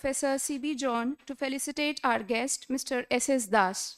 Professor C.B. John to felicitate our guest, Mr. S.S. Das.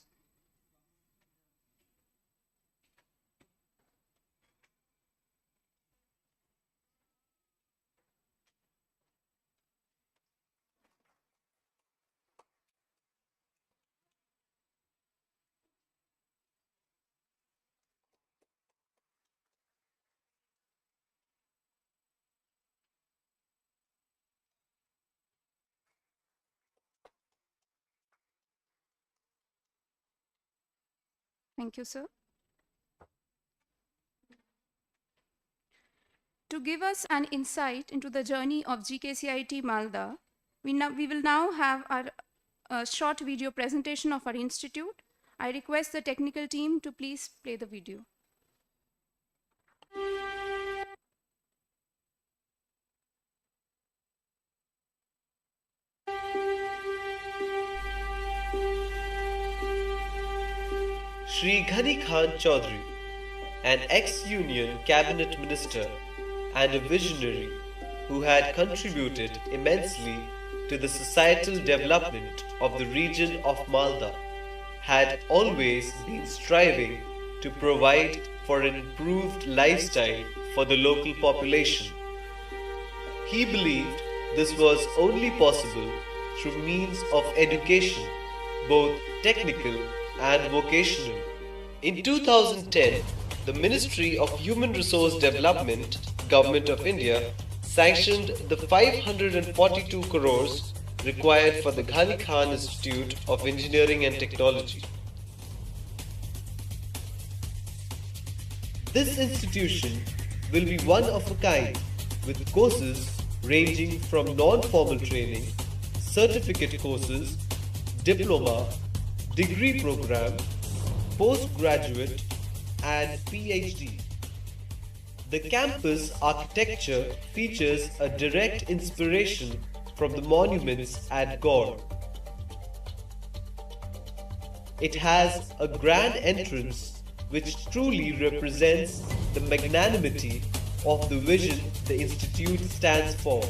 Thank you, sir. To give us an insight into the journey of GKCIET Malda, we will now have a short video presentation of our institute. I request the technical team to please play the video. Shri Ghani Khan Chaudhary, an ex-Union cabinet minister and a visionary who had contributed immensely to the societal development of the region of Malda, had always been striving to provide for an improved lifestyle for the local population. He believed this was only possible through means of education, both technical and vocational. In 2010, the Ministry of Human Resource Development, Government of India, sanctioned the 542 crores required for the Ghani Khan Institute of Engineering and Technology. This institution will be one of a kind, with courses ranging from non-formal training, certificate courses, diploma, degree program, postgraduate and PhD. The campus architecture features a direct inspiration from the monuments at Gaur. It has a grand entrance which truly represents the magnanimity of the vision the institute stands for.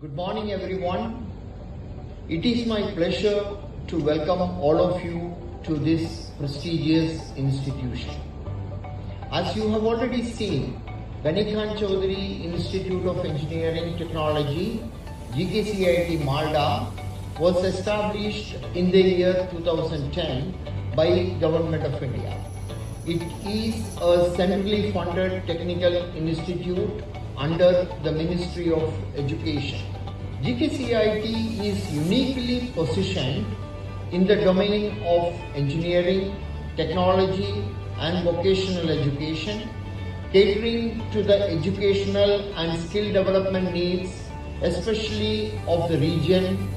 Good morning, everyone. It is my pleasure to welcome all of you to this prestigious institution. As you have already seen, Ganikhan Chaudhary Institute of Engineering Technology, GKCIET Malda, was established in the year 2010 by Government of India. It is a centrally funded technical institute under the Ministry of Education. GKCIET is uniquely positioned in the domain of engineering, technology and vocational education, catering to the educational and skill development needs, especially of the region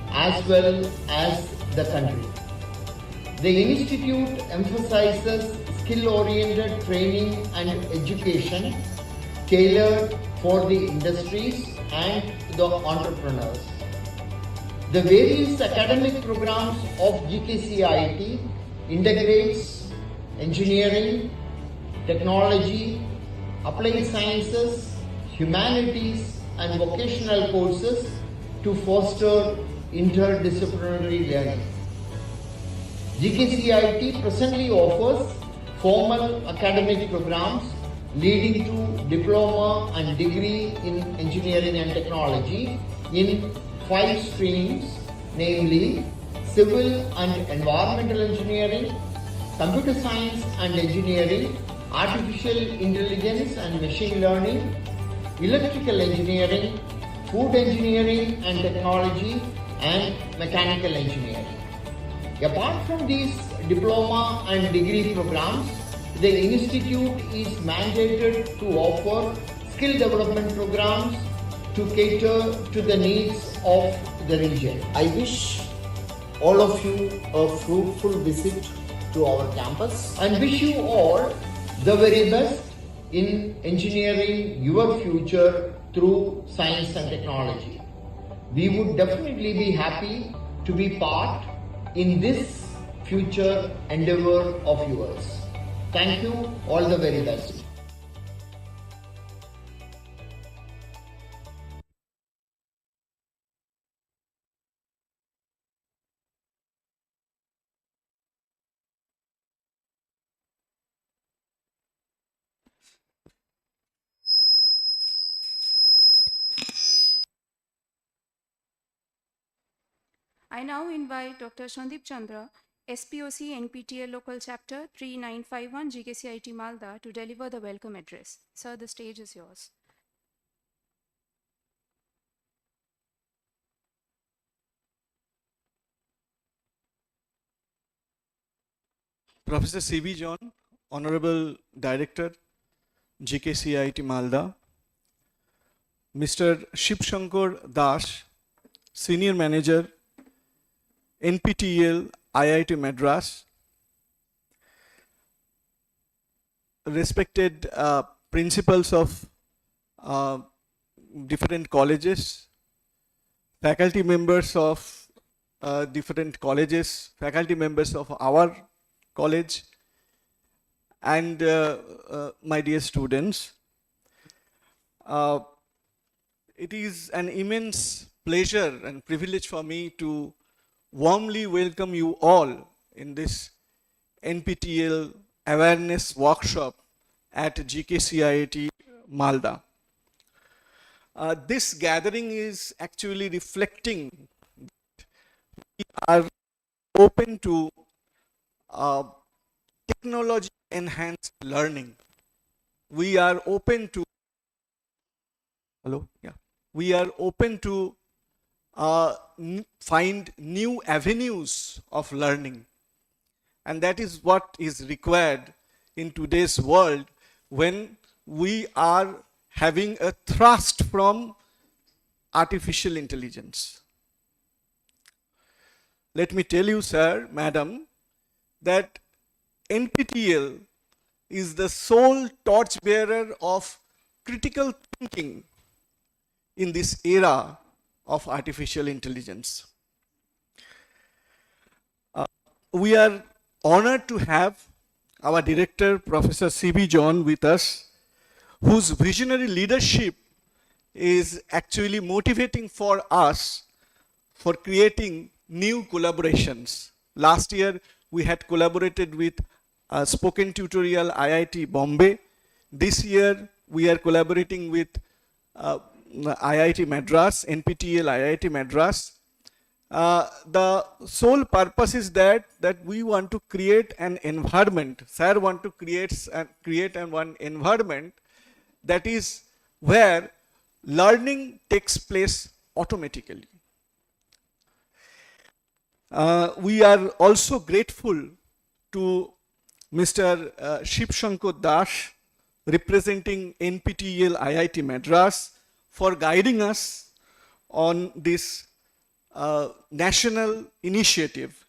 as well as the country. The institute emphasizes skill-oriented training and education tailored for the industries and the entrepreneurs. The various academic programs of GKCIET integrates engineering, technology, applied sciences, humanities and vocational courses to foster interdisciplinary learning. GKCIET presently offers formal academic programs leading to diploma and degree in engineering and technology in 5 streams, namely civil and environmental engineering, computer science and engineering, artificial intelligence and machine learning, electrical engineering, food engineering and technology, and mechanical engineering. Apart from these diploma and degree programs, the institute is mandated to offer skill development programs to cater to the needs of the region. I wish all of you a fruitful visit to our campus and wish you all the very best in engineering your future through science and technology. We would definitely be happy to be part in this future endeavor of yours. Thank you, all the very best. I now invite Dr. Sandip Chandra, SPOC NPTEL Local Chapter 3951 GKCIET Malda to deliver the welcome address. Sir, the stage is yours. Professor C.V. John, Honorable Director, GKCIET Malda, Mr. Shiv Shankar Das, Senior Manager, NPTEL IIT Madras, respected principals of different colleges, faculty members of different colleges, faculty members of our college, and my dear students. It is an immense pleasure and privilege for me to warmly welcome you all in this NPTEL Awareness Workshop at GKCIET Malda. This gathering is actually reflecting we are open to technology enhanced learning. We are open to we are open to find new avenues of learning, and that is what is required in today's world when we are having a thrust from artificial intelligence. Let me tell you, sir, madam, that NPTEL is the sole torchbearer of critical thinking in this era of artificial intelligence. We are honored to have our director, Professor C.B. John, with us, whose visionary leadership is actually motivating for us for creating new collaborations. Last year, we had collaborated with Spoken Tutorial IIT Bombay. This year, we are collaborating with IIT Madras, NPTEL IIT Madras. The sole purpose is that we want to create an environment. Sir want to create one environment that is where learning takes place automatically. We are also grateful to Mr. Shiv Shankar Das, representing NPTEL IIT Madras, for guiding us on this national initiative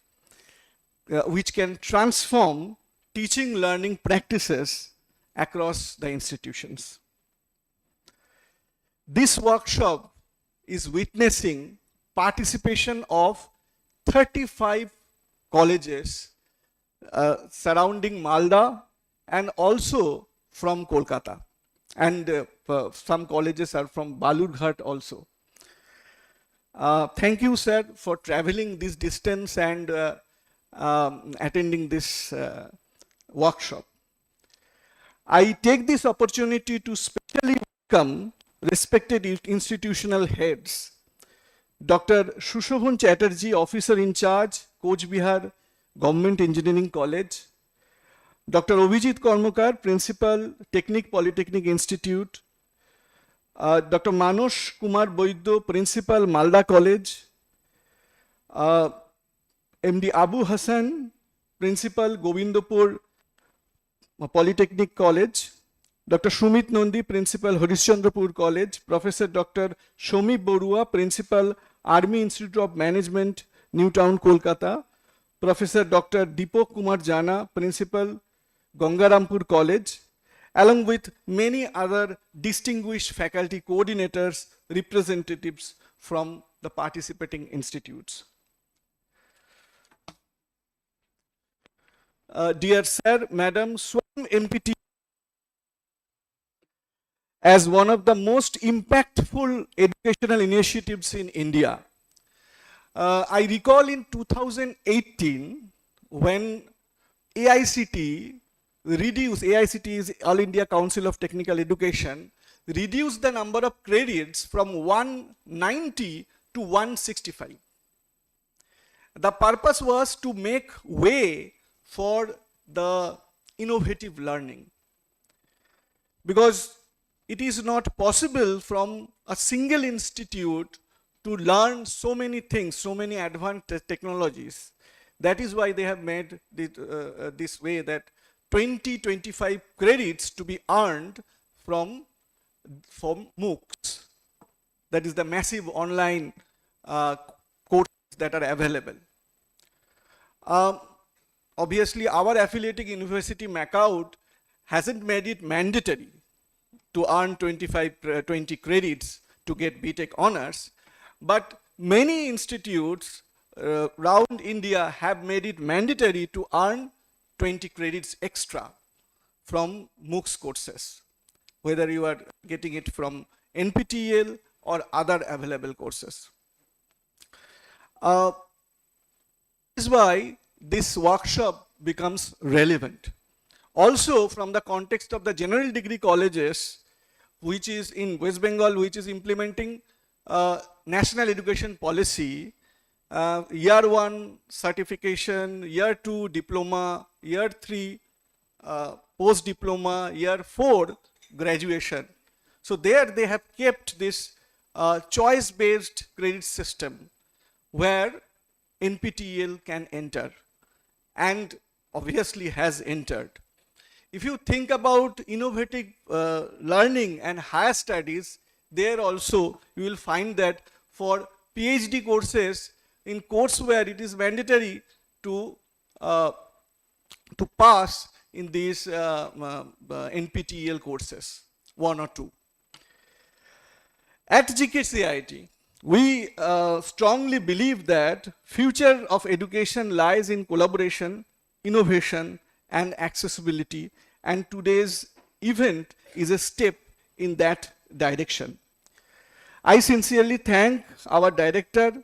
which can transform teaching learning practices across the institutions. This workshop is witnessing participation of 35 colleges surrounding Malda and also from Kolkata, and some colleges are from Balurghat also. Thank you, sir, for traveling this distance and attending this workshop. I take this opportunity to specially welcome respected institutional heads, Dr. Sushobhan Chatterjee, Officer in Charge, Coach Bihar Government Engineering College, Dr. Abhijit Karmakar, Principal, Technic Polytechnic Institute, Dr. Manos Kumar Boiddo, Principal, Malda College, MD Abu Hassan, Principal, Govindapur Polytechnic College, Dr. Shumit Nondi, Principal, Harishchandrapur College, Professor Dr. Shomi Borua, Principal, Army Institute of Management, Newtown, Kolkata, Professor Dr. Deepak Kumar Jana, Principal, Gangarampur College, along with many other distinguished faculty coordinators, representatives from the participating institutes. Dear Sir, Madam, Swam MPT as one of the most impactful educational initiatives in India. I recall in 2018 when AICT is All India Council of Technical Education, reduced the number of credits from 190 to 165. The purpose was to make way for the innovative learning, because it is not possible from a single institute to learn so many things, so many advanced technologies. That is why they have made it, this way, that 25 credits to be earned from MOOCs. That is the massive online courses that are available. Obviously, our affiliating university, MACAUT, hasn't made it mandatory to earn 20 credits to get BTech honors, but many institutes around India have made it mandatory to earn 20 credits extra from MOOCs courses, whether you are getting it from NPTEL or other available courses. This is why this workshop becomes relevant. Also, from the context of the general degree colleges, which is in West Bengal, which is implementing national education policy, year 1 certification, year 2 diploma, year 3 post diploma, year 4 graduation. So there they have kept this choice based credit system where NPTEL can enter, and obviously has entered. If you think about innovative learning and higher studies, there also you will find that for PhD courses, in courseware it is mandatory to pass in these NPTEL courses, 1 or 2. At GKCIET, we strongly believe that future of education lies in collaboration, innovation, and accessibility, and today's event is a step in that direction. I sincerely thank our director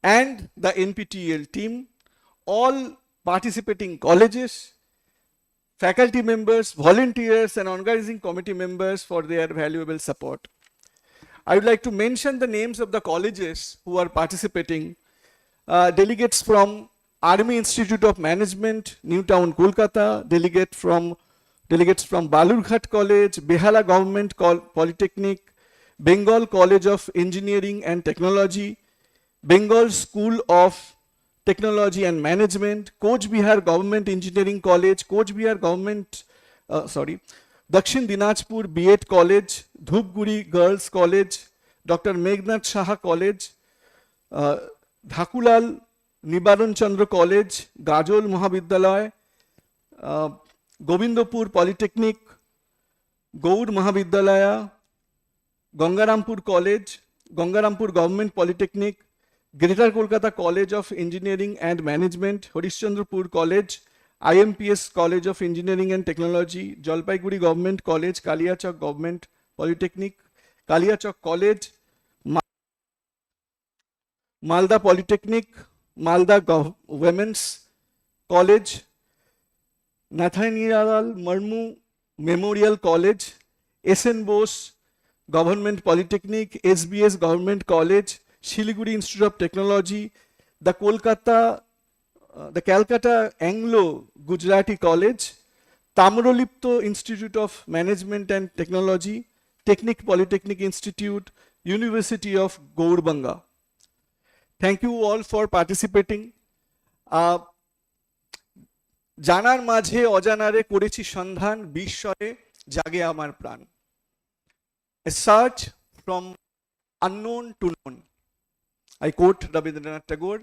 and the NPTEL team, all participating colleges, faculty members, volunteers, and organizing committee members for their valuable support. I would like to mention the names of the colleges who are participating. Delegates from Army Institute of Management, Newtown, Kolkata, delegates from Balurghat College, Behala Government Polytechnic, Bengal College of Engineering and Technology, Bengal School of Technology and Management, Coach Bihar Government Engineering College, Dakshin Dinajpur B.Ed College, Dhupguri Girls College, Dr. Meghnad Shaha College, Dhakulal Nibaran Chandra College, Gajol Mahavidyalaya, Govindapur Polytechnic, Gaur Mahavidyalaya, Gangarampur College, Gangarampur Government Polytechnic, Greater Kolkata College of Engineering and Management, Harishchandrapur College, IMPS College of Engineering and Technology, Jalpaiguri Government College, Kaliachak Government Polytechnic, Kaliachak College, Malda Polytechnic, Malda Women's College, Nathaniel Marmu Memorial College, SN Bose Government Polytechnic, SBS Government College, Shiliguri Institute of Technology, the Calcutta Anglo Gujarati College, Tamrolipto Institute of Management and Technology, Technic Polytechnic Institute, University of Gaurbanga. Thank you all for participating. জানার মাঝে অজানারে করেছি সন্ধান, বিস্ময়ে জাগে আমার প্রাণ. A search from unknown to known. I quote Rabindranath Tagore,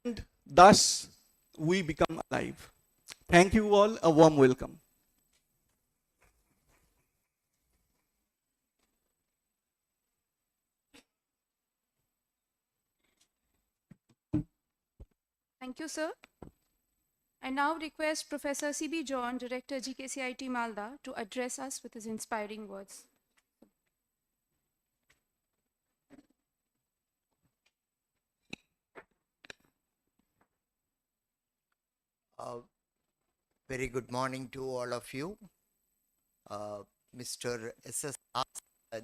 and thus we become alive. Thank you all. A warm welcome. Thank you, sir. I now request Professor C.B. John, Director GKCIET Malda, to address us with his inspiring words. Very good morning to all of you. Mr. S.S. Das,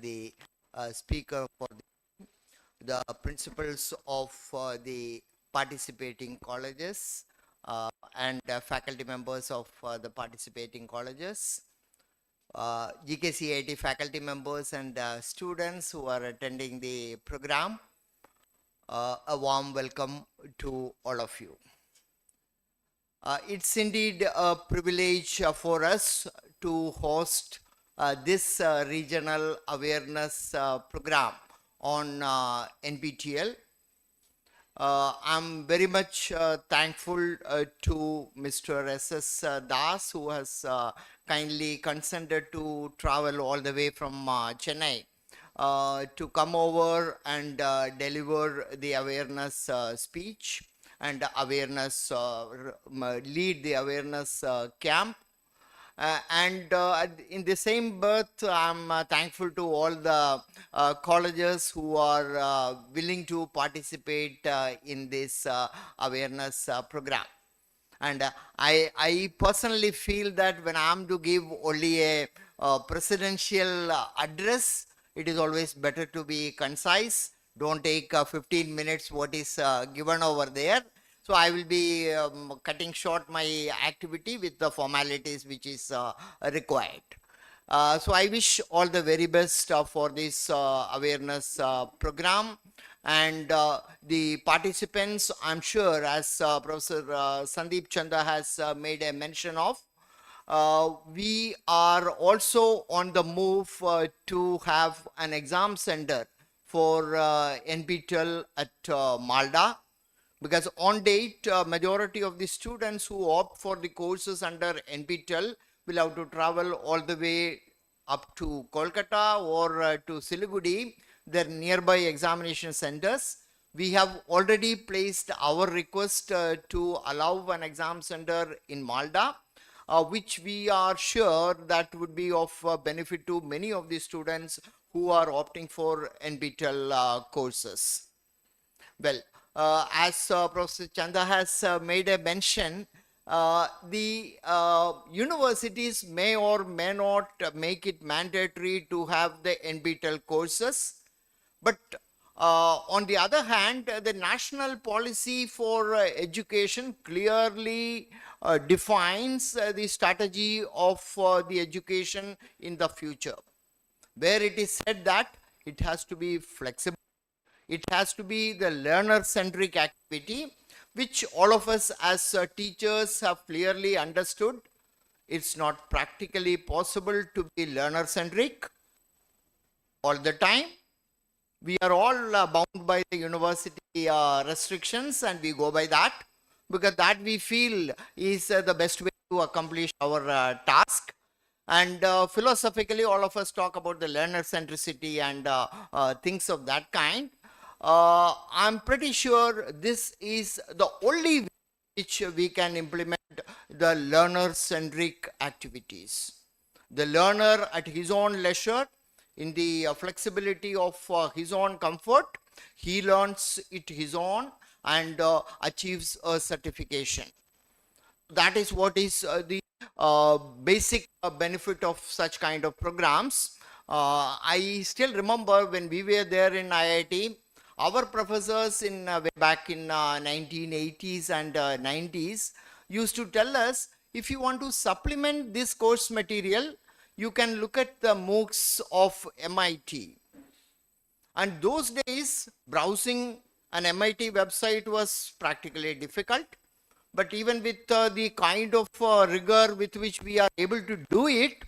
the speaker for the principals of the participating colleges and faculty members of the participating colleges, GKCIET faculty members and students who are attending the program, a warm welcome to all of you. It's indeed a privilege for us to host this regional awareness program on NPTEL. I'm very much thankful to Mr. S.S. Das, who has kindly consented to travel all the way from Chennai to come over and deliver the awareness speech and awareness, lead the awareness camp. And in the same breath, I'm thankful to all the colleges who are willing to participate in this awareness program. And I personally feel that when I'm to give only a presidential address, it is always better to be concise. Don't take 15 minutes what is given over there. So I will be cutting short my activity with the formalities which is required. So I wish all the very best for this awareness program. And the participants, I'm sure, as Professor Sandeep Chanda has made a mention of, we are also on the move to have an exam center for NPTEL at Malda, because on date, majority of the students who opt for the courses under NPTEL will have to travel all the way up to Kolkata or to Siliguri, their nearby examination centers. We have already placed our request to allow an exam center in Malda, which we are sure that would be of benefit to many of the students who are opting for NPTEL courses. Well, as Professor Chanda has made a mention, the universities may or may not make it mandatory to have the NPTEL courses. But on the other hand, the national policy for education clearly defines the strategy of the education in the future, where it is said that it has to be flexible, it has to be the learner-centric activity, which all of us as teachers have clearly understood. It's not practically possible to be learner-centric all the time. We are all bound by the university restrictions, and we go by that because that we feel is the best way to accomplish our task. And philosophically, all of us talk about the learner centricity and things of that kind. I'm pretty sure this is the only way which we can implement the learner centric activities. The learner at his own leisure, in the flexibility of his own comfort, he learns it his own and achieves a certification. That is what is the basic benefit of such kind of programs. I still remember when we were there in IIT, our professors in way back in 1980s and 90s used to tell us, if you want to supplement this course material, you can look at the MOOCs of MIT. And those days, browsing an MIT website was practically difficult. But even with the kind of rigor with which we are able to do it,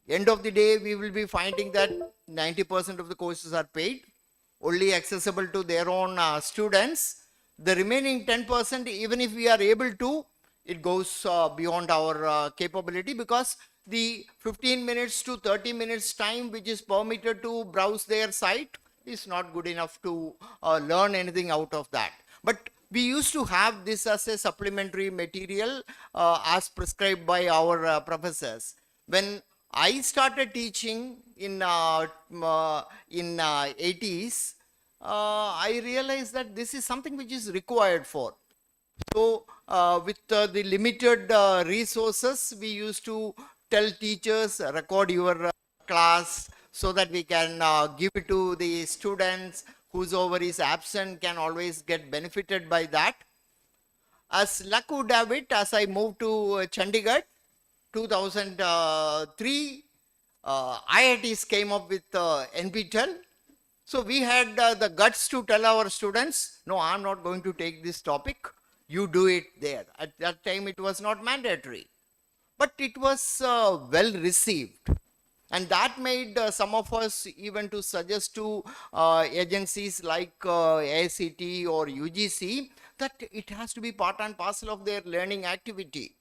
end of the day, we will be finding that 90% of the courses are paid, only accessible to their own students. The remaining 10%, even if we are able to, it goes beyond our capability, because the 15 minutes to 30 minutes time which is permitted to browse their site is not good enough to learn anything out of that. But we used to have this as a supplementary material as prescribed by our professors. When I started teaching in 80s, I realized that this is something which is required for. So with the limited resources, we used to tell teachers, record your class so that we can give it to the students. Whosoever is absent can always get benefited by that. As luck would have it, as I moved to Chandigarh, 2003, IITs came up with NPTEL. So we had the guts to tell our students, no, I'm not going to take this topic. You do it there. At that time, it was not mandatory. But it was well received. And that made some of us even to suggest to agencies like AICT or UGC that it has to be part and parcel of their learning activity.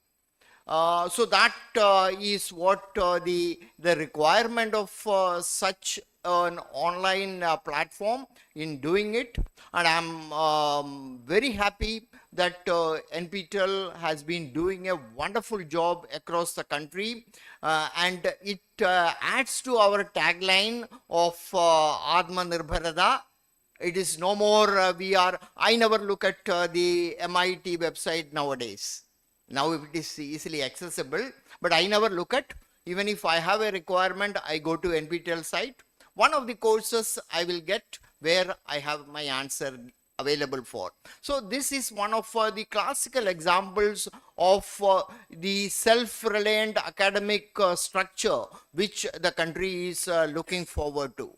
So that is what the requirement of such an online platform in doing it. And I'm very happy that NPTEL has been doing a wonderful job across the country, and it adds to our tagline of Atma Nirbharata. It is no more I never look at the MIT website nowadays. Now it is easily accessible, but I never look at, even if I have a requirement, I go to NPTEL site. One of the courses I will get where I have my answer available for. So this is one of the classical examples of the self-reliant academic structure which the country is looking forward to.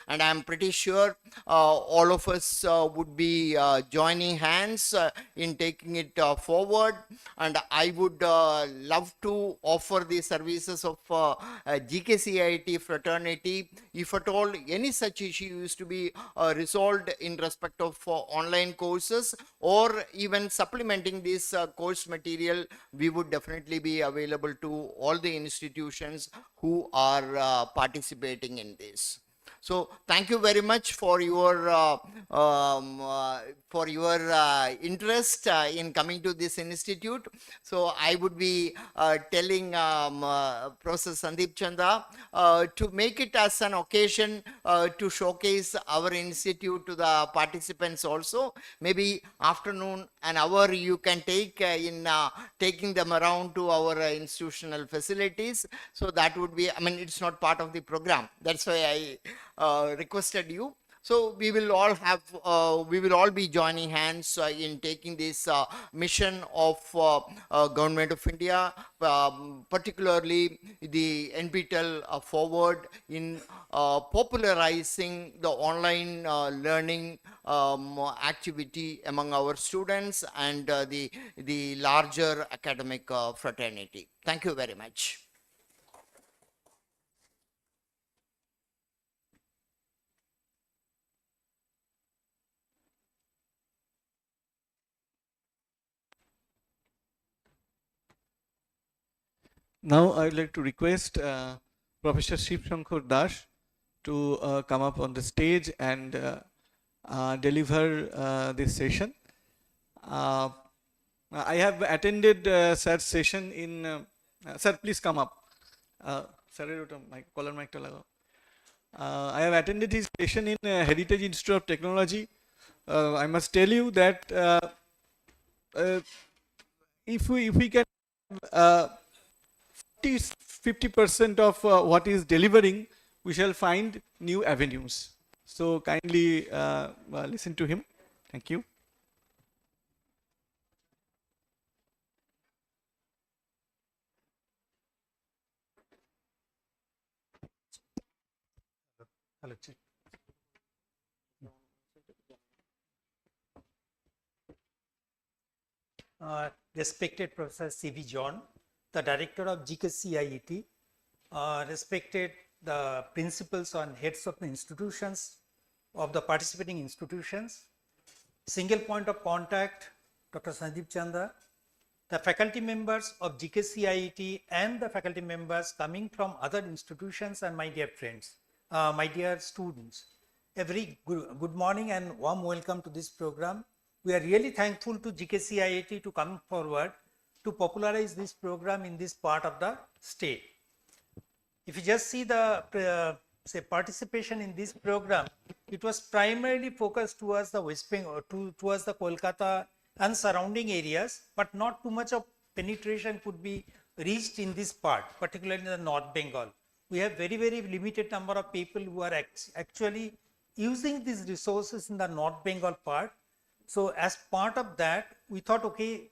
And I'm pretty sure all of us would be joining hands in taking it forward. And I would love to offer the services of GKCIET fraternity, if at all any such issue is to be resolved in respect of online courses, or even supplementing this course material. We would definitely be available to all the institutions who are participating in this. So thank you very much for your interest in coming to this institute. So I would be telling Professor Sandeep Chanda to make it as an occasion to showcase our institute to the participants also. Maybe afternoon, an hour you can take in taking them around to our institutional facilities. So that would be, I mean, it's not part of the program. That's why I requested you. So we will all be joining hands in taking this mission of Government of India, particularly the NPTEL forward in popularizing the online learning activity among our students and the larger academic fraternity. Thank you very much. Now I would like to request Professor Shiv Shankar Das to come up on the stage and deliver this session. I have attended such session in, sir please come up. Sir, collar mic to lagao. I have attended his session in Heritage Institute of Technology. I must tell you that if we can 50% of what is delivering, we shall find new avenues. So kindly listen to him. Thank you. Hello, check. Respected Professor C.V. John, the Director of GKCIET, respected the principals and heads of the institutions, of the participating institutions, single point of contact, Dr. Sandeep Chanda, the faculty members of GKCIET and the faculty members coming from other institutions, and my dear friends, my dear students. A very good morning and warm welcome to this program. We are really thankful to GKCIET to come forward to popularize this program in this part of the state. If you just see the say participation in this program, it was primarily focused towards the West Bengal, towards the Kolkata and surrounding areas, but not too much of penetration could be reached in this part, particularly in the North Bengal. We have very limited number of people who are actually using these resources in the North Bengal part. So as part of that, we thought, okay,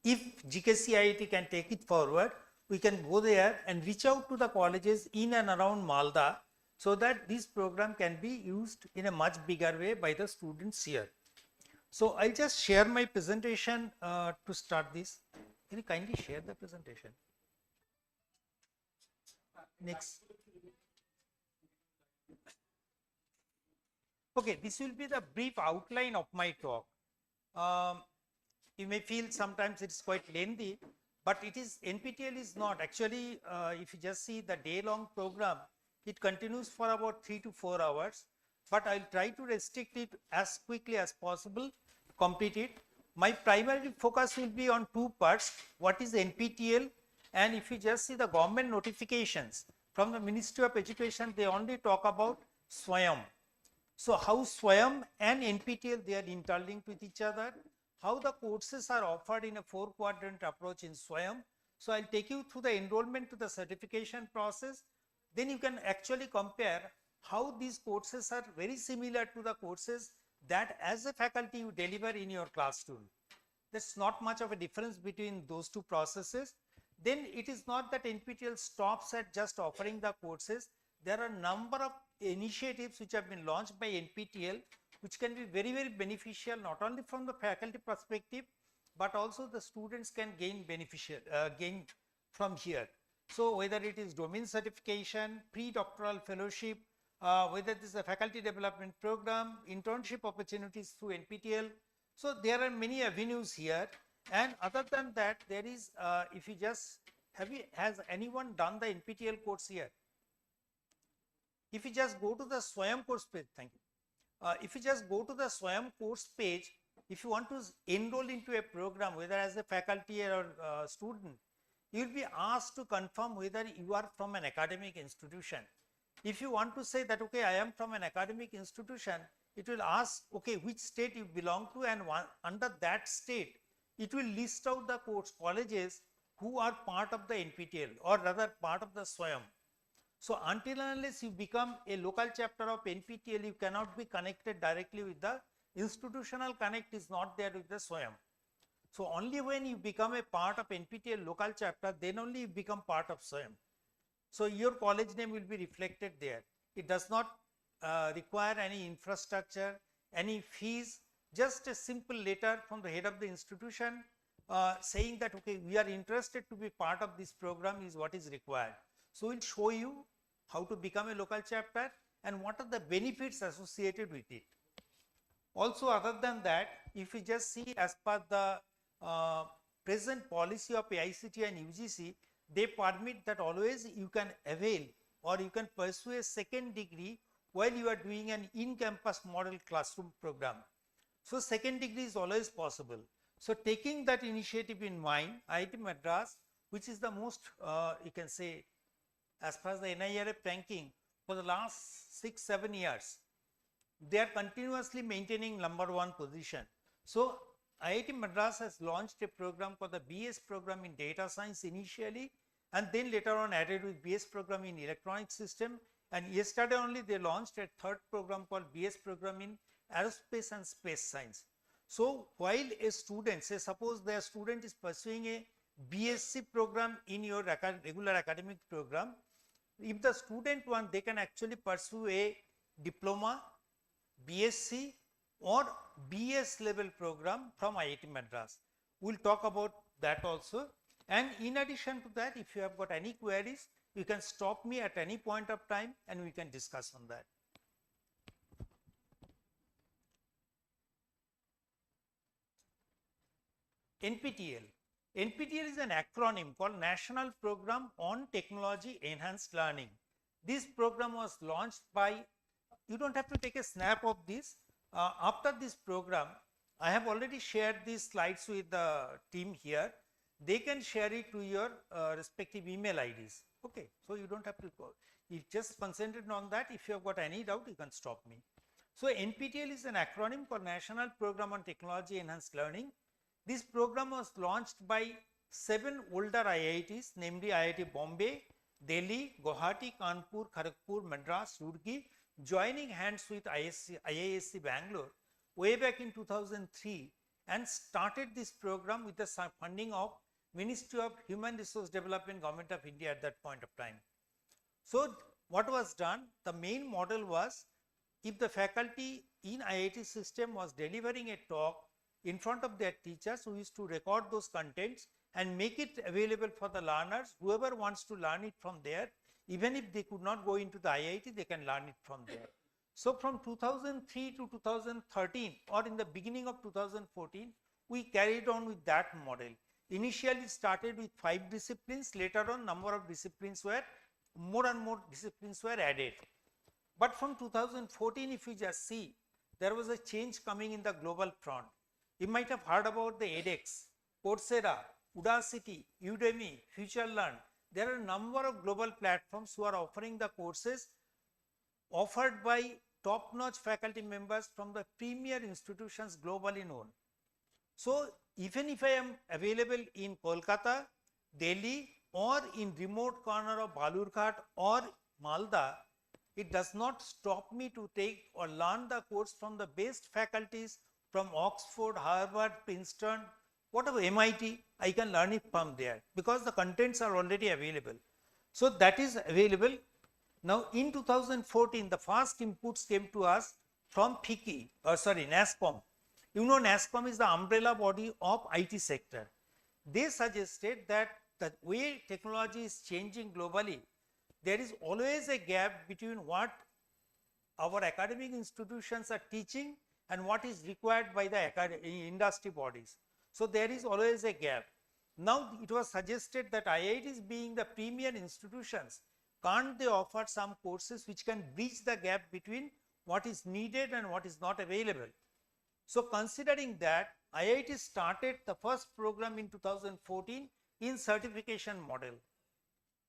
if GKCIET can take it forward, we can go there and reach out to the colleges in and around Malda so that this program can be used in a much bigger way by the students here. So I'll just share my presentation to start this. Can you kindly share the presentation? Next. Okay, this will be the brief outline of my talk. You may feel sometimes it's quite lengthy, but it is, NPTEL is not. Actually, if you just see the day-long program, it continues for about 3 to 4 hours, but I'll try to restrict it as quickly as possible, complete it. My primary focus will be on two parts. What is NPTEL? And if you just see the government notifications from the Ministry of Education, they only talk about SWAYAM. So how SWAYAM and NPTEL, they are interlinked with each other, how the courses are offered in a 4-quadrant approach in SWAYAM. So I'll take you through the enrollment to the certification process. Then you can actually compare how these courses are very similar to the courses that as a faculty you deliver in your classroom. There's not much of a difference between those two processes. Then it is not that NPTEL stops at just offering the courses. There are a number of initiatives which have been launched by NPTEL which can be very beneficial not only from the faculty perspective, but also the students can gain gain from here. So whether it is domain certification, pre-doctoral fellowship, whether this is a faculty development program, internship opportunities through NPTEL. So there are many avenues here. And other than that, there is, if you just, has anyone done the NPTEL course here? If you just go to the Swayam course page, thank you. If you just go to the Swayam course page, if you want to enroll into a program, whether as a faculty or student, you will be asked to confirm whether you are from an academic institution. If you want to say that, okay, I am from an academic institution, it will ask, okay, which state you belong to, and under that state, it will list out the colleges who are part of the NPTEL, or rather part of the Swayam. So until and unless you become a local chapter of NPTEL, you cannot be connected directly with the institutional connect is not there with the Swayam. So only when you become a part of NPTEL local chapter, then only you become part of Swayam. So your college name will be reflected there. It does not require any infrastructure, any fees, just a simple letter from the head of the institution saying that, okay, we are interested to be part of this program is what is required. So we'll show you how to become a local chapter and what are the benefits associated with it. Also, other than that, if you just see as per the present policy of ICT and UGC, they permit that always you can avail or you can pursue a second degree while you are doing an in-campus model classroom program. So second degree is always possible. So taking that initiative in mind, IIT Madras, which is the most, you can say, as far as the NIRF ranking for the last 6-7 years, they are continuously maintaining #1 position. So IIT Madras has launched a program called the BS program in data science initially, and then later on added with BS program in electronic system, and yesterday only they launched a third program called BS program in aerospace and space science. So while a student, say suppose the student is pursuing a BSc program in your regular academic program, if the student wants, they can actually pursue a diploma, BSc or BS level program from IIT Madras. We will talk about that also. And in addition to that, if you have got any queries, you can stop me at any point of time and we can discuss on that. NPTEL. NPTEL is an acronym called National Program on Technology Enhanced Learning. This program was launched by, you don't have to take a snap of this. After this program, I have already shared these slides with the team here. They can share it to your respective email IDs. Okay, so you don't have to go. You just concentrate on that. If you have got any doubt, you can stop me. So NPTEL is an acronym called National Program on Technology Enhanced Learning. This program was launched by 7 older IITs, namely IIT Bombay, Delhi, Guwahati, Kanpur, Kharagpur, Madras, Roorkee, joining hands with IISc Bangalore way back in 2003 and started this program with the funding of Ministry of Human Resource Development, Government of India at that point of time. So what was done? The main model was, if the faculty in IIT system was delivering a talk in front of their teachers, who used to record those contents and make it available for the learners, whoever wants to learn it from there, even if they could not go into the IIT, they can learn it from there. So from 2003 to 2013 or in the beginning of 2014, we carried on with that model. Initially started with 5 disciplines, later on number of disciplines were, more and more disciplines were added. But from 2014, if you just see, there was a change coming in the global front. You might have heard about the edX, Coursera, Udacity, Udemy, FutureLearn. There are a number of global platforms who are offering the courses offered by top-notch faculty members from the premier institutions globally known. So even if I am available in Kolkata, Delhi or in remote corner of Balurghat or Malda, it does not stop me to take or learn the course from the best faculties from Oxford, Harvard, Princeton, whatever, MIT, I can learn it from there because the contents are already available. So that is available. Now in 2014, the first inputs came to us from FICCI, NASCOM. You know, NASCOM is the umbrella body of IT sector. They suggested that the way technology is changing globally, there is always a gap between what our academic institutions are teaching and what is required by the industry bodies. So there is always a gap. Now it was suggested that IITs being the premier institutions can't they offer some courses which can bridge the gap between what is needed and what is not available. So considering that, IIT started the first program in 2014 in certification model,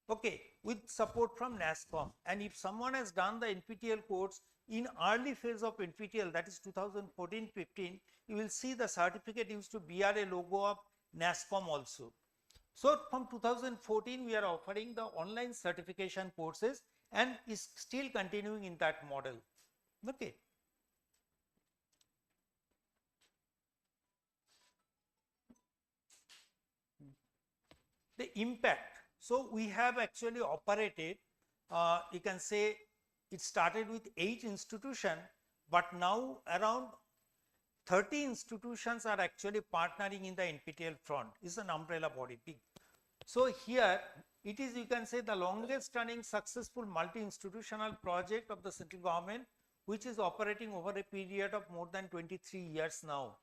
okay, with support from NASSCOM. And if someone has done the NPTEL course in early phase of NPTEL, that is 2014-15, you will see the certificate used to bear a logo of NASSCOM also. So from 2014, we are offering the online certification courses and is still continuing in that model. Okay. The impact. So we have actually operated, you can say it started with 8 institutions, but now around 30 institutions are actually partnering in the NPTEL front. It's an umbrella body, big. So here it is, you can say, the longest running successful multi-institutional project of the central government, which is operating over a period of more than 23 years now.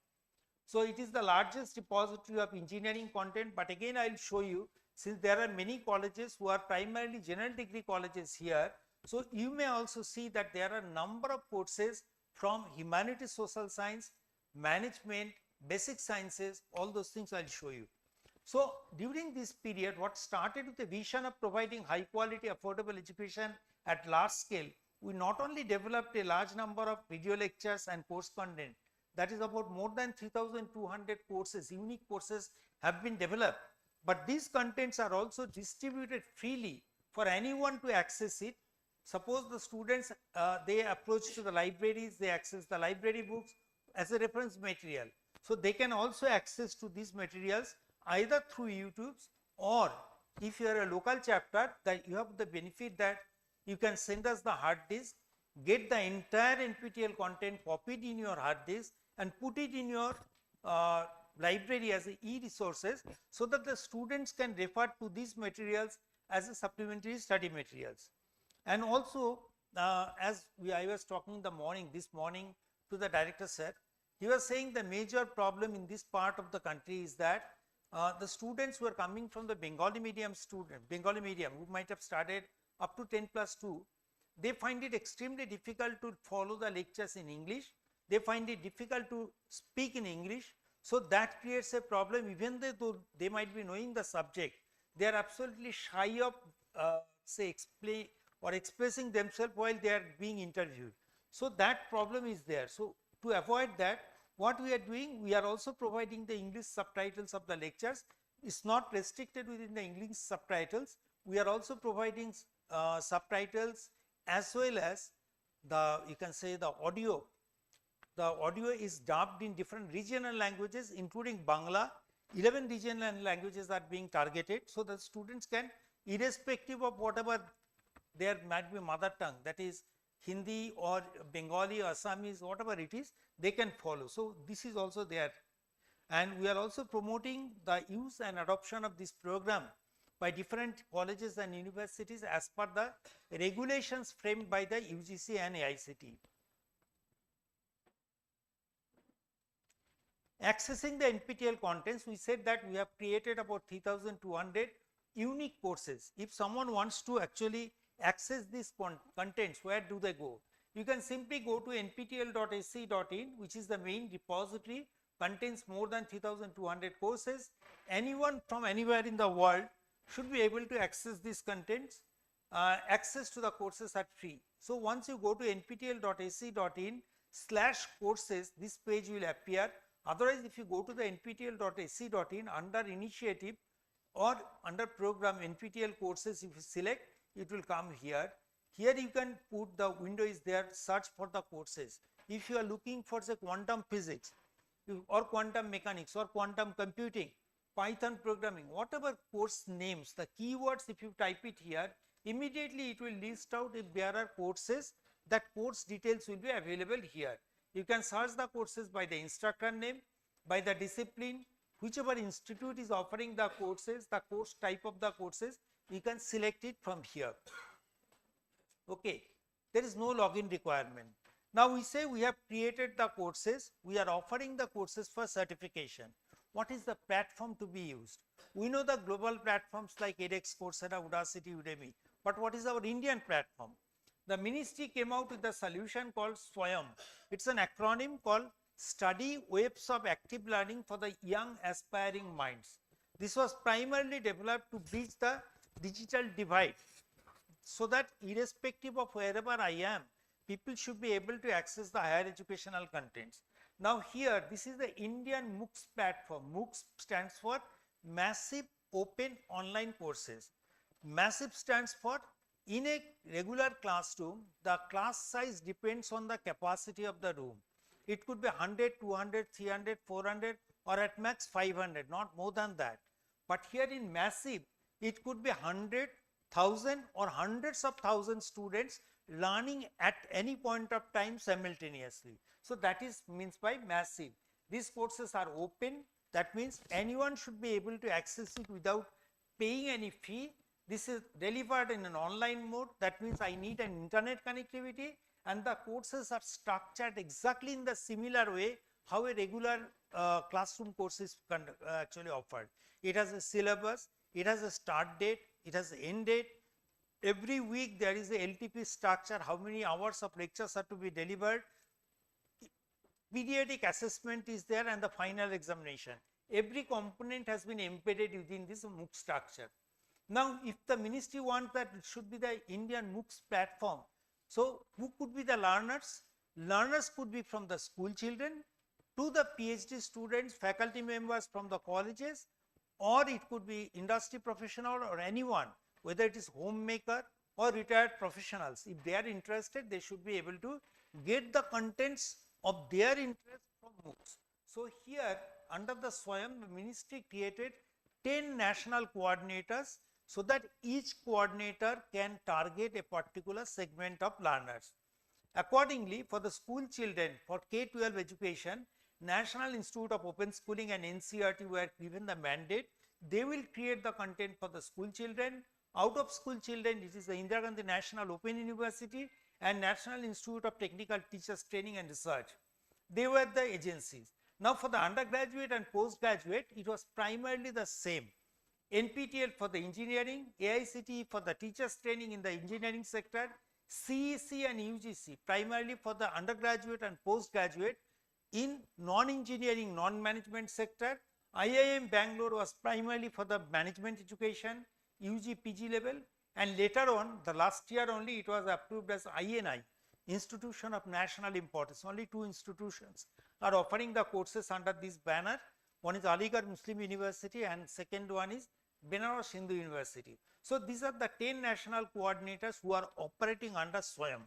So it is the largest repository of engineering content, but again I will show you, since there are many colleges who are primarily general degree colleges here, so you may also see that there are a number of courses from humanities, social science, management, basic sciences, all those things I will show you. So during this period, what started with the vision of providing high quality affordable education at large scale, we not only developed a large number of video lectures and course content, that is about more than 3,200 courses, unique courses have been developed, but these contents are also distributed freely for anyone to access it. Suppose the students, they approach to the libraries, they access the library books as a reference material. So they can also access to these materials either through YouTube, or if you are a local chapter, that you have the benefit that you can send us the hard disk, get the entire NPTEL content copied in your hard disk and put it in your library as e-resources, so that the students can refer to these materials as a supplementary study materials. And also, as I was talking this morning to the director sir, he was saying the major problem in this part of the country is that the students who are coming from the Bengali medium who might have started up to 10+2, they find it extremely difficult to follow the lectures in English. They find it difficult to speak in English. So that creates a problem. Even though they might be knowing the subject, they are absolutely shy of say explain or expressing themselves while they are being interviewed. So that problem is there. So to avoid that, what we are doing, we are also providing the English subtitles of the lectures. It's not restricted within the English subtitles. We are also providing subtitles as well as the, you can say, the audio. The audio is dubbed in different regional languages, including Bangla. 11 regional languages are being targeted, so that students can, irrespective of whatever their might be mother tongue, that is Hindi or Bengali or Assamese, whatever it is, they can follow. So this is also there. And we are also promoting the use and adoption of this program by different colleges and universities as per the regulations framed by the UGC and AICTE. Accessing the NPTEL contents, we said that we have created about 3,200 unique courses. If someone wants to actually access these contents, where do they go? You can simply go to nptel.ac.in, which is the main repository, contains more than 3,200 courses. Anyone from anywhere in the world should be able to access these contents. Access to the courses are free. So once you go to nptel.ac.in/courses, this page will appear. Otherwise, if you go to the nptel.ac.in under initiative or under program NPTEL courses, if you select, it will come here. Here you can put, the window is there, search for the courses. If you are looking for say quantum physics or quantum mechanics or quantum computing, Python programming, whatever course names, the keywords, if you type it here, immediately it will list out if there are courses, that course details will be available here. You can search the courses by the instructor name, by the discipline, whichever institute is offering the courses, the course type of the courses, you can select it from here. Okay, there is no login requirement. Now we say we have created the courses, we are offering the courses for certification. What is the platform to be used? We know the global platforms like edX, Coursera, Udacity, Udemy. But what is our Indian platform? The ministry came out with a solution called SWAYAM. It's an acronym called Study Waves of Active Learning for the Young Aspiring Minds. This was primarily developed to bridge the digital divide, so that irrespective of wherever I am, people should be able to access the higher educational contents. Now here, this is the Indian MOOCs platform. MOOCs stands for Massive Open Online Courses. Massive stands for, in a regular classroom, the class size depends on the capacity of the room. It could be 100, 200, 300, 400 or at max 500, not more than that. But here in Massive, it could be 100, 1000 or hundreds of thousands students learning at any point of time simultaneously. So that is means by Massive. These courses are open. That means anyone should be able to access it without paying any fee. This is delivered in an online mode. That means I need an internet connectivity, and the courses are structured exactly in the similar way how a regular classroom course is actually offered. It has a syllabus, it has a start date, it has an end date. Every week there is a LTP structure, how many hours of lectures are to be delivered. Periodic assessment is there, and the final examination. Every component has been embedded within this MOOC structure. Now, if the ministry wants that it should be the Indian MOOCs platform, so who could be the learners? Learners could be from the school children to the PhD students, faculty members from the colleges, or it could be industry professional or anyone, whether it is homemaker or retired professionals. If they are interested, they should be able to get the contents of their interest from MOOCs. So here, under the SWAYAM, the ministry created 10 national coordinators, so that each coordinator can target a particular segment of learners. Accordingly, for the school children, for K-12 education, National Institute of Open Schooling and NCERT were given the mandate. They will create the content for the school children. Out of school children, it is the Indira Gandhi National Open University and National Institute of Technical Teachers Training and Research. They were the agencies. Now for the undergraduate and postgraduate, it was primarily the same. NPTEL for the engineering, AICTE for the teachers training in the engineering sector, CEC and UGC primarily for the undergraduate and postgraduate in non-engineering, non-management sector. IIM Bangalore was primarily for the management education, UG, PG level, and later on, the last year only, it was approved as INI, Institution of National Importance. Only 2 institutions are offering the courses under this banner. One is Aligarh Muslim University and second one is Benares Hindu University. So these are the 10 national coordinators who are operating under SWAYAM,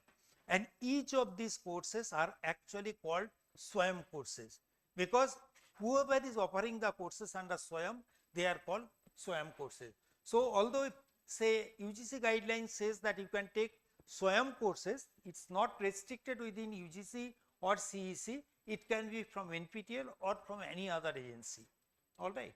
and each of these courses are actually called SWAYAM courses, because whoever is offering the courses under SWAYAM, they are called SWAYAM courses. So although say UGC guidelines says that you can take SWAYAM courses, it's not restricted within UGC or CEC, it can be from NPTEL or from any other agency. All right.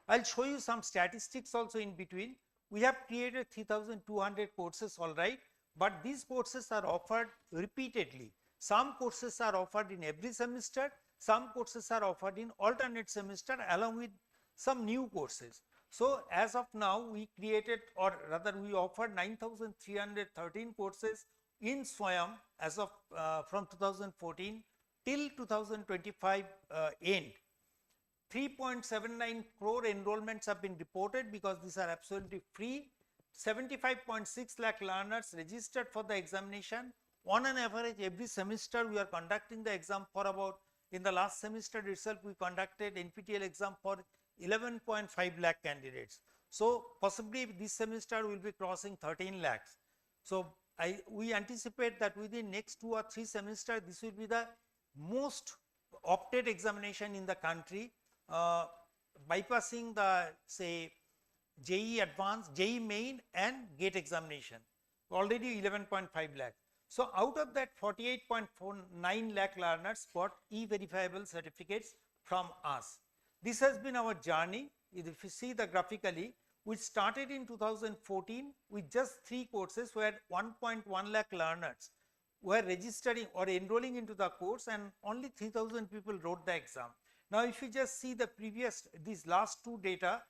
I'll show you some statistics also in between. We have created 3,200 courses, all right, but these courses are offered repeatedly. Some courses are offered in every semester, some courses are offered in alternate semester along with some new courses. So as of now, we created, or rather we offered 9,313 courses in SWAYAM as of from 2014 till 2025 end. 3.79 crore enrollments have been reported because these are absolutely free. 75.6 lakh learners registered for the examination. On an average, every semester we are conducting the exam for about, in the last semester itself, we conducted NPTEL exam for 11.5 lakh candidates. So possibly this semester we will be crossing 13 lakhs. So we anticipate that within next 2 or 3 semesters, this will be the most opted examination in the country, bypassing the say JEE Advanced, JEE Main and GATE examination, already 11.5 lakh. So out of that, 48.49 lakh learners got e-verifiable certificates from us. This has been our journey. If you see the graphically, we started in 2014 with just 3 courses where 1.1 lakh learners were registering or enrolling into the course, and only 3,000 people wrote the exam. Now if you just see the previous, these last 2 data,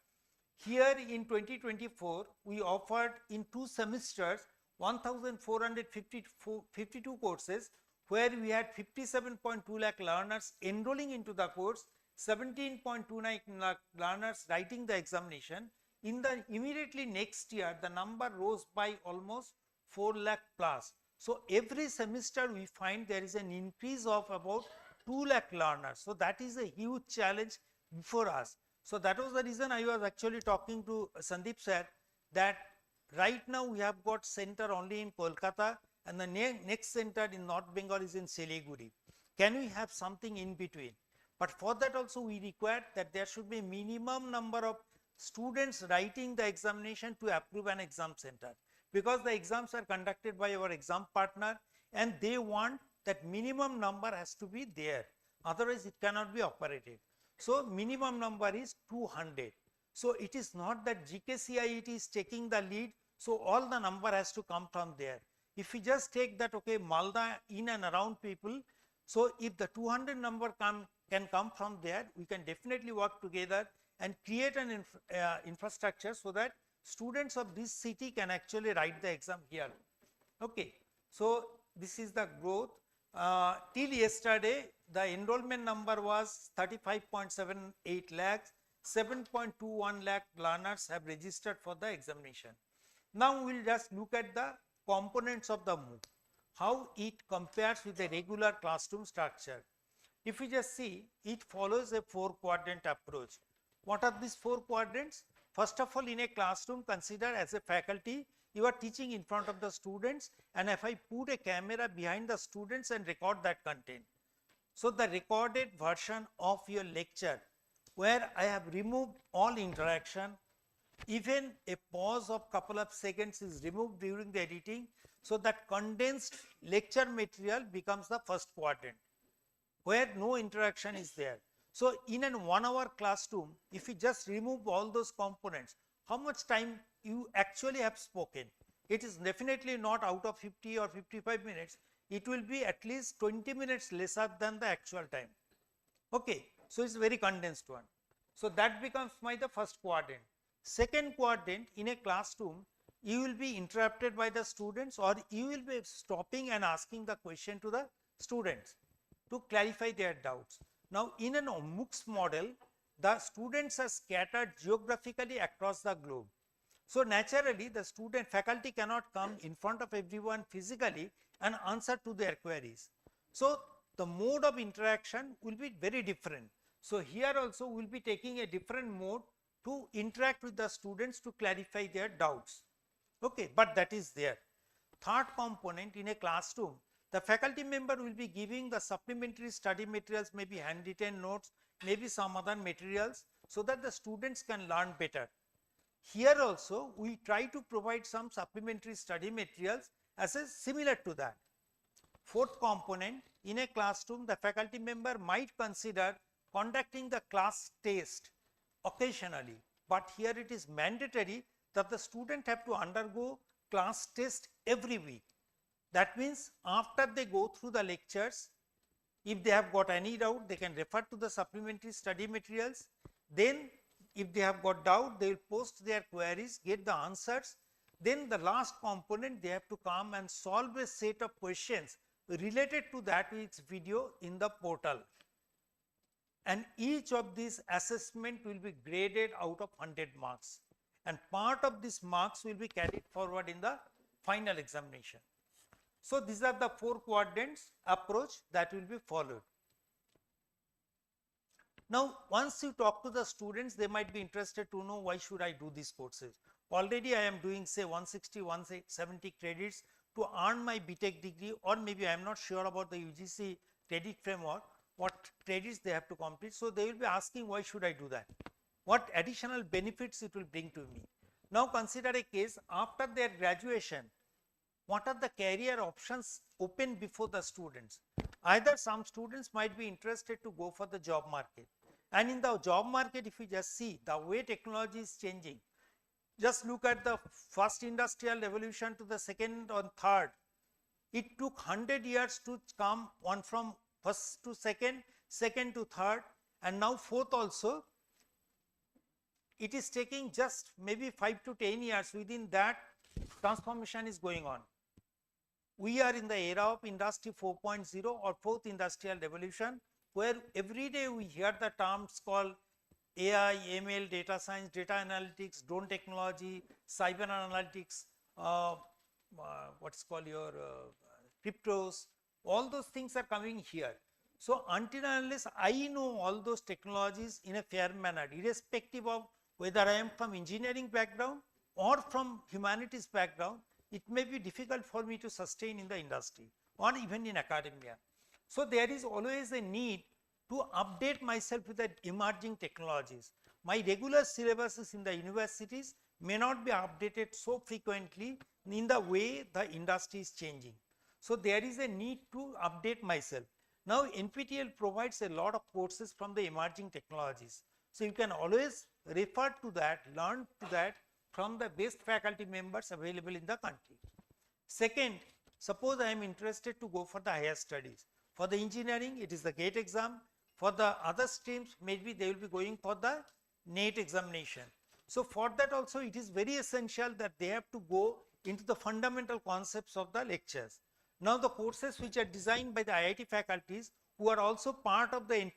Here in 2024, we offered in 2 semesters 1,452 courses, where we had 57.2 lakh learners enrolling into the course, 17.29 lakh learners writing the examination. In the immediately next year, the number rose by almost 4 lakh plus. So every semester we find there is an increase of about 2 lakh learners. So that is a huge challenge before us. So that was the reason I was actually talking to Sandeep sir, that right now we have got center only in Kolkata, and the next center in North Bengal is in Siliguri. Can we have something in between? But for that also we require that there should be a minimum number of students writing the examination to approve an exam center, because the exams are conducted by our exam partner and they want that minimum number has to be there, otherwise it cannot be operated. So minimum number is 200. So it is not that GKCIET is taking the lead, so all the number has to come from there. If we just take that, okay, Malda in and around people, so if the 200 number can come from there, we can definitely work together and create an infrastructure so that students of this city can actually write the exam here. Okay, so this is the growth. Till yesterday, the enrollment number was 35.78 lakhs, 7.21 lakh learners have registered for the examination. Now we will just look at the components of the MOOC, how it compares with the regular classroom structure. If we just see, it follows a 4-quadrant approach. What are these 4 quadrants? First of all, in a classroom, consider as a faculty, you are teaching in front of the students, and if I put a camera behind the students and record that content. So the recorded version of your lecture, where I have removed all interaction, even a pause of couple of seconds is removed during the editing, so that condensed lecture material becomes the first quadrant, where no interaction is there. So in an 1-hour classroom, if you just remove all those components, how much time you actually have spoken? It is definitely not out of 50 or 55 minutes. It will be at least 20 minutes lesser than the actual time. Okay, so it's a very condensed one. So that becomes the first quadrant. Second quadrant, in a classroom, you will be interrupted by the students, or you will be stopping and asking the question to the students to clarify their doubts. Now in an MOOCs model, the students are scattered geographically across the globe. So naturally the faculty cannot come in front of everyone physically and answer to their queries. So the mode of interaction will be very different. So here also we will be taking a different mode to interact with the students to clarify their doubts. Okay, but that is there. Third component, in a classroom, the faculty member will be giving the supplementary study materials, maybe handwritten notes, maybe some other materials, so that the students can learn better. Here also we try to provide some supplementary study materials as a similar to that. Fourth component, in a classroom, the faculty member might consider conducting the class test occasionally, but here it is mandatory that the student have to undergo class test every week. That means after they go through the lectures, if they have got any doubt, they can refer to the supplementary study materials. Then if they have got doubt, they will post their queries, get the answers. Then the last component, they have to come and solve a set of questions related to that week's video in the portal. And each of these assessment will be graded out of 100 marks. And part of these marks will be carried forward in the final examination. So these are the 4 quadrants approach that will be followed. Now once you talk to the students, they might be interested to know, why should I do these courses? Already I am doing say 160, 170 credits to earn my BTech degree, or maybe I am not sure about the UGC credit framework, what credits they have to complete. So they will be asking, why should I do that? What additional benefits it will bring to me? Now consider a case after their graduation. What are the career options open before the students? Either some students might be interested to go for the job market. And in the job market, if you just see the way technology is changing, just look at the first industrial revolution to the second or third. It took 100 years to come on from first to second, second to third, and now fourth also. it is taking just maybe 5 to 10 years. Within that, transformation is going on. We are in the era of industry 4.0 or fourth industrial revolution, where every day we hear the terms called AI, ML, data science, data analytics, drone technology, cyber analytics, what's called your cryptos, all those things are coming here. So until and unless I know all those technologies in a fair manner, irrespective of whether I am from engineering background or from humanities background, it may be difficult for me to sustain in the industry or even in academia. So there is always a need to update myself with the emerging technologies. My regular syllabuses in the universities may not be updated so frequently in the way the industry is changing. So there is a need to update myself. Now NPTEL provides a lot of courses from the emerging technologies. So you can always refer to that, learn to that from the best faculty members available in the country. Second, suppose I am interested to go for the higher studies. For the engineering, it is the GATE exam. For the other streams, maybe they will be going for the NET examination. So for that also, it is very essential that they have to go into the fundamental concepts of the lectures. Now the courses which are designed by the IIT faculties, who are also part of the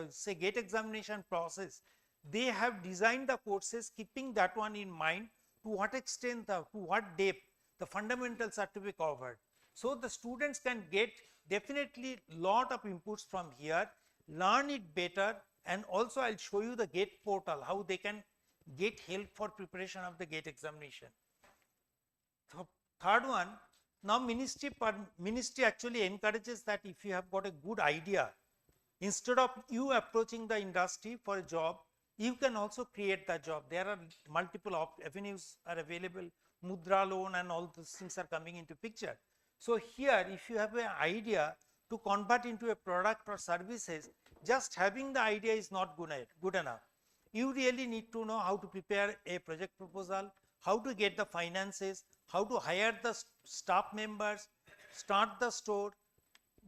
say GATE examination process, they have designed the courses keeping that one in mind, to what extent, to what depth the fundamentals are to be covered. So the students can get definitely lot of inputs from here, learn it better, and also I will show you the GATE portal, how they can get help for preparation of the GATE examination. Third one, now ministry actually encourages that if you have got a good idea, instead of you approaching the industry for a job, you can also create the job. There are multiple avenues are available, Mudra loan and all those things are coming into picture. So here, if you have an idea to convert into a product or services, just having the idea is not good enough. You really need to know how to prepare a project proposal, how to get the finances, how to hire the staff members, start the store,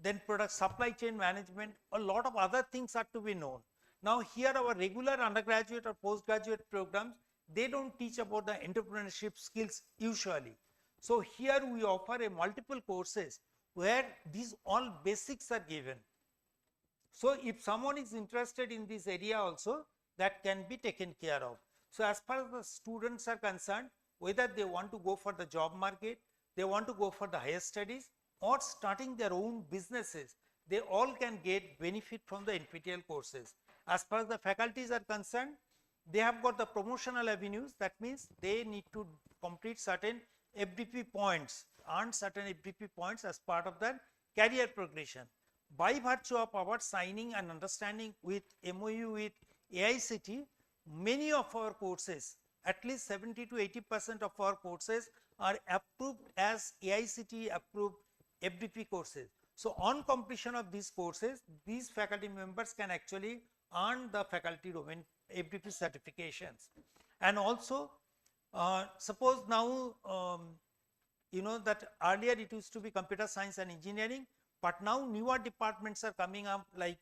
then product supply chain management, a lot of other things are to be known. Now here our regular undergraduate or postgraduate programs, they don't teach about the entrepreneurship skills usually. So here we offer a multiple courses where these all basics are given. So if someone is interested in this area also, that can be taken care of. So as far as the students are concerned, whether they want to go for the job market, they want to go for the higher studies, or starting their own businesses, they all can get benefit from the NPTEL courses. As far as the faculties are concerned, they have got the promotional avenues. That means they need to complete certain FDP points, earn certain FDP points as part of their career progression. By virtue of our signing and understanding with MOU with AICT, many of our courses, at least 70 to 80% of our courses are approved as AICT approved FDP courses. So on completion of these courses, these faculty members can actually earn the faculty domain FDP certifications. And also, suppose now, you know that earlier it used to be computer science and engineering, but now newer departments are coming up like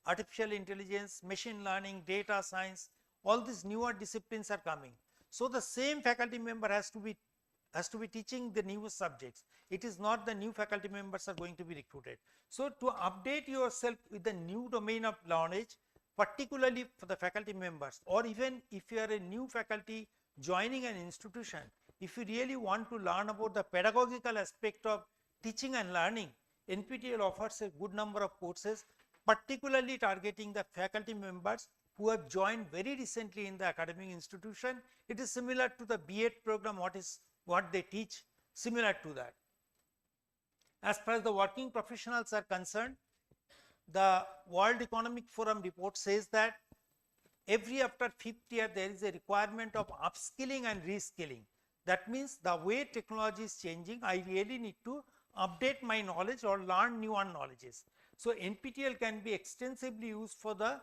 artificial intelligence, machine learning, data science, all these newer disciplines are coming. So the same faculty member has to be teaching the new subjects. It is not the new faculty members are going to be recruited. So to update yourself with the new domain of knowledge, particularly for the faculty members, or even if you are a new faculty joining an institution, if you really want to learn about the pedagogical aspect of teaching and learning, NPTEL offers a good number of courses, particularly targeting the faculty members who have joined very recently in the academic institution. It is similar to the B.Ed program, what they teach, similar to that. As far as the working professionals are concerned, the World Economic Forum report says that every after 5th year there is a requirement of upskilling and reskilling. That means the way technology is changing, I really need to update my knowledge or learn newer knowledges. So NPTEL can be extensively used for the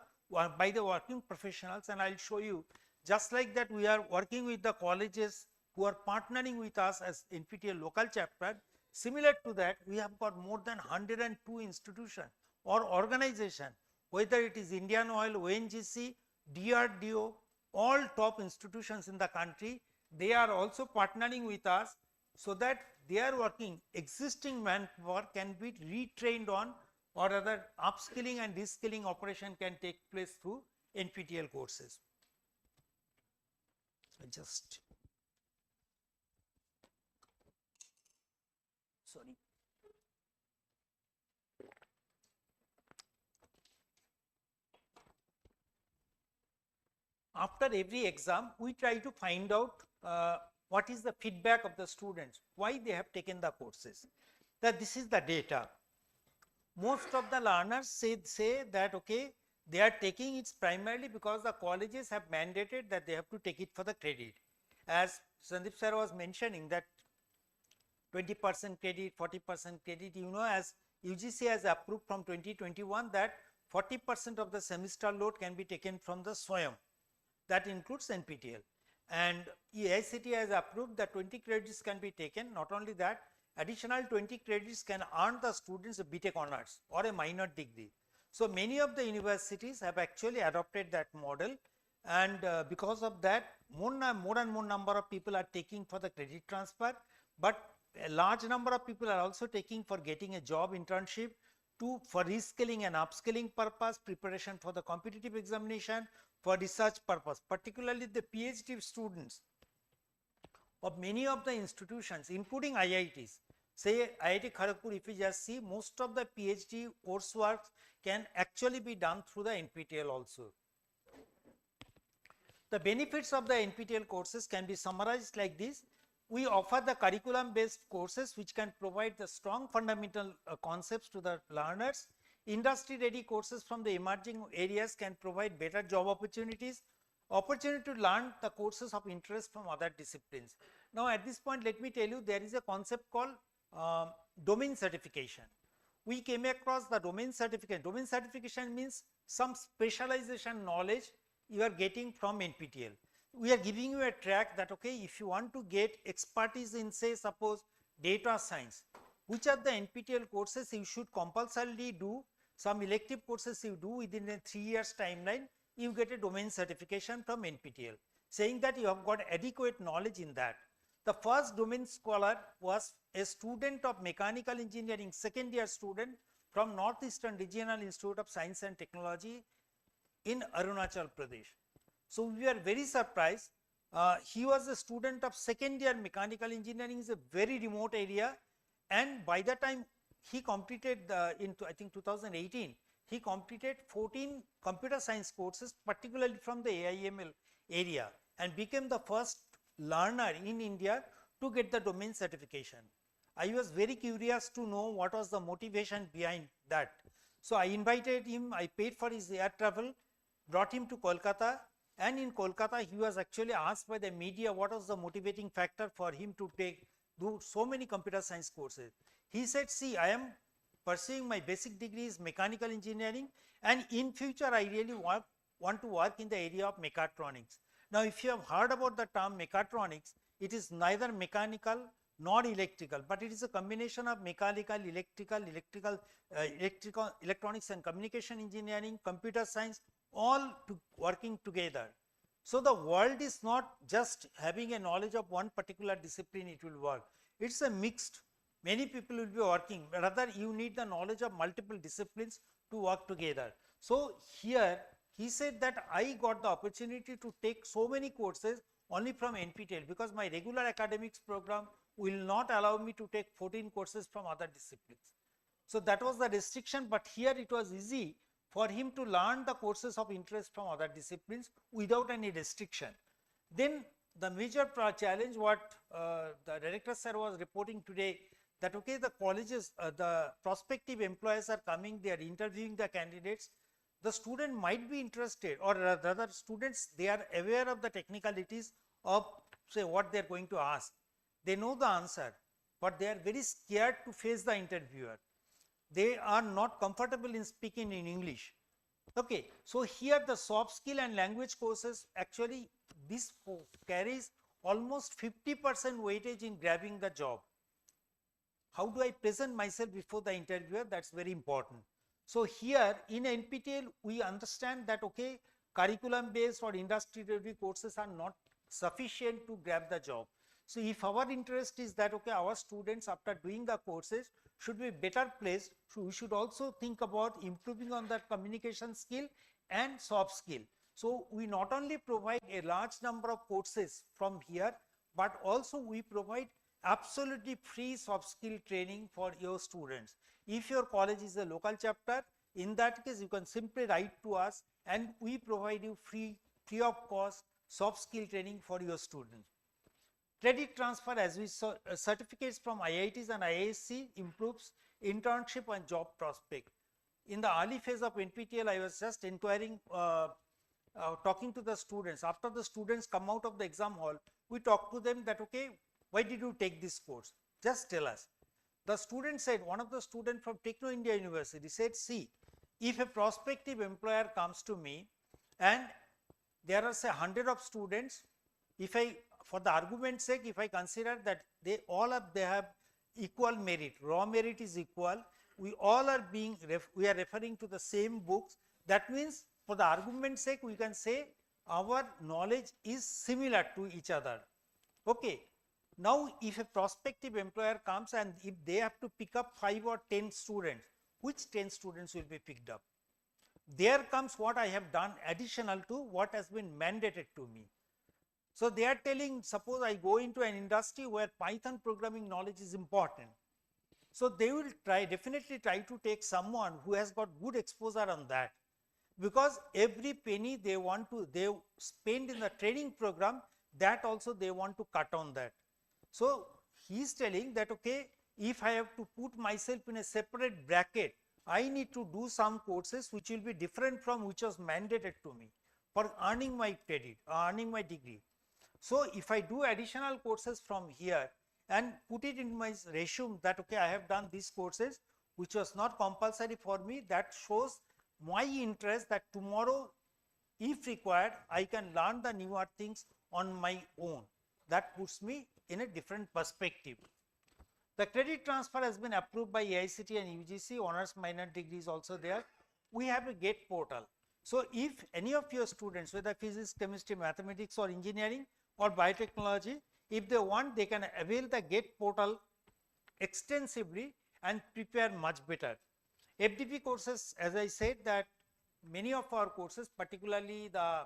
by the working professionals, and I will show you. Just like that, we are working with the colleges who are partnering with us as NPTEL local chapter. Similar to that, we have got more than 102 institutions or organization, whether it is Indian Oil, ONGC, DRDO, all top institutions in the country, they are also partnering with us so that their working existing manpower can be retrained on, or other upskilling and reskilling operation can take place through NPTEL courses. Just sorry. After every exam, we try to find out what is the feedback of the students, why they have taken the courses. That this is the data. Most of the learners say that okay, they are taking it primarily because the colleges have mandated that they have to take it for the credit. As Sandeep sir was mentioning that 20% credit, 40% credit, you know, as UGC has approved from 2021 that 40% of the semester load can be taken from the SWAYAM. That includes NPTEL, and IIT has approved that 20 credits can be taken. Not only that, additional 20 credits can earn the students a BTech honors or a minor degree. So many of the universities have actually adopted that model, and because of that, more and more number of people are taking for the credit transfer, but a large number of people are also taking for getting a job internship, for reskilling and upskilling purpose, preparation for the competitive examination, for research purpose, particularly the PhD students of many of the institutions, including IITs. Say IIT Kharagpur, if you just see, most of the PhD coursework can actually be done through the NPTEL also. The benefits of the NPTEL courses can be summarized like this. We offer the curriculum based courses which can provide the strong fundamental concepts to the learners. Industry ready courses from the emerging areas can provide better job opportunities, opportunity to learn the courses of interest from other disciplines. Now at this point, let me tell you, there is a concept called domain certification. We came across the domain certification. Domain certification means some specialization knowledge you are getting from NPTEL. We are giving you a track that okay, if you want to get expertise in, say, suppose data science, which are the NPTEL courses you should compulsorily do, some elective courses you do within a 3 years timeline, you get a domain certification from NPTEL, saying that you have got adequate knowledge in that. The first domain scholar was a student of mechanical engineering, second year student from Northeastern Regional Institute of Science and Technology in Arunachal Pradesh. So we were very surprised. He was a student of second year mechanical engineering, is a very remote area, and by the time he completed in I think 2018, he completed 14 computer science courses, particularly from the AIML area, and became the first learner in India to get the domain certification. I was very curious to know what was the motivation behind that. So I invited him, I paid for his air travel, brought him to Kolkata, and in Kolkata he was actually asked by the media what was the motivating factor for him to do so many computer science courses. He said, see, I am pursuing my basic degree is mechanical engineering, and in future I really want to work in the area of mechatronics. Now if you have heard about the term mechatronics, it is neither mechanical nor electrical, but it is a combination of mechanical, electronics and communication engineering, computer science, all working together. So the world is not just having a knowledge of one particular discipline, it will work. It's a mixed, many people will be working, rather you need the knowledge of multiple disciplines to work together. So here he said that I got the opportunity to take so many courses only from NPTEL because my regular academics program will not allow me to take 14 courses from other disciplines. So that was the restriction, but here it was easy for him to learn the courses of interest from other disciplines without any restriction. Then the major challenge what the director sir was reporting today, that okay, the colleges, the prospective employers are coming, they are interviewing the candidates. The student might be interested, or rather students, they are aware of the technicalities of say what they are going to ask. They know the answer, but they are very scared to face the interviewer. They are not comfortable in speaking in English. Okay, so here the soft skill and language courses, actually this carries almost 50% weightage in grabbing the job. How do I present myself before the interviewer? That's very important. So here in NPTEL, we understand that okay, curriculum based or industry ready courses are not sufficient to grab the job. So if our interest is that okay, our students after doing the courses should be better placed, so we should also think about improving on that communication skill and soft skill. So we not only provide a large number of courses from here, but also we provide absolutely free soft skill training for your students. If your college is a local chapter, in that case you can simply write to us and we provide you free of cost soft skill training for your students. Credit transfer, as we saw, certificates from IITs and IISc improves internship and job prospect. In the early phase of NPTEL, I was just inquiring, talking to the students. After the students come out of the exam hall, we talk to them that, okay, why did you take this course? Just tell us. The student said, one of the students from Techno India University said, see, if a prospective employer comes to me and there are say 100 of students, if I, for the argument's sake, if I consider that they have equal merit, raw merit is equal, we all are we are referring to the same books. That means for the argument's sake, we can say our knowledge is similar to each other. Okay. Now, if a prospective employer comes and if they have to pick up 5 or 10 students, which 10 students will be picked up? There comes what I have done additional to what has been mandated to me. So they are telling, suppose I go into an industry where Python programming knowledge is important. So they will definitely try to take someone who has got good exposure on that, because every penny they spend in the training program, that also they want to cut on that. So he is telling that okay, if I have to put myself in a separate bracket, I need to do some courses which will be different from which was mandated to me for earning my credit, earning my degree. So if I do additional courses from here and put it in my resume that okay, I have done these courses which was not compulsory for me, that shows my interest that tomorrow if required I can learn the newer things on my own. That puts me in a different perspective. The credit transfer has been approved by AICTE and UGC, honors minor degree is also there. We have a GATE portal. So if any of your students, whether physics, chemistry, mathematics or engineering or biotechnology, if they want, they can avail the GATE portal extensively and prepare much better. FDP courses, as I said, that many of our courses, particularly the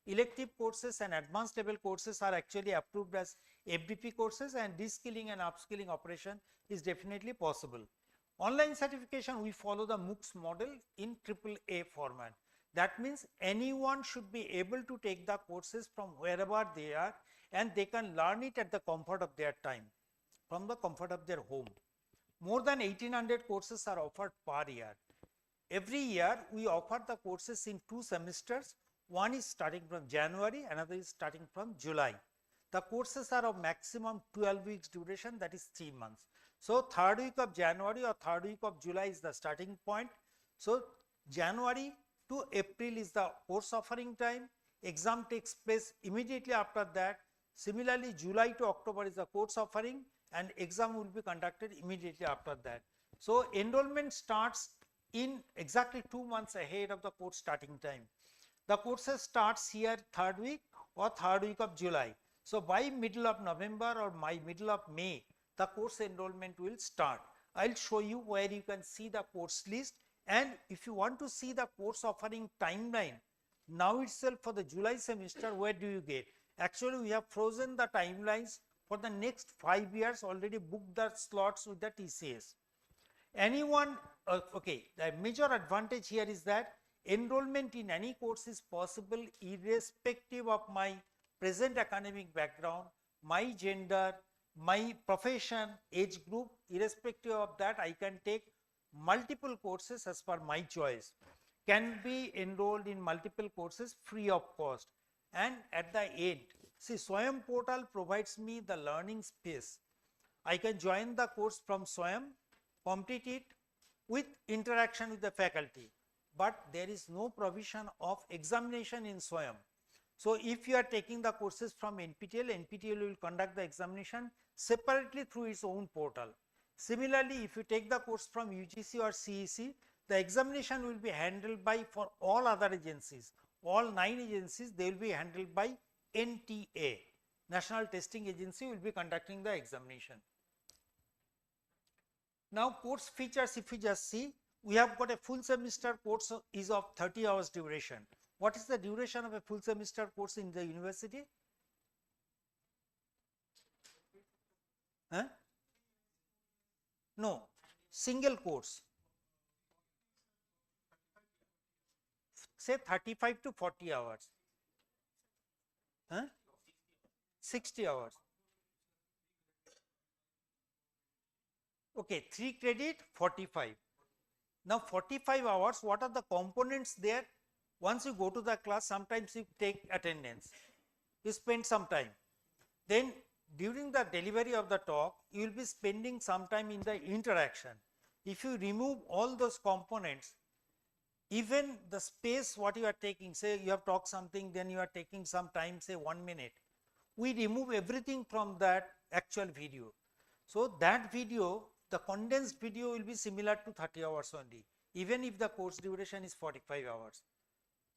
elective courses and advanced level courses, are actually approved as FDP courses, and reskilling and upskilling operation is definitely possible. Online certification, we follow the MOOCs model in AAA format. That means anyone should be able to take the courses from wherever they are and they can learn it at the comfort of their time, from the comfort of their home. More than 1800 courses are offered per year. Every year we offer the courses in 2 semesters. One is starting from January, another is starting from July. The courses are of maximum 12 weeks duration, that is 3 months. So 3rd week of January or 3rd week of July is the starting point. So January to April is the course offering time. Exam takes place immediately after that. Similarly, July to October is the course offering and exam will be conducted immediately after that. So enrollment starts in exactly 2 months ahead of the course starting time. The courses starts here 3rd week or 3rd week of July. So by middle of November or by middle of May, the course enrollment will start. I'll show you where you can see the course list, and if you want to see the course offering timeline, now itself for the July semester, where do you get? Actually, we have frozen the timelines for the next 5 years, already booked the slots with the TCS. Anyone, okay, the major advantage here is that enrollment in any course is possible irrespective of my present academic background, my gender, my profession, age group. Irrespective of that, I can take multiple courses as per my choice. Can be enrolled in multiple courses free of cost. And at the end, see, Swayam portal provides me the learning space. I can join the course from Swayam, complete it with interaction with the faculty, but there is no provision of examination in Swayam. So if you are taking the courses from NPTEL, NPTEL will conduct the examination separately through its own portal. Similarly, if you take the course from UGC or CEC, the examination will be handled by for all other agencies. all 9 agencies, they will be handled by NTA, National Testing Agency will be conducting the examination. Now course features, if we just see, we have got a full semester course is of 30 hours duration. What is the duration of a full semester course in the university? Huh? No, single course. Say 35 to 40 hours. Huh? 60 hours. Okay, 3 credit, 45. Now 45 hours, what are the components there? Once you go to the class, sometimes you take attendance, you spend some time. Then during the delivery of the talk, you will be spending some time in the interaction. If you remove all those components, even the space what you are taking, say you have talked something, then you are taking some time, say 1 minute, we remove everything from that actual video. So that video, the condensed video will be similar to 30 hours only, even if the course duration is 45 hours.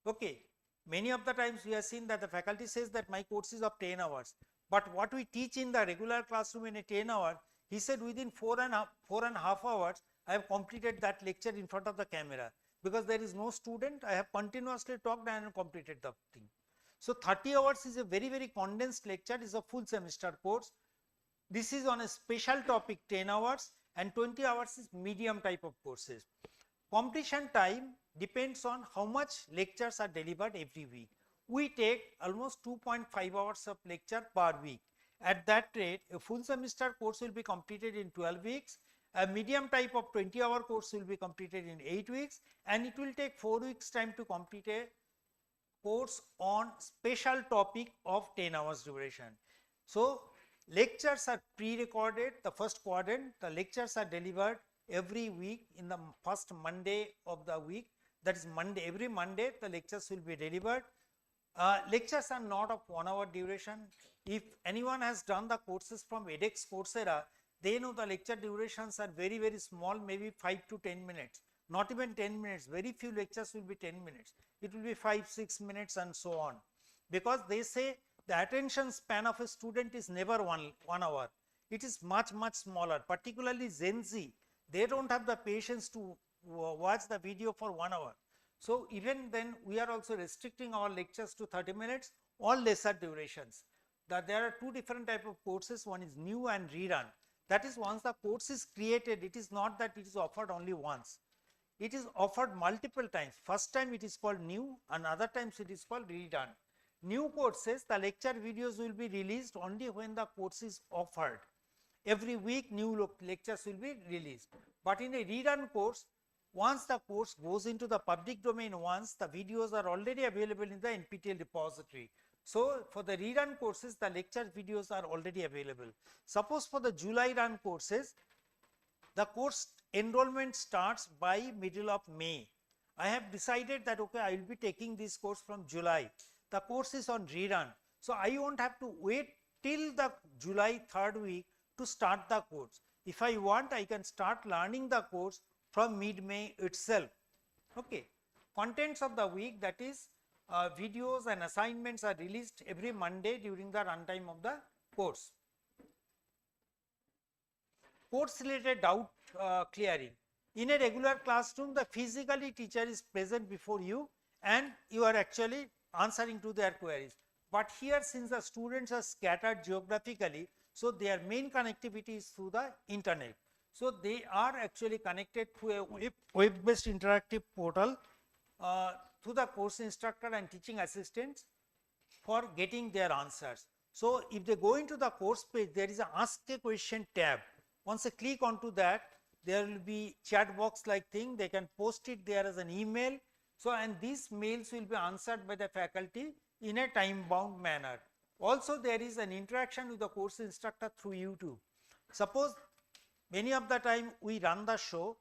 Okay, many of the times we have seen that the faculty says that my course is of 10 hours, but what we teach in the regular classroom in a 10 hour, he said within 4.5 hours, I have completed that lecture in front of the camera, because there is no student, I have continuously talked and completed the thing. So 30 hours is a very, very condensed lecture, is a full semester course. This is on a special topic 10 hours and 20 hours is medium type of courses. Completion time depends on how much lectures are delivered every week. We take almost 2.5 hours of lecture per week. At that rate, a full semester course will be completed in 12 weeks. A medium type of 20-hour course will be completed in 8 weeks, and it will take 4 weeks time to complete a course on special topic of 10 hours duration. So lectures are pre-recorded, the first quadrant, the lectures are delivered every week in the first Monday of the week, that is Monday, every Monday the lectures will be delivered. Lectures are not of 1 hour duration. If anyone has done the courses from edX Coursera, they know the lecture durations are very, very small, maybe 5 to 10 minutes, not even 10 minutes, very few lectures will be 10 minutes, it will be 5-6 minutes and so on, because they say the attention span of a student is never one hour, it is much, much smaller, particularly Gen Z, they do not have the patience to watch the video for 1 hour. So even then we are also restricting our lectures to 30 minutes or lesser durations. There are two different type of courses, one is new and rerun. That is, once the course is created, it is not that it is offered only once. It is offered multiple times. First time it is called new and other times it is called redone. New courses, the lecture videos will be released only when the course is offered. Every week new lectures will be released. But in a redone course, once the course goes into the public domain once, the videos are already available in the NPTEL repository. So for the rerun courses, the lecture videos are already available. Suppose for the July run courses, the course enrollment starts by middle of May. I have decided that okay, I will be taking this course from July. The course is on rerun. So I won't have to wait till the July 3rd week to start the course. If I want, I can start learning the course from mid-May itself. Okay. Contents of the week, that is videos and assignments are released every Monday during the runtime of the course. Course related doubt clearing. In a regular classroom, the physically teacher is present before you and you are actually answering to their queries. But here, since the students are scattered geographically, so their main connectivity is through the internet. So they are actually connected to a web-based interactive portal to the course instructor and teaching assistants for getting their answers. So if they go into the course page, there is a ask a question tab. Once they click onto that, there will be chat box like thing, they can post it there as an email. So and these mails will be answered by the faculty in a time bound manner. Also there is an interaction with the course instructor through YouTube. Suppose many of the time we run the show,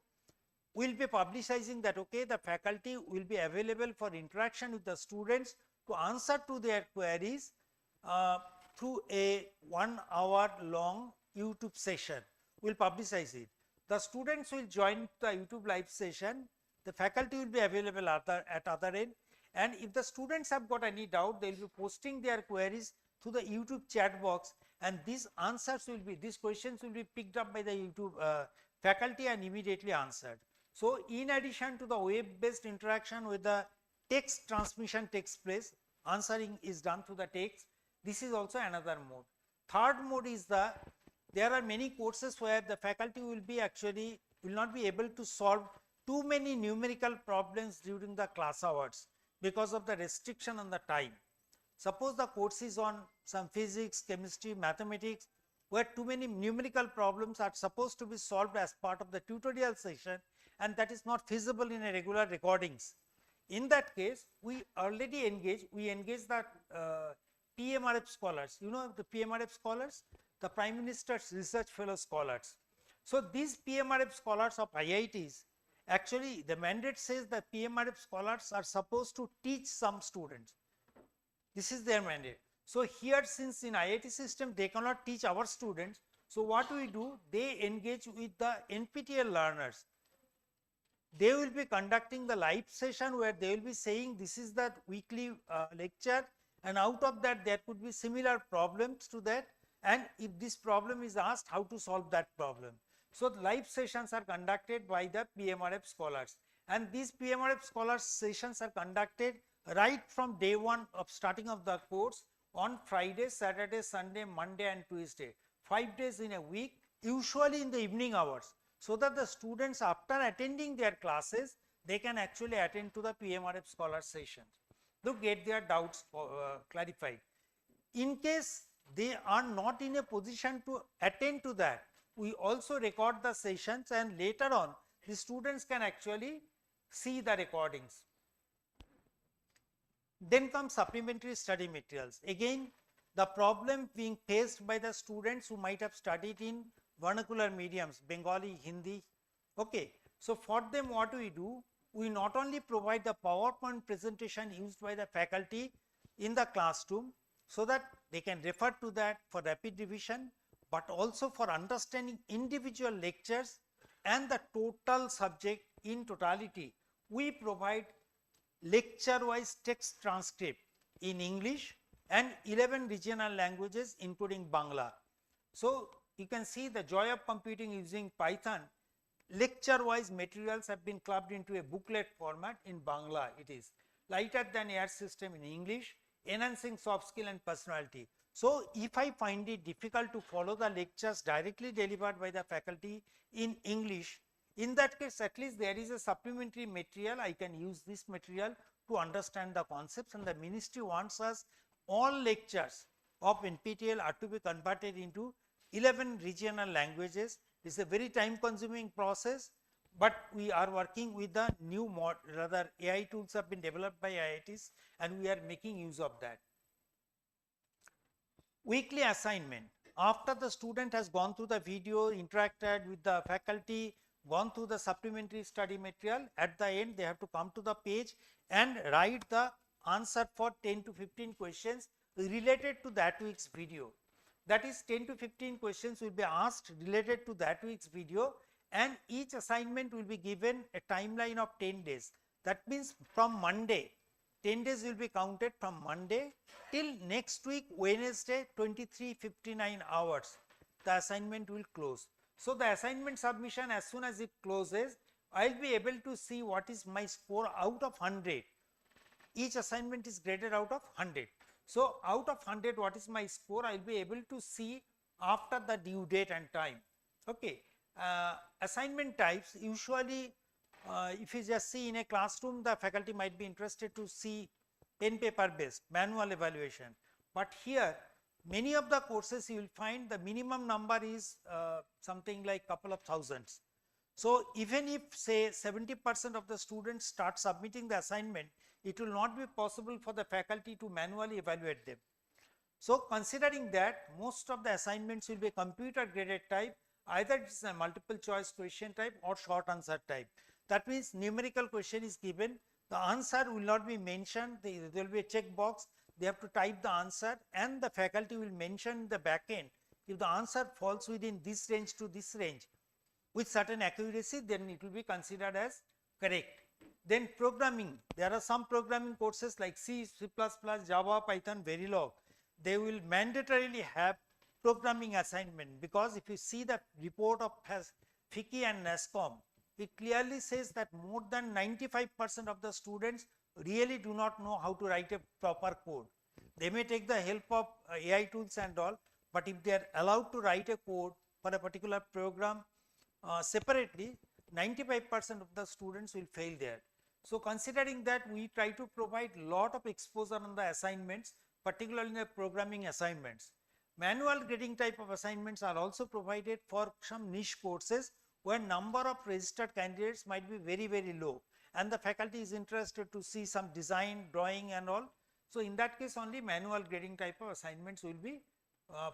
we will be publicizing that okay, the faculty will be available for interaction with the students to answer to their queries through a 1 hour long YouTube session. We will publicize it. The students will join the YouTube live session, the faculty will be available at other end, And if the students have got any doubt, they will be posting their queries through the YouTube chat box, and these questions will be picked up by the YouTube faculty and immediately answered. So in addition to the web based interaction with the text transmission takes place, answering is done through the text. This is also another mode. Third mode is there are many courses where the faculty will not be able to solve too many numerical problems during the class hours because of the restriction on the time. Suppose the course is on some physics, chemistry, mathematics, where too many numerical problems are supposed to be solved as part of the tutorial session, and that is not feasible in a regular recordings. In that case, we engage the PMRF scholars. You know the PMRF scholars, the Prime Minister's Research Fellow scholars. So these PMRF scholars of IITs, actually the mandate says that PMRF scholars are supposed to teach some students. This is their mandate. So here, since in IIT system they cannot teach our students, so what we do, they engage with the NPTEL learners. They will be conducting the live session where they will be saying this is the weekly lecture, and out of that there could be similar problems to that, and if this problem is asked, how to solve that problem. So the live sessions are conducted by the PMRF scholars, and these PMRF scholars sessions are conducted right from day one of starting of the course on Friday, Saturday, Sunday, Monday and Tuesday, 5 days in a week, usually in the evening hours, so that the students, after attending their classes, they can actually attend to the PMRF scholar sessions to get their doubts clarified. In case they are not in a position to attend to that, we also record the sessions, and later on the students can actually see the recordings. Then comes supplementary study materials. Again, the problem being faced by the students who might have studied in vernacular mediums, Bengali, Hindi. Okay. So for them, what we do, we not only provide the PowerPoint presentation used by the faculty in the classroom, so that they can refer to that for rapid revision, but also for understanding individual lectures and the total subject in totality. We provide lecture wise text transcript in English and 11 regional languages including Bangla. So you can see the joy of computing using Python. Lecture wise materials have been clubbed into a booklet format in Bangla. It is lighter than air system in English, enhancing soft skill and personality. So if I find it difficult to follow the lectures directly delivered by the faculty in English, in that case, at least there is a supplementary material. I can use this material to understand the concepts, and the ministry wants us all lectures of NPTEL are to be converted into 11 regional languages. It is a very time consuming process, but we are working with the new AI tools have been developed by IITs, and we are making use of that. Weekly assignment. After the student has gone through the video, interacted with the faculty, gone through the supplementary study material, at the end they have to come to the page and write the answer for 10 to 15 questions related to that week's video. That is 10 to 15 questions will be asked related to that week's video, and each assignment will be given a timeline of 10 days. That means from Monday, 10 days will be counted from Monday till next week Wednesday 23:59 hours. The assignment will close. So the assignment submission, as soon as it closes, I will be able to see what is my score out of 100. Each assignment is graded out of 100. So out of 100, what is my score? I will be able to see after the due date and time. Okay. Assignment types, usually if you just see in a classroom, the faculty might be interested to see pen paper based manual evaluation, but here many of the courses you will find the minimum number is something like couple of thousands. So even if say 70% of the students start submitting the assignment, it will not be possible for the faculty to manually evaluate them. So considering that, most of the assignments will be computer graded type, either it is a multiple choice question type or short answer type. That means numerical question is given, the answer will not be mentioned, there will be a check box, they have to type the answer, and the faculty will mention in the back end, if the answer falls within this range to this range with certain accuracy, then it will be considered as correct. Then programming, there are some programming courses like C, C++, Java, Python, Verilog. They will mandatorily have programming assignment, because if you see the report of FICCI and NASCOM, it clearly says that more than 95% of the students really do not know how to write a proper code. They may take the help of AI tools and all, but if they are allowed to write a code for a particular program separately, 95% of the students will fail there. So considering that, we try to provide lot of exposure on the assignments, particularly in the programming assignments. Manual grading type of assignments are also provided for some niche courses where number of registered candidates might be very, very low, and the faculty is interested to see some design, drawing and all. So in that case only manual grading type of assignments will be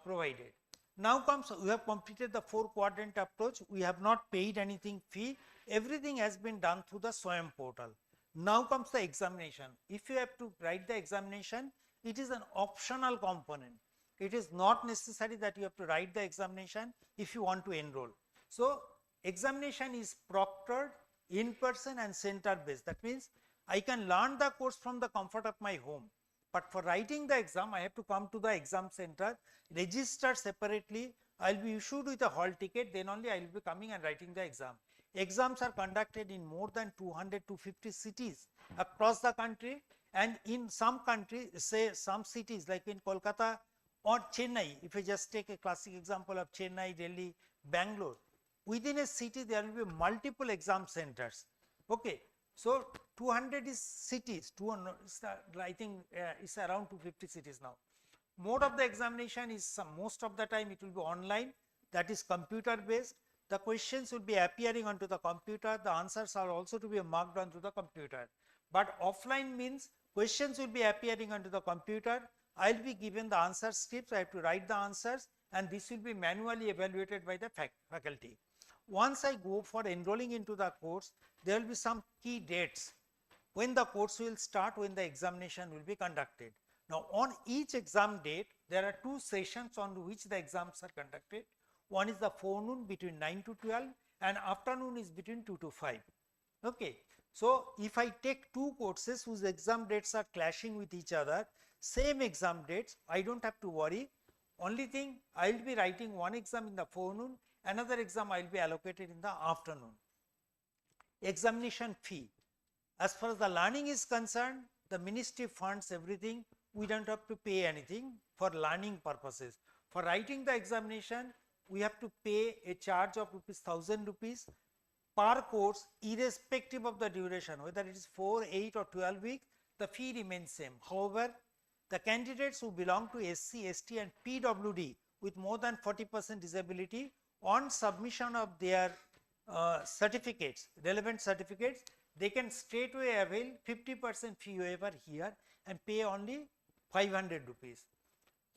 provided. Now comes, we have completed the 4 quadrant approach. We have not paid anything fee. Everything has been done through the SWAYAM portal. Now comes the examination. If you have to write the examination, it is an optional component. It is not necessary that you have to write the examination if you want to enroll. So examination is proctored, in person and center based. That means I can learn the course from the comfort of my home, but for writing the exam I have to come to the exam center, register separately. I will be issued with a hall ticket, then only I will be coming and writing the exam. Exams are conducted in more than 200 to 50 cities across the country, and in some countries, say some cities like in Kolkata or Chennai, if I just take a classic example of Chennai, Delhi, Bangalore, within a city there will be multiple exam centers. Okay. So 200 is cities, 200, I think it's around 250 cities now. Mode of the examination is most of the time it will be online, that is computer based. The questions will be appearing onto the computer, the answers are also to be marked onto the computer. But offline means questions will be appearing onto the computer, I will be given the answer scripts, I have to write the answers, and this will be manually evaluated by the faculty. Once I go for enrolling into the course, there will be some key dates when the course will start, when the examination will be conducted. Now on each exam date, there are 2 sessions on which the exams are conducted. One is the forenoon between 9 to 12 and afternoon is between 2 to 5. Okay. So if I take 2 courses whose exam dates are clashing with each other, same exam dates, I don't have to worry. Only thing, I will be writing one exam in the forenoon, another exam I will be allocated in the afternoon. Examination fee. As far as the learning is concerned, the ministry funds everything. We don't have to pay anything for learning purposes. For writing the examination, we have to pay a charge of ₹1,000 per course, irrespective of the duration, whether it is 4, 8 or 12 weeks, the fee remains same. However, the candidates who belong to SC, ST and PWD with more than 40% disability, on submission of their certificates, relevant certificates, they can straightway avail 50% fee waiver here and pay only ₹500.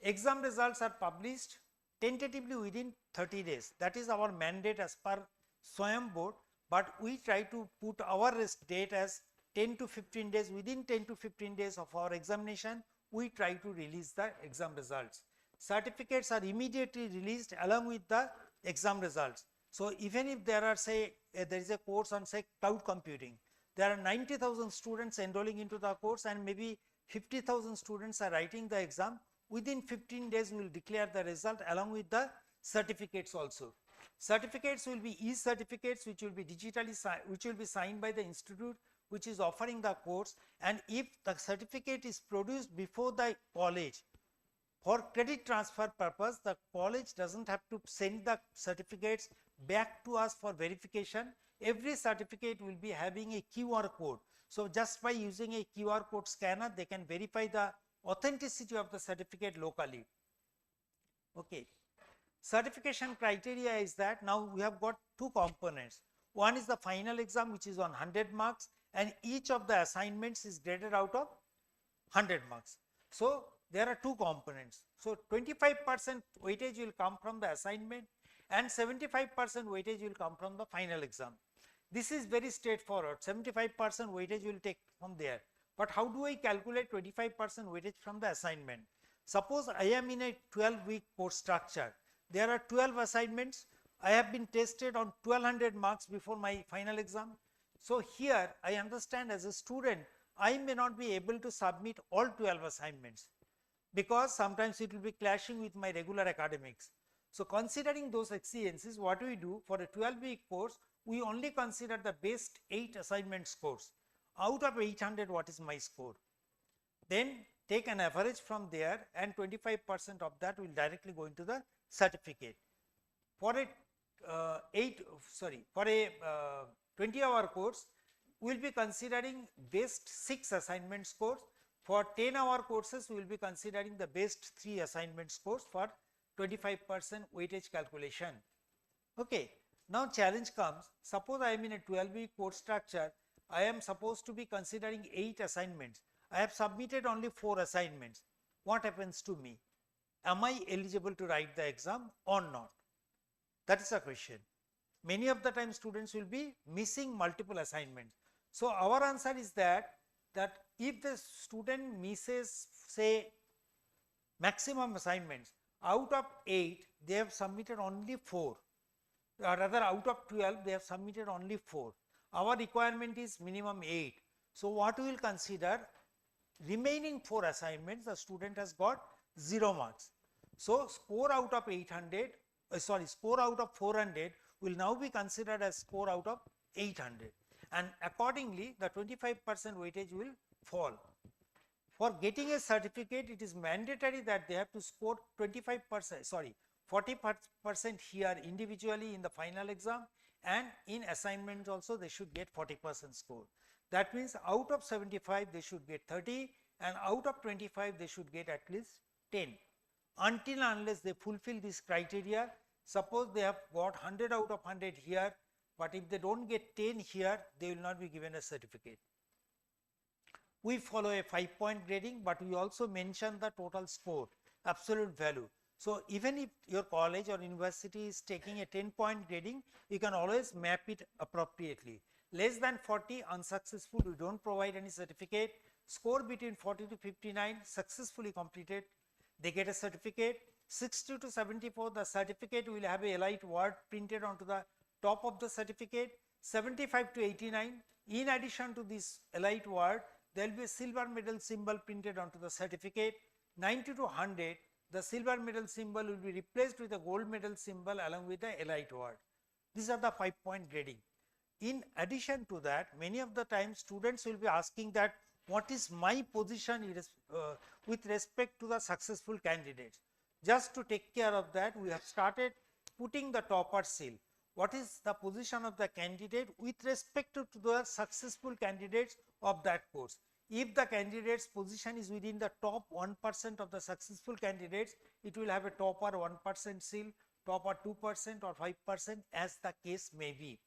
Exam results are published tentatively within 30 days. That is our mandate as per SWAYAM board, but we try to put our rest date as 10 to 15 days. Within 10 to 15 days of our examination, we try to release the exam results. Certificates are immediately released along with the exam results. So even if there are, say, there is a course on, say, cloud computing, there are 90,000 students enrolling into the course and maybe 50,000 students are writing the exam, within 15 days we will declare the result along with the certificates also. Certificates will be e-certificates which will be digitally which will be signed by the institute which is offering the course, and if the certificate is produced before the college, for credit transfer purpose, the college doesn't have to send the certificates back to us for verification. Every certificate will be having a QR code. So just by using a QR code scanner, they can verify the authenticity of the certificate locally. Okay. Certification criteria is that now we have got 2 components. One is the final exam which is on 100 marks and each of the assignments is graded out of 100 marks. So there are 2 components. So 25% weightage will come from the assignment and 75% weightage will come from the final exam. This is very straightforward. 75% weightage will take from there. But how do I calculate 25% weightage from the assignment? Suppose I am in a 12-week course structure. There are 12 assignments. I have been tested on 1200 marks before my final exam. So here I understand as a student, I may not be able to submit all 12 assignments because sometimes it will be clashing with my regular academics. So considering those exigencies, what we do for a 12-week course, we only consider the best 8 assignment scores. Out of 800, what is my score? Then take an average from there, and 25% of that will directly go into the certificate. For a 20-hour course, we will be considering best 6 assignment scores. For 10-hour courses, we will be considering the best 3 assignment scores for 25% weightage calculation. Okay. Now challenge comes, suppose I am in a 12-week course structure, I am supposed to be considering 8 assignments. I have submitted only 4 assignments. What happens to me? Am I eligible to write the exam or not? That is a question. Many of the time students will be missing multiple assignments. So our answer is that if the student misses, say, maximum assignments, out of 8 they have submitted only 4, or rather out of 12 they have submitted only 4. Our requirement is minimum 8. So what we will consider, remaining 4 assignments the student has got 0 marks. So score out of 800, score out of 400 will now be considered as score out of 800, and accordingly the 25% weightage will fall. For getting a certificate, it is mandatory that they have to score 40% here individually in the final exam, and in assignments also they should get 40% score. That means out of 75 they should get 30, and out of 25 they should get at least 10, until unless they fulfill this criteria. Suppose they have got 100 out of 100 here, but if they do not get 10 here, they will not be given a certificate. We follow a 5-point grading, but we also mention the total score, absolute value. So even if your college or university is taking a 10-point grading, you can always map it appropriately. Less than 40, unsuccessful, we do not provide any certificate. Score between 40 to 59, successfully completed, they get a certificate. 60 to 74, the certificate will have a elite word printed onto the top of the certificate. 75 to 89, in addition to this elite word, there will be a silver medal symbol printed onto the certificate. 90 to 100, the silver medal symbol will be replaced with a gold medal symbol along with the elite word. These are the 5-point grading. In addition to that, many of the times students will be asking that what is my position with respect to the successful candidates. Just to take care of that, we have started putting the topper seal. What is the position of the candidate with respect to the successful candidates of that course? If the candidate's position is within the top 1% of the successful candidates, it will have a topper 1% seal, topper 2% or 5%, as the case may be.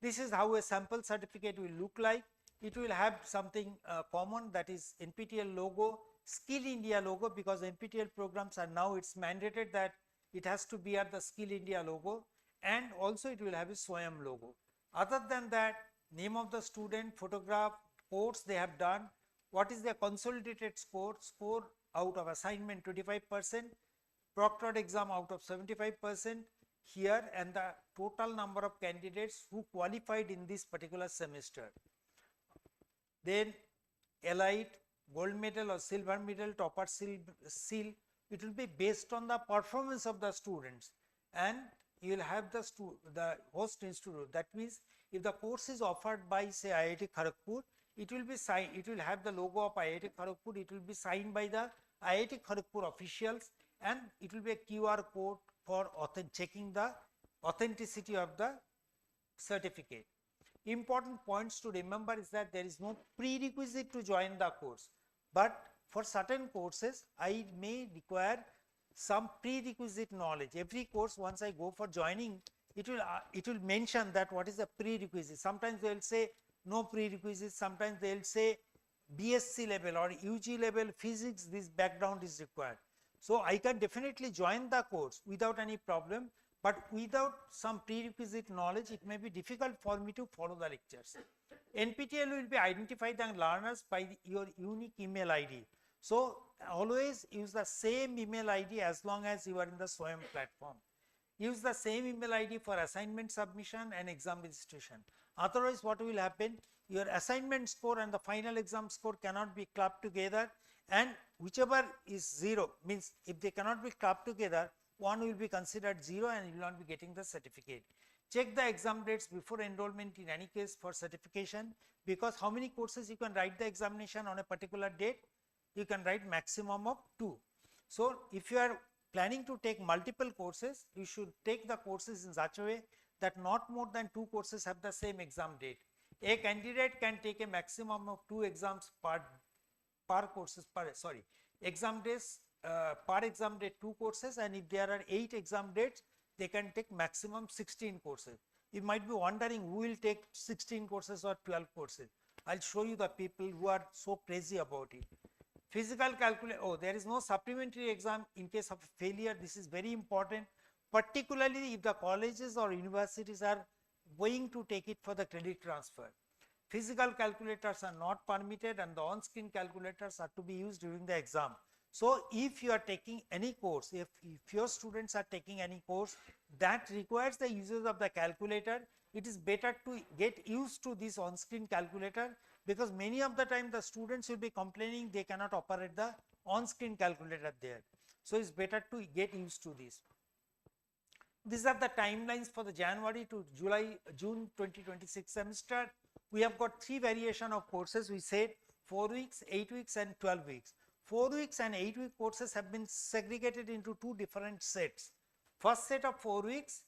This is how a sample certificate will look like. It will have something common, that is NPTEL logo, Skill India logo, because NPTEL programs are now, it's mandated that it has to be at the Skill India logo, and also it will have a SWAYAM logo. Other than that, name of the student, photograph, course they have done, what is their consolidated score, score out of assignment 25%, proctored exam out of 75% here, and the total number of candidates who qualified in this particular semester. Then elite, gold medal or silver medal, topper seal, it will be based on the performance of the students, and you will have the host institute. That means if the course is offered by, say, IIT Kharagpur, it will be signed, it will have the logo of IIT Kharagpur, it will be signed by the IIT Kharagpur officials, and it will be a QR code for checking the authenticity of the certificate. Important points to remember is that there is no prerequisite to join the course, but for certain courses I may require some prerequisite knowledge. Every course, once I go for joining, it will mention that what is the prerequisite. Sometimes they will say no prerequisites, sometimes they will say BSc level or UG level physics, this background is required. So I can definitely join the course without any problem, but without some prerequisite knowledge, it may be difficult for me to follow the lectures. NPTEL will be identify the learners by your unique email ID. So always use the same email ID as long as you are in the SWAYAM platform. Use the same email ID for assignment submission and exam registration. Otherwise, what will happen? Your assignment score and the final exam score cannot be clubbed together, and whichever is 0 means if they cannot be clubbed together, one will be considered 0 and you will not be getting the certificate. Check the exam dates before enrollment in any case for certification, because how many courses you can write the examination on a particular date? You can write maximum of 2. So, if you are planning to take multiple courses, you should take the courses in such a way that not more than 2 courses have the same exam date. A candidate can take a maximum of 2 exams per courses exam days per exam date 2 courses, and if there are 8 exam dates, they can take maximum 16 courses. You might be wondering who will take 16 courses or 12 courses. I'll show you the people who are so crazy about it. Physical calculation, oh, there is no supplementary exam in case of failure. This is very important, particularly if the colleges or universities are going to take it for the credit transfer. Physical calculators are not permitted, and the on-screen calculators are to be used during the exam. So, if you are taking any course, if your students are taking any course that requires the usage of the calculator, it is better to get used to this on-screen calculator, because many of the time the students will be complaining they cannot operate the on-screen calculator there. So, it is better to get used to this. These are the timelines for the January to June 2026 semester. We have got 3 variation of courses. We said 4 weeks, 8 weeks and 12 weeks. 4 weeks and 8 week courses have been segregated into 2 different sets. First set of 4 weeks,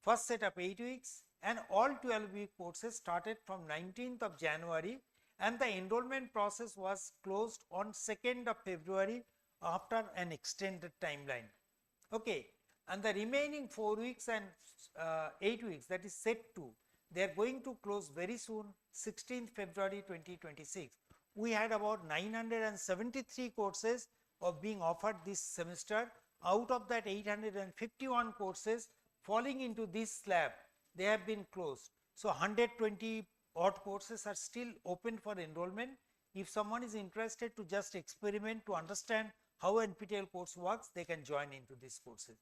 first set of 8 weeks, and all 12 week courses started from 19th of January, and the enrollment process was closed on 2nd of February after an extended timeline. Okay. And the remaining 4 weeks and 8 weeks, that is set 2, they are going to close very soon, 16th February 2026. We had about 973 courses of being offered this semester. Out of that, 851 courses falling into this slab, they have been closed. So, 120 odd courses are still open for enrollment. If someone is interested to just experiment to understand how NPTEL course works, they can join into these courses.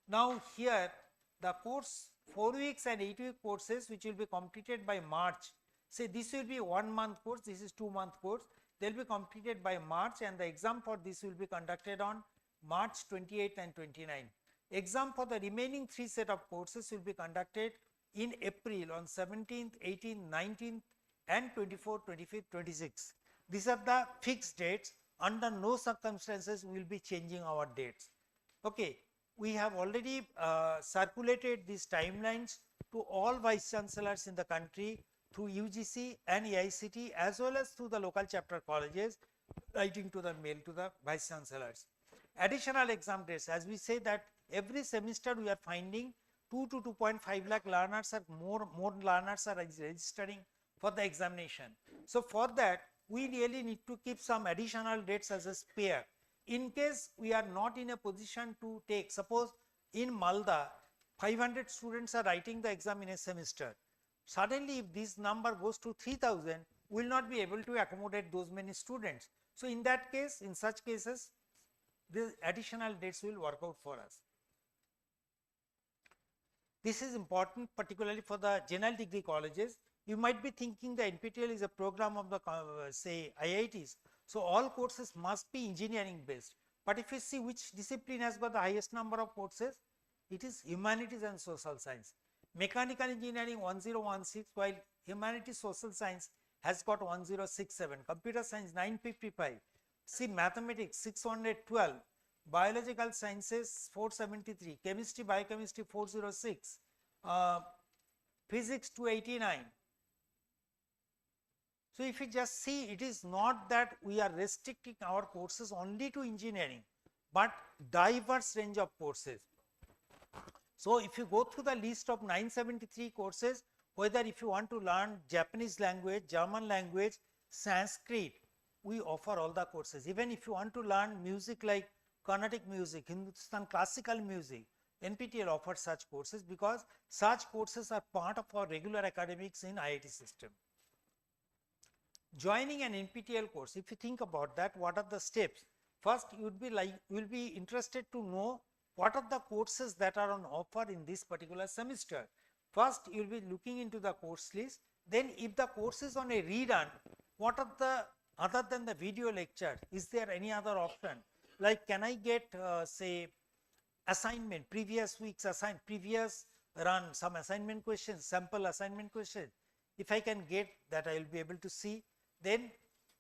Now, here the course 4 weeks and 8 week courses which will be completed by March. Say this will be 1 month course, this is 2 month course. They will be completed by March, and the exam for this will be conducted on March 28 and 29. Exam for the remaining 3 set of courses will be conducted in April on 17th, 18th, 19th and 24th, 25th, 26th. These are the fixed dates. Under no circumstances we will be changing our dates. Okay. We have already circulated these timelines to all vice chancellors in the country through UGC and IIT, as well as through the local chapter colleges, writing to the mail to the vice chancellors. Additional exam dates, as we say that every semester we are finding 2 to 2.5 lakh learners, are more learners are registering for the examination. So, for that we really need to keep some additional dates as a spare. In case we are not in a position to take, suppose in Malda 500 students are writing the exam in a semester. Suddenly if this number goes to 3000, we will not be able to accommodate those many students. So, in that case, in such cases, the additional dates will work out for us. This is important particularly for the general degree colleges. You might be thinking the NPTEL is a program of the say IITs. So, all courses must be engineering based, but if you see which discipline has got the highest number of courses, it is humanities and social science. Mechanical engineering 1016, while humanities social science has got 1067, computer science 955, see mathematics 612, biological sciences 473, chemistry biochemistry 406, physics 289. So, if you just see, it is not that we are restricting our courses only to engineering, but diverse range of courses. So, if you go through the list of 973 courses, whether if you want to learn Japanese language, German language, Sanskrit, we offer all the courses. Even if you want to learn music like Carnatic music, Hindustan classical music, NPTEL offers such courses, because such courses are part of our regular academics in IIT system. Joining an NPTEL course, if you think about that, what are the steps? First, you will be interested to know what are the courses that are on offer in this particular semester. First, you will be looking into the course list. Then if the course is on a rerun, what are the, other than the video lecture, is there any other option? Like, can I get say assignment, previous week's previous run, some assignment questions, sample assignment questions. If I can get that, I will be able to see. Then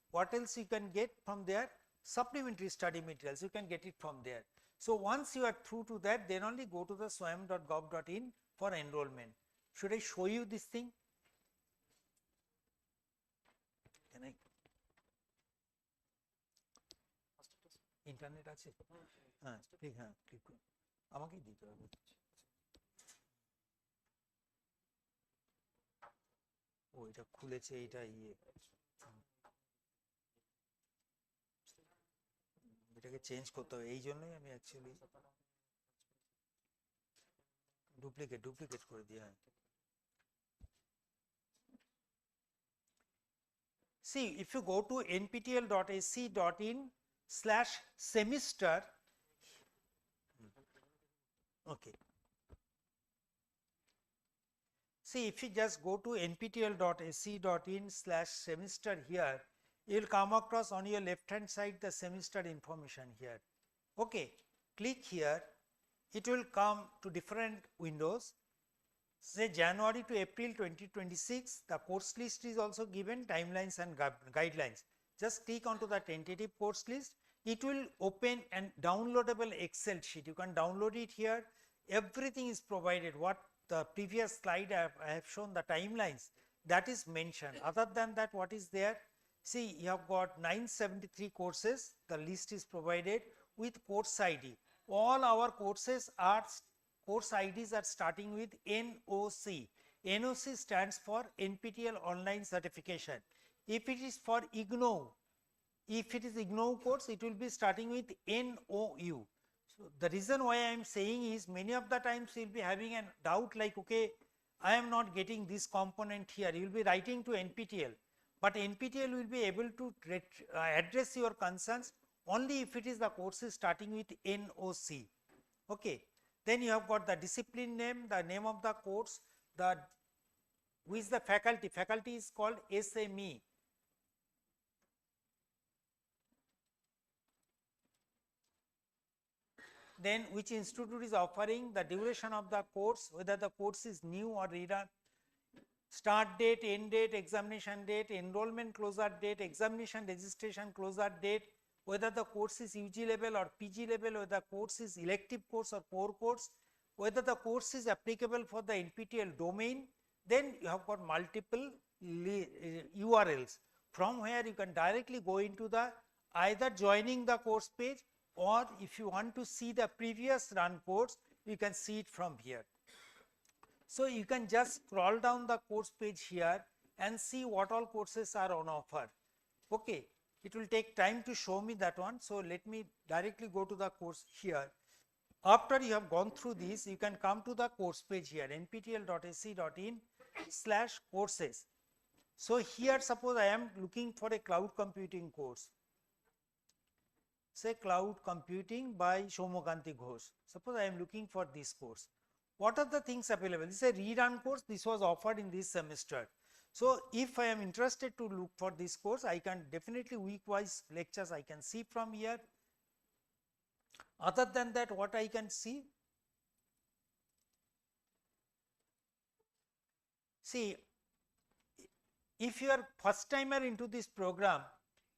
what else you can get from there? Supplementary study materials, you can get it from there. So once you are through to that, then only go to the swayam.gov.in for enrollment. Should I show you this thing? Can I? Internet আছে? হ্যাঁ, click করুন। আমাকেই দিতে হবে। ও এটা খুলেছে, এটা এটাকে চেঞ্জ করতে হবে, এই জন্যই আমি অ্যাকচুয়ালি ডুপ্লিকেট করে দিই। হ্যাঁ, see, if you go to nptel.ac.in/semester, okay. See, if you just go to nptel.ac.in/semester here, you will come across on your left hand side the semester information here. Okay, click here, it will come to different windows. Say January to April 2026, the course list is also given, timelines and guidelines. Just click onto the tentative course list. It will open an downloadable Excel sheet. You can download it here. Everything is provided. What the previous slide I have shown, the timelines, that is mentioned. Other than that, what is there? See, you have got 973 courses. The list is provided with course ID. All our courses are, course IDs are starting with NOC. NOC stands for NPTEL Online Certification. If it is for IGNOU, if it is IGNOU course, it will be starting with NOU. So the reason why I am saying is, many of the times you will be having a doubt like, okay, I am not getting this component here. You will be writing to NPTEL, but NPTEL will be able to address your concerns only if it is the course is starting with NOC. Okay. Then you have got the discipline name, the name of the course, who is the faculty. Faculty is called SME. Then which institute is offering, the duration of the course, whether the course is new or rerun, start date, end date, examination date, enrollment closure date, examination registration closure date, whether the course is UG level or PG level, whether the course is elective course or core course, whether the course is applicable for the NPTEL domain. Then you have got multiple URLs from where you can directly go into the either joining the course page, or if you want to see the previous run course, you can see it from here. So you can just scroll down the course page here and see what all courses are on offer. Okay, it will take time to show me that one, so let me directly go to the course here. After you have gone through this, you can come to the course page here, nptel.ac.in/courses. So here, suppose I am looking for a cloud computing course, say cloud computing by Shomokanti Ghosh. Suppose I am looking for this course. What are the things available? This is a rerun course. This was offered in this semester. So if I am interested to look for this course, I can definitely week-wise lectures I can see from here. Other than that, what I can see? See, if you are first timer into this program,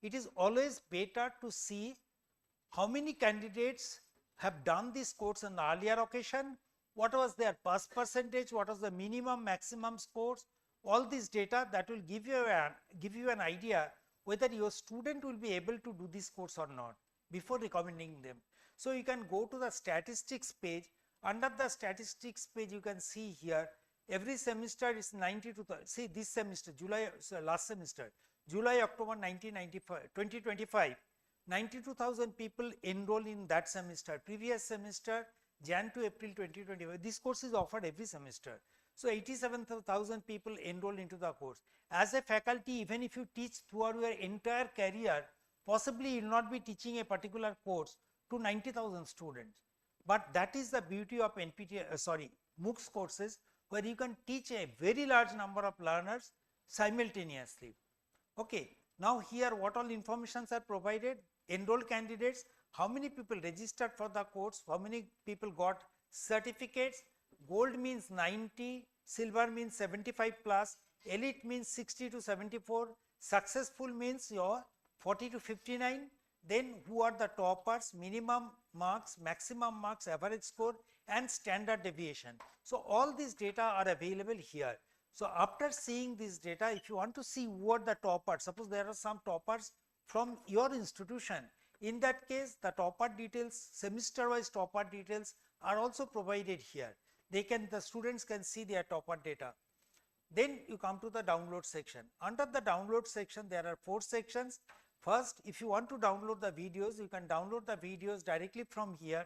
it is always better to see how many candidates have done this course on the earlier occasion, what was their pass percentage, what was the minimum maximum scores, all this data that will give you an idea whether your student will be able to do this course or not before recommending them. So you can go to the statistics page. Under the statistics page, you can see here every semester is 92. See, this semester, last semester, July October 2025, 92,000 people enroll in that semester. Previous semester, Jan to April 2025, this course is offered every semester. So 87,000 people enroll into the course. As a faculty, even if you teach throughout your entire career, possibly you will not be teaching a particular course to 90,000 students. But that is the beauty of MOOCs courses. where you can teach a very large number of learners simultaneously. Okay. Now here what all informations are provided? Enrolled candidates, how many people registered for the course, how many people got certificates. Gold means 90, silver means 75 plus, elite means 60 to 74, successful means your 40 to 59. Then who are the toppers, minimum marks, maximum marks, average score and standard deviation. So all these data are available here. So after seeing this data, if you want to see who are the toppers, suppose there are some toppers from your institution, in that case the topper details, semester wise topper details are also provided here. The students can see their topper data. Then you come to the download section. Under the download section, there are 4 sections. First, if you want to download the videos, you can download the videos directly from here.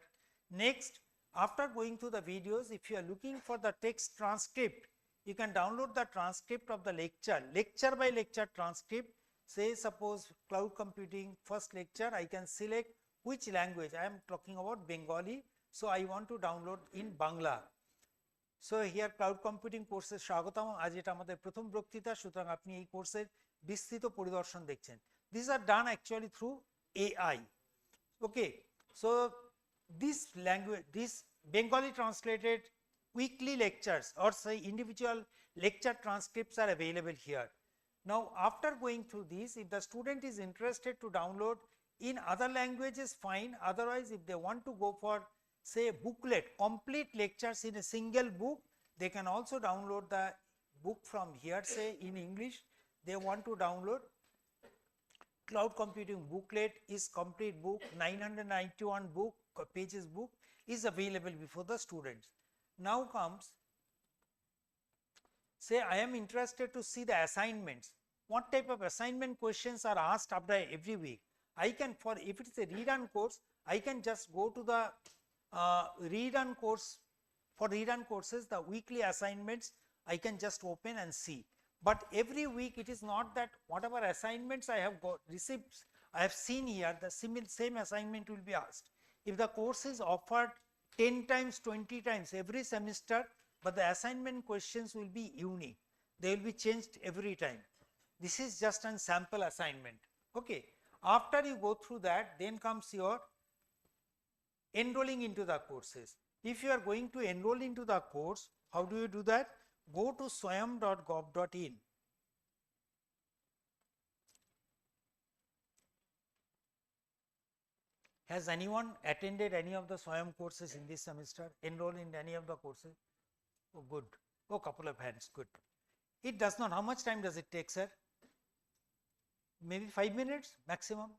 Next, after going to the videos, if you are looking for the text transcript, you can download the transcript of the lecture by lecture transcript. Say suppose cloud computing first lecture, I can select which language. I am talking about Bengali, so I want to download in Bangla. So here cloud computing courses স্বাগতম, আজ এটা আমাদের প্রথম বক্তৃতা, সুতরাং আপনি এই কোর্সের বিস্তৃত পরিদর্শন দেখছেন. These are done actually through AI. Okay, so this language, this Bengali translated weekly lectures or say individual lecture transcripts are available here. Now after going through this, if the student is interested to download in other languages, fine. Otherwise, if they want to go for say booklet, complete lectures in a single book, they can also download the book from here. Say in English, they want to download cloud computing booklet is complete book, 991 book pages book is available before the students. Now comes, say I am interested to see the assignments. What type of assignment questions are asked after every week? I can, for if it is a read on course, I can just go to the read on course. For read on courses, the weekly assignments I can just open and see. But every week it is not that whatever assignments I have got received, I have seen here, the same assignment will be asked. If the course is offered 10 times, 20 times every semester, but the assignment questions will be unique. They will be changed every time. This is just a sample assignment. Okay. After you go through that, then comes your enrolling into the courses. If you are going to enroll into the course, how do you do that? Go to swayam.gov.in. Has anyone attended any of the Swayam courses in this semester? Enroll in any of the courses? Oh, good. Oh, couple of hands. Good. It does not. How much time does it take, sir? Maybe 5 minutes maximum.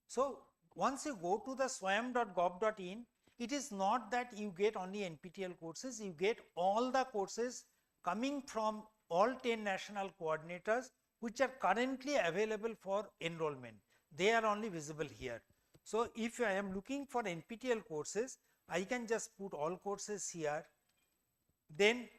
So once you go to the swayam.gov.in, it is not that you get only NPTEL courses, you get all the courses coming from all 10 national coordinators which are currently available for enrollment. They are only visible here. So if I am looking for NPTEL courses, I can just put all courses here. Then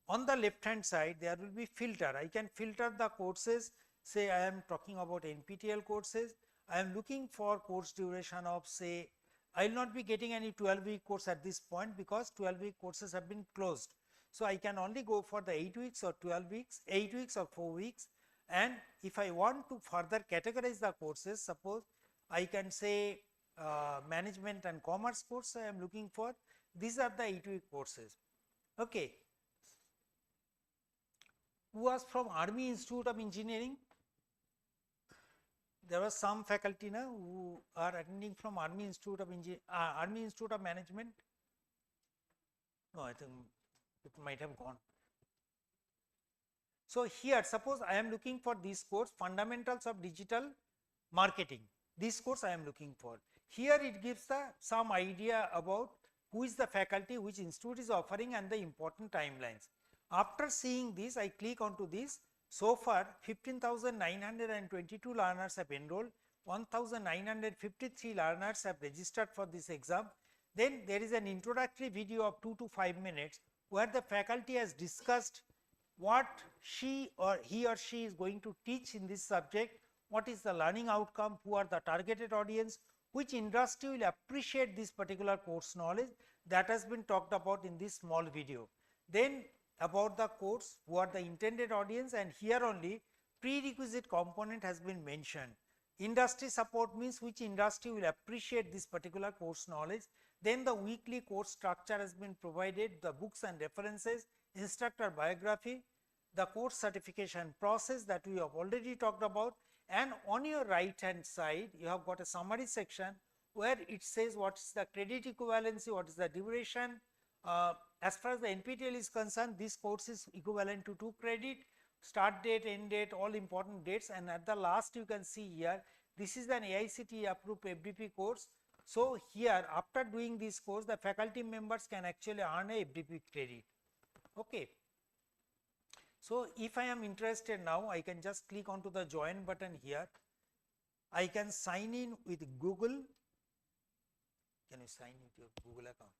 on the left hand side, there will be filter. I can filter the courses. Say I am talking about NPTEL courses. I am looking for course duration of say, I will not be getting any 12-week course at this point because 12-week courses have been closed. So I can only go for the 8 weeks or 12 weeks, 8 weeks or 4 weeks. And if I want to further categorize the courses, suppose I can say management and commerce course I am looking for. These are the 8-week courses. Okay. Who was from Army Institute of Engineering? There was some faculty now who are attending from Army Institute of Army Institute of Management. No, I think it might have gone. So here, suppose I am looking for this course, Fundamentals of Digital Marketing. This course I am looking for. Here it gives some idea about who is the faculty, which institute is offering and the important timelines. After seeing this, I click onto this. So far 15,922 learners have enrolled, 1,953 learners have registered for this exam. Then there is an introductory video of 2 to 5 minutes where the faculty has discussed what he or she is going to teach in this subject, what is the learning outcome, who are the targeted audience, which industry will appreciate this particular course knowledge, that has been talked about in this small video. Then about the course, who are the intended audience, and here only prerequisite component has been mentioned. Industry support means which industry will appreciate this particular course knowledge. Then the weekly course structure has been provided, the books and references, instructor biography, the course certification process that we have already talked about, and on your right hand side you have got a summary section where it says what is the credit equivalency, what is the duration. As far as the NPTEL is concerned, this course is equivalent to 2 credit, start date, end date, all important dates, and at the last you can see here this is an AICTE approved FDP course. So here after doing this course the faculty members can actually earn a FDP credit. Okay. So if I am interested now, I can just click onto the join button here. I can sign in with Google. Can you sign with your Google account?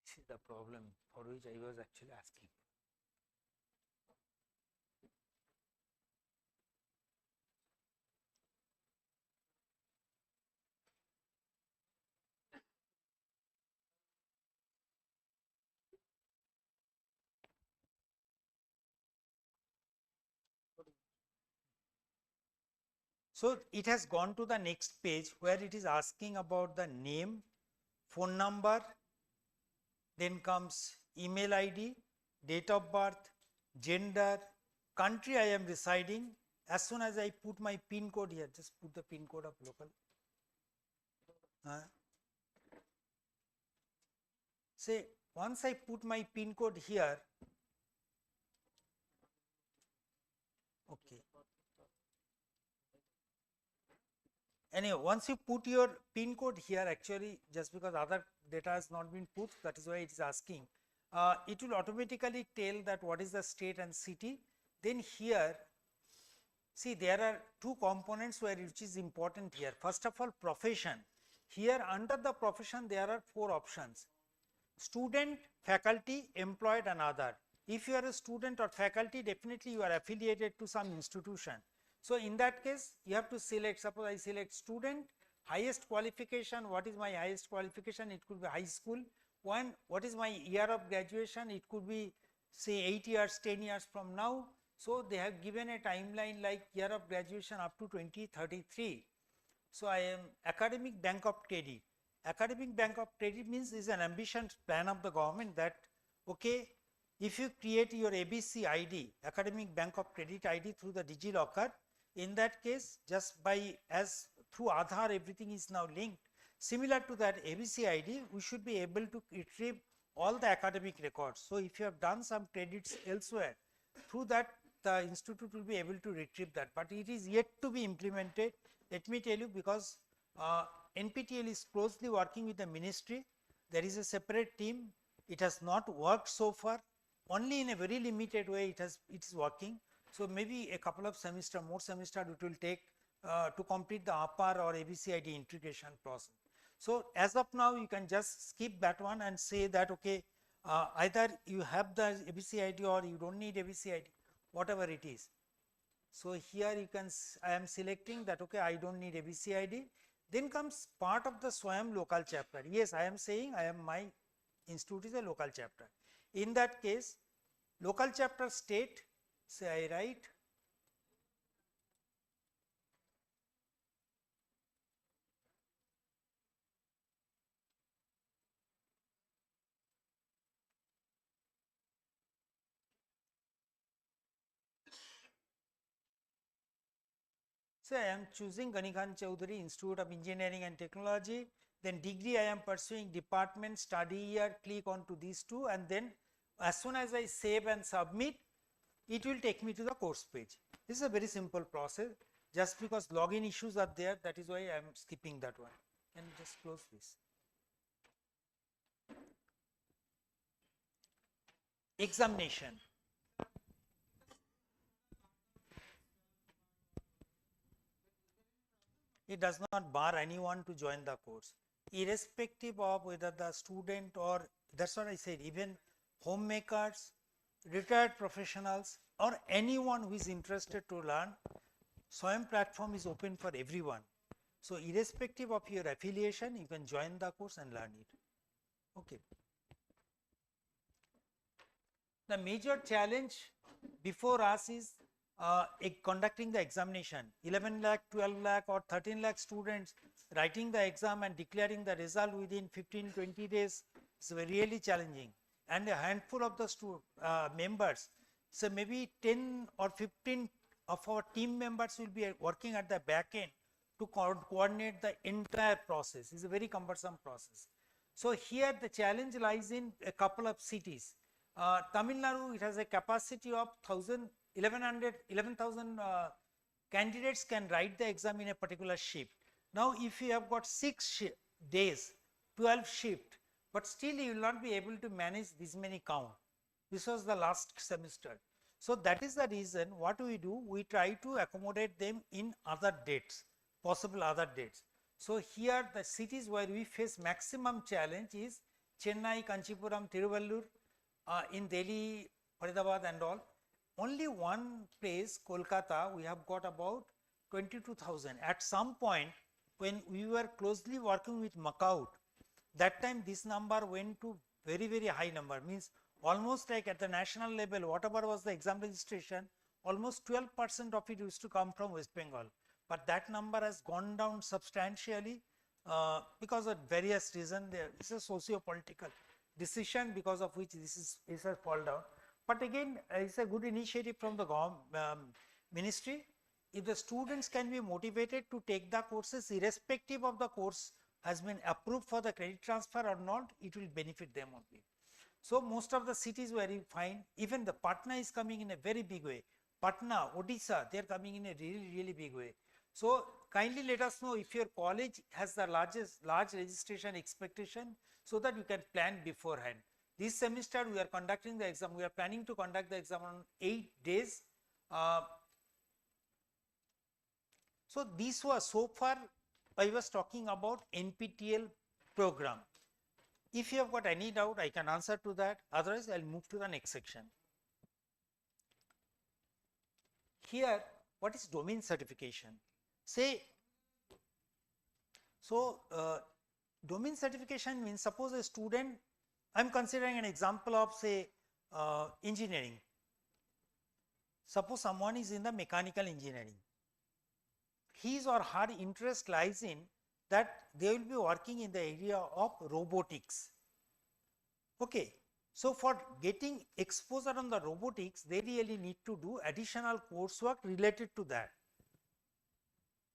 This is the problem for which I was actually asking. So it has gone to the next page where it is asking about the name, phone number, then comes email ID, date of birth, gender, country I am residing. As soon as I put my PIN code here, just put the PIN code of local. Say once I put my PIN code here, okay. Anyway, once you put your PIN code here, actually just because other data has not been put, that is why it is asking. It will automatically tell that what is the state and city. Then here, see there are two components where which is important here. First of all, profession. Here under the profession there are 4 options: student, faculty, employed and other. If you are a student or faculty, definitely you are affiliated to some institution. So in that case you have to select, suppose I select student, highest qualification, what is my highest qualification? It could be high school. What is my year of graduation? It could be say 8 years, 10 years from now. So they have given a timeline like year of graduation up to 2033. So I am academic bank of credit. Academic bank of credit means is an ambition plan of the government that okay, if you create your ABC ID, academic bank of credit ID through the DigiLocker, in that case just by as through Aadhaar everything is now linked. Similar to that ABC ID, we should be able to retrieve all the academic records. So if you have done some credits elsewhere, through that the institute will be able to retrieve that, but it is yet to be implemented. Let me tell you, because NPTEL is closely working with the ministry. There is a separate team. It has not worked so far. Only in a very limited way it is working. So maybe a couple of more semester it will take to complete the APAR or ABCID integration process. So as of now you can just skip that one and say that okay, either you have the ABCID or you don't need ABCID, whatever it is. So here you can, I am selecting that okay, I don't need ABCID. Then comes part of the SWAYAM local chapter. Yes, I am saying my institute is a local chapter. In that case, local chapter state, say I write so I am choosing Ganikhan Chaudhary Institute of Engineering and Technology. Then degree I am pursuing department, study year, click on to these two, and then as soon as I save and submit, it will take me to the course page. This is a very simple process. Just because login issues are there, that is why I am skipping that one. And just close this. Examination. it does not bar anyone to join the course, irrespective of whether the student or, that's what I said, even homemakers, retired professionals, or anyone who is interested to learn. SWAYAM platform is open for everyone. So irrespective of your affiliation, you can join the course and learn it. Okay. The major challenge before us is conducting the examination. 11 lakh, 12 lakh or 13 lakh students writing the exam and declaring the result within 15-20 days is really challenging. And a handful of the members, so maybe 10 or 15 of our team members will be working at the back end to coordinate the entire process. It's a very cumbersome process. So here the challenge lies in a couple of cities. Tamil Nadu, it has a capacity of 11,000 candidates can write the exam in a particular shift. Now, if you have got 6 days, 12 shift, but still you will not be able to manage this many count. This was the last semester. So that is the reason what we do, we try to accommodate them in other dates, possible other dates. So here the cities where we face maximum challenge is Chennai, Kanchipuram, Tiruvallur, in Delhi, Faridabad and all. Only one place, Kolkata, we have got about 22,000. At some point when we were closely working with Macaut, that time this number went to very, very high number, means almost like at the national level, whatever was the exam registration, almost 12% of it used to come from West Bengal. But that number has gone down substantially because of various reasons. There is a socio-political decision because of which this has fallen down. But again, it's a good initiative from the ministry. If the students can be motivated to take the courses, irrespective of the course has been approved for the credit transfer or not, it will benefit them only. So most of the cities where you find, even the Patna is coming in a very big way. Patna, Odisha, they are coming in a really, really big way. So kindly let us know if your college has the large registration expectation, so that you can plan beforehand. This semester we are conducting the exam, we are planning to conduct the exam on 8 days. So this was, so far I was talking about NPTEL program. If you have got any doubt, I can answer to that. Otherwise, I will move to the next section. Here, what is domain certification? Say, so domain certification means, suppose a student, I am considering an example of say engineering. Suppose someone is in the mechanical engineering. His or her interest lies in that they will be working in the area of robotics. Okay. So for getting exposure on the robotics, they really need to do additional coursework related to that.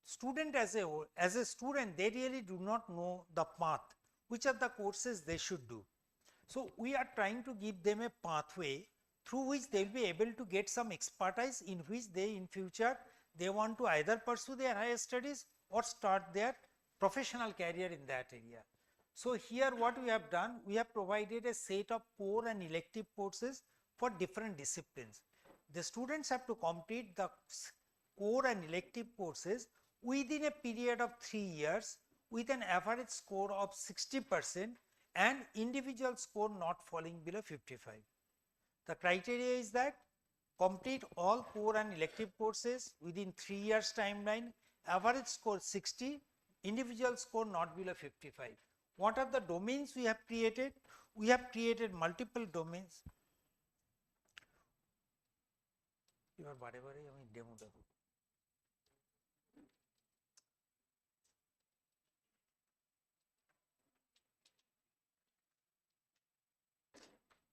Student as a student, they really do not know the path, which are the courses they should do. So we are trying to give them a pathway through which they will be able to get some expertise in which they in future they want to either pursue their higher studies or start their professional career in that area. So here what we have done, we have provided a set of core and elective courses for different disciplines. The students have to complete the core and elective courses within a period of 3 years with an average score of 60% and individual score not falling below 55. The criteria is that complete all core and elective courses within 3 years timeline, average score 60, individual score not below 55. What are the domains we have created? We have created multiple domains.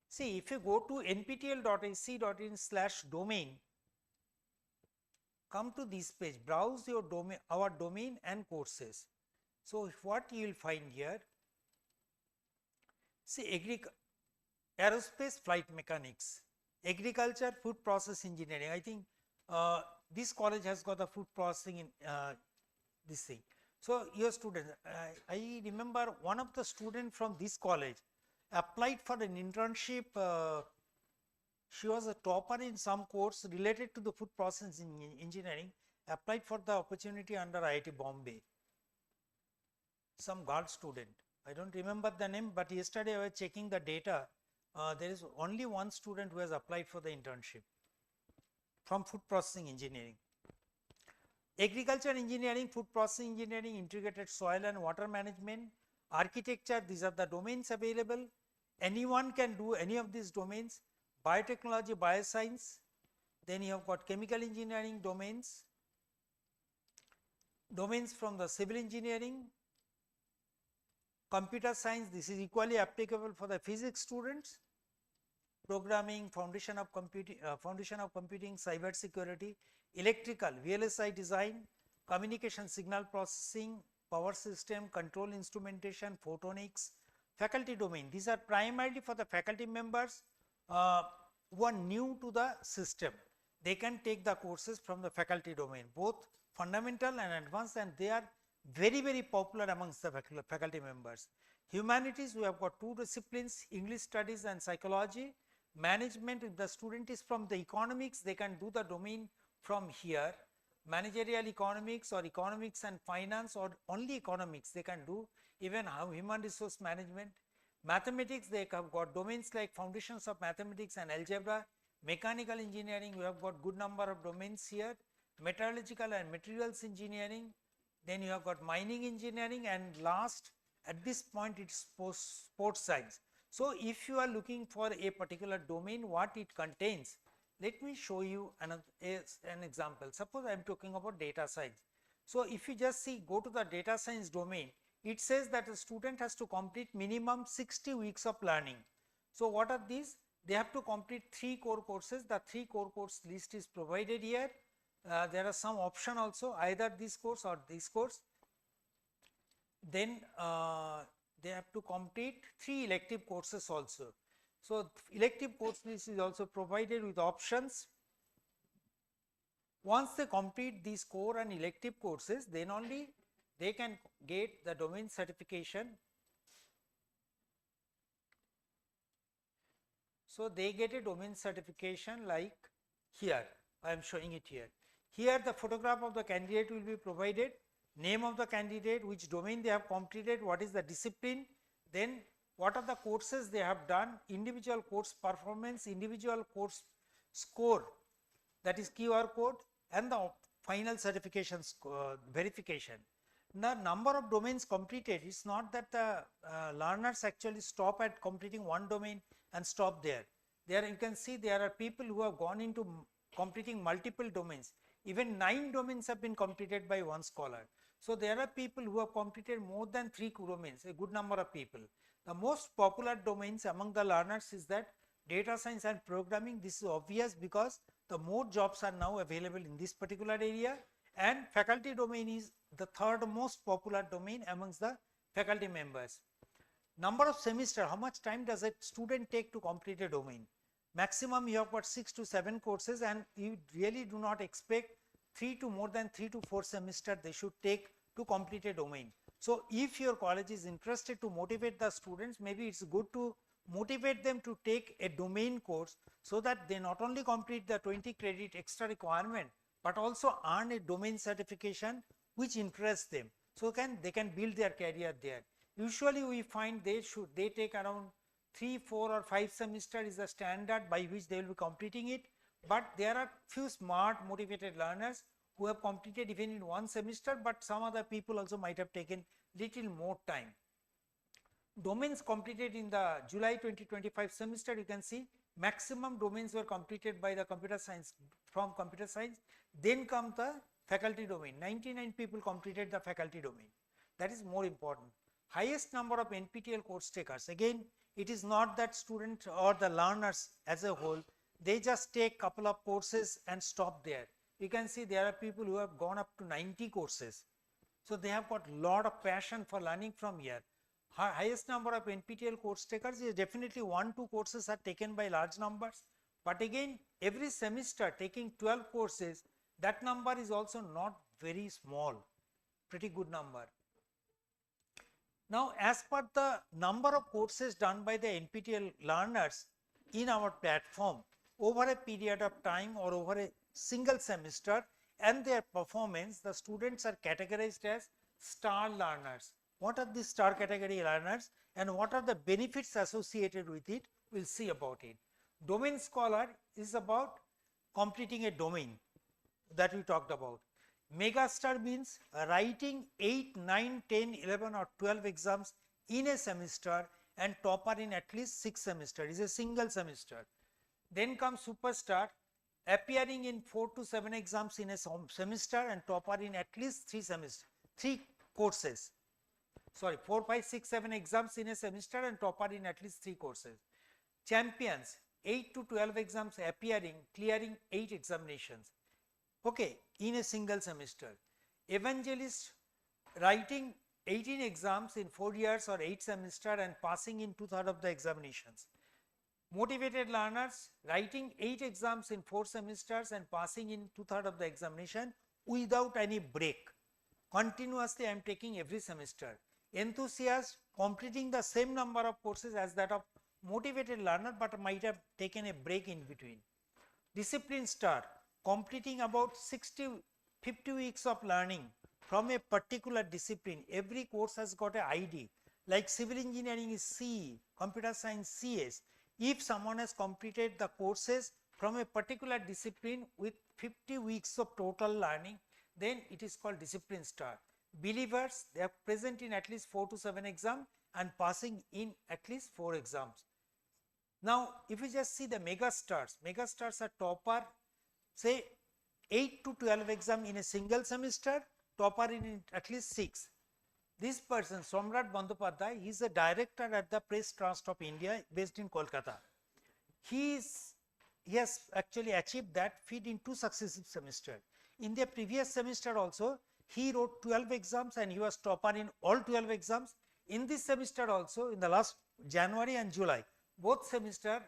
See, if you go to nptel.ac.in/domain, come to this page, browse your domain, our domain and courses. So what you will find here, see aerospace flight mechanics, agriculture, food process engineering. I think this college has got the food processing in this thing. So your students, I remember one of the students from this college applied for an internship. She was a topper in some course related to the food processing engineering, applied for the opportunity under IIT Bombay. some girl student. I don't remember the name, but yesterday I was checking the data. There is only one student who has applied for the internship from food processing engineering. Agriculture engineering, food processing engineering, integrated soil and water management, architecture, these are the domains available. Anyone can do any of these domains. Biotechnology, bioscience, then you have got chemical engineering domains, domains from the civil engineering, computer science, this is equally applicable for the physics students, programming, foundation of computing, cyber security, electrical, VLSI design, communication signal processing, power system, control instrumentation, photonics, faculty domain. These are primarily for the faculty members who are new to the system. They can take the courses from the faculty domain, both fundamental and advanced, and they are very, very popular amongst the faculty members. Humanities, we have got two disciplines, English studies and psychology. Management, if the student is from the economics, they can do the domain from here. Managerial economics or economics and finance or only economics they can do, even human resource management. Mathematics, they have got domains like foundations of mathematics and algebra. Mechanical engineering, we have got good number of domains here. Metallurgical and materials engineering, then you have got mining engineering, and last at this point it is sports science. So, if you are looking for a particular domain, what it contains, let me show you an example. Suppose I am talking about data science. So, if you just see, go to the data science domain, it says that a student has to complete minimum 60 weeks of learning. So, what are these? They have to complete 3 core courses. The 3 core course list is provided here. There are some option also, either this course or this course. Then they have to complete 3 elective courses also. So, elective course list is also provided with options. Once they complete these core and elective courses, then only they can get the domain certification. So, they get a domain certification like here, I am showing it here. Here the photograph of the candidate will be provided, name of the candidate, which domain they have completed, what is the discipline, then what are the courses they have done, individual course performance, individual course score, that is QR code, and the final certification verification. The number of domains completed, it is not that the learners actually stop at completing one domain and stop there. There you can see there are people who have gone into completing multiple domains. Even 9 domains have been completed by one scholar. So, there are people who have completed more than 3 domains, a good number of people. The most popular domains among the learners is that data science and programming. This is obvious because the more jobs are now available in this particular area, and faculty domain is the third most popular domain amongst the faculty members. Number of semester, how much time does a student take to complete a domain? Maximum you have got 6 to 7 courses, and you really do not expect more than 3 to 4 semester they should take to complete a domain. So, if your college is interested to motivate the students, maybe it is good to motivate them to take a domain course, so that they not only complete the 20 credit extra requirement, but also earn a domain certification which interests them. So, they can build their career there. Usually we find they take around 3, 4 or 5 semester is the standard by which they will be completing it, but there are few smart motivated learners who have completed even in 1 semester, but some other people also might have taken little more time. Domains completed in the July 2025 semester, you can see maximum domains were completed by the computer science, from computer science, then come the faculty domain. 99 people completed the faculty domain, that is more important. Highest number of NPTEL course takers, again it is not that student or the learners as a whole, they just take couple of courses and stop there. You can see there are people who have gone up to 90 courses. So, they have got lot of passion for learning from here. Highest number of NPTEL course takers is definitely 1-2 courses are taken by large numbers, but again every semester taking 12 courses, that number is also not very small, pretty good number. Now, as per the number of courses done by the NPTEL learners in our platform over a period of time or over a single semester and their performance, the students are categorized as star learners. what are the star category learners and what are the benefits associated with it, we will see about it. Domain scholar is about completing a domain that we talked about. Mega star means writing 8, 9, 10, 11 or 12 exams in a semester and topper in at least 6 semesters, is a single semester. Then comes superstar, appearing in 4 to 7 exams in a semester and topper in at least 3 courses. Sorry, 4, 5, 6, 7 exams in a semester and topper in at least 3 courses. Champions, 8 to 12 exams appearing, clearing 8 examinations. Okay, in a single semester. Evangelist, writing 18 exams in 4 years or 8 semesters and passing in 2/3 of the examinations. Motivated learners, writing 8 exams in 4 semesters and passing in 2/3 of the examination without any break. Continuously I am taking every semester. Enthusiast, completing the same number of courses as that of motivated learner, but might have taken a break in between. Discipline star, completing about 50 weeks of learning from a particular discipline. Every course has got an ID, like civil engineering is CE, computer science CS. If someone has completed the courses from a particular discipline with 50 weeks of total learning, then it is called discipline star. Believers, they are present in at least 4 to 7 exams and passing in at least 4 exams. Now, if you just see the mega stars are topper, say 8 to 12 exam in a single semester, topper in at least 6. This person, Somrat Bandyopadhyay, he is a director at the Press Trust of India based in Kolkata. He has actually achieved that feat in 2 successive semesters. In the previous semester also, he wrote 12 exams and he was topper in all 12 exams. In this semester also, in the last January and July, both semester,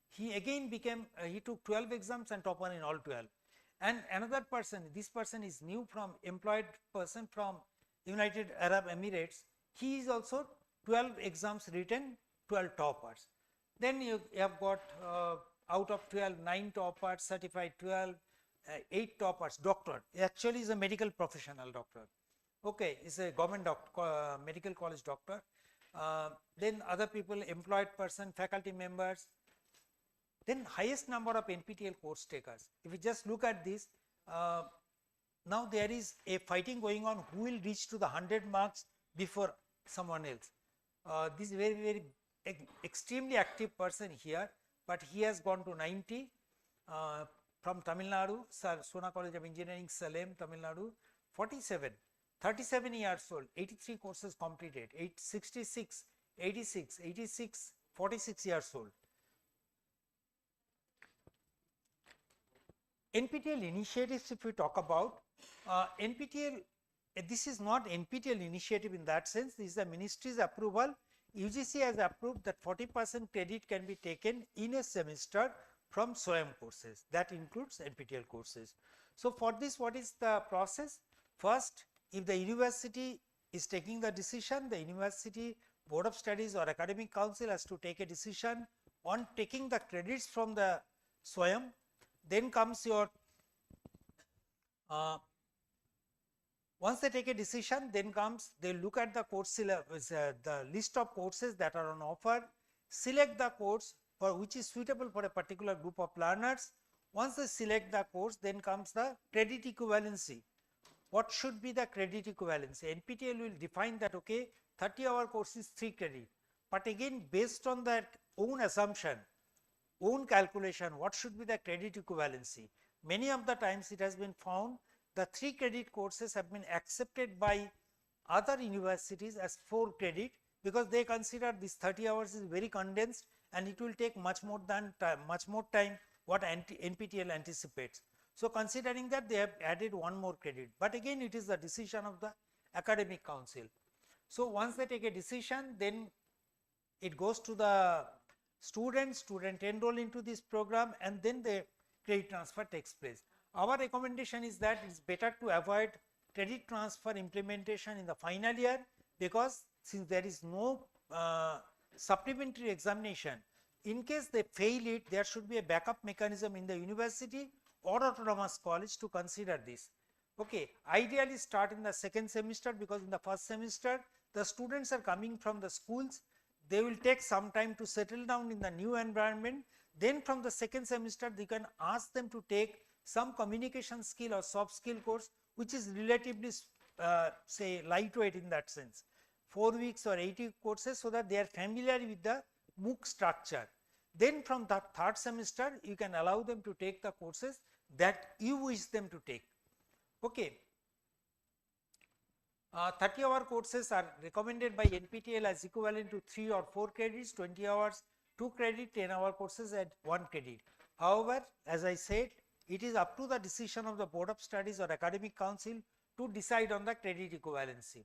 he again became, he took 12 exams and topper in all 12. And another person, this person is new from employed person from United Arab Emirates. He is also 12 exams written, 12 toppers. Then you have got out of 12, 9 toppers, certified 12, 8 toppers, doctor. Actually is a medical professional doctor. Okay, is a government doctor, medical college doctor. Then other people, employed person, faculty members. Then highest number of NPTEL course takers. If you just look at this, now there is a fighting going on who will reach to the 100 marks before someone else. This is very extremely active person here, but he has gone to 90 from Tamil Nadu, Sona College of Engineering, Salem, Tamil Nadu, 37 years old, 83 courses completed, 66, 86, 46 years old. NPTEL initiatives, if we talk about, NPTEL, this is not NPTEL initiative in that sense, this is the ministry's approval. UGC has approved that 40% credit can be taken in a semester from SWAYAM courses, that includes NPTEL courses. So for this, what is the process? First, if the university is taking the decision, the university board of studies or academic council has to take a decision on taking the credits from the SWAYAM. Then comes your, once they take a decision, then comes, they look at the course syllabus, the list of courses that are on offer, select the course for which is suitable for a particular group of learners. Once they select the course, then comes the credit equivalency. What should be the credit equivalency? NPTEL will define that, okay, 30-hour course is 3 credit, but again based on that own assumption, own calculation, what should be the credit equivalency? Many of the times it has been found the 3 credit courses have been accepted by other universities as 4 credit because they consider this 30 hours is very condensed and it will take much more time what NPTEL anticipates. So considering that, they have added 1 more credit, but again it is the decision of the academic council. So once they take a decision, then it goes to the student enroll into this program and then the credit transfer takes place. Our recommendation is that it is better to avoid credit transfer implementation in the final year, because since there is no supplementary examination, in case they fail it, there should be a backup mechanism in the university or autonomous college to consider this. Okay, ideally start in the second semester, because in the first semester The students are coming from the schools, they will take some time to settle down in the new environment. Then from the second semester, they can ask them to take some communication skill or soft skill course, which is relatively say lightweight in that sense. 4 weeks or 8 week courses, so that they are familiar with the MOOC structure. Then from the third semester, you can allow them to take the courses that you wish them to take. Okay. 30-hour courses are recommended by NPTEL as equivalent to 3 or 4 credits, 20 hours 2 credit, 10-hour courses at 1 credit. However, as I said, it is up to the decision of the Board of Studies or Academic Council to decide on the credit equivalency.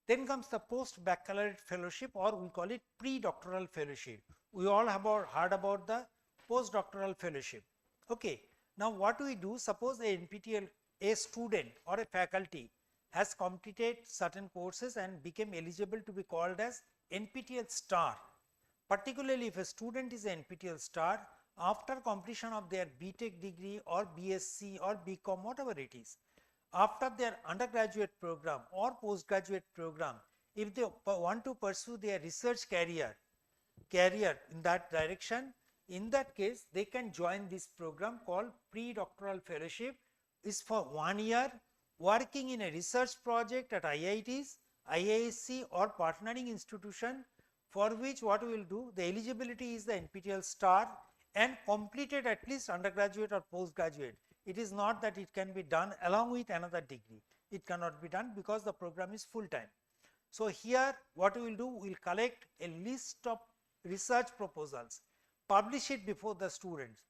Then comes the post-baccalaureate fellowship, or we call it pre-doctoral fellowship. We all have heard about the post-doctoral fellowship. Okay. Now what we do, suppose a NPTEL, a student or a faculty has completed certain courses and became eligible to be called as NPTEL star. Particularly if a student is an NPTEL star, after completion of their BTech degree or BSc or BCom, whatever it is, after their undergraduate program or postgraduate program, if they want to pursue their research career in that direction, in that case they can join this program called pre-doctoral fellowship. Is for 1 year, working in a research project at IITs, IISc or partnering institution, for which what we will do, the eligibility is the NPTEL star and completed at least undergraduate or postgraduate. It is not that it can be done along with another degree. It cannot be done because the program is full time. So here what we will do, we will collect a list of research proposals, publish it before the students,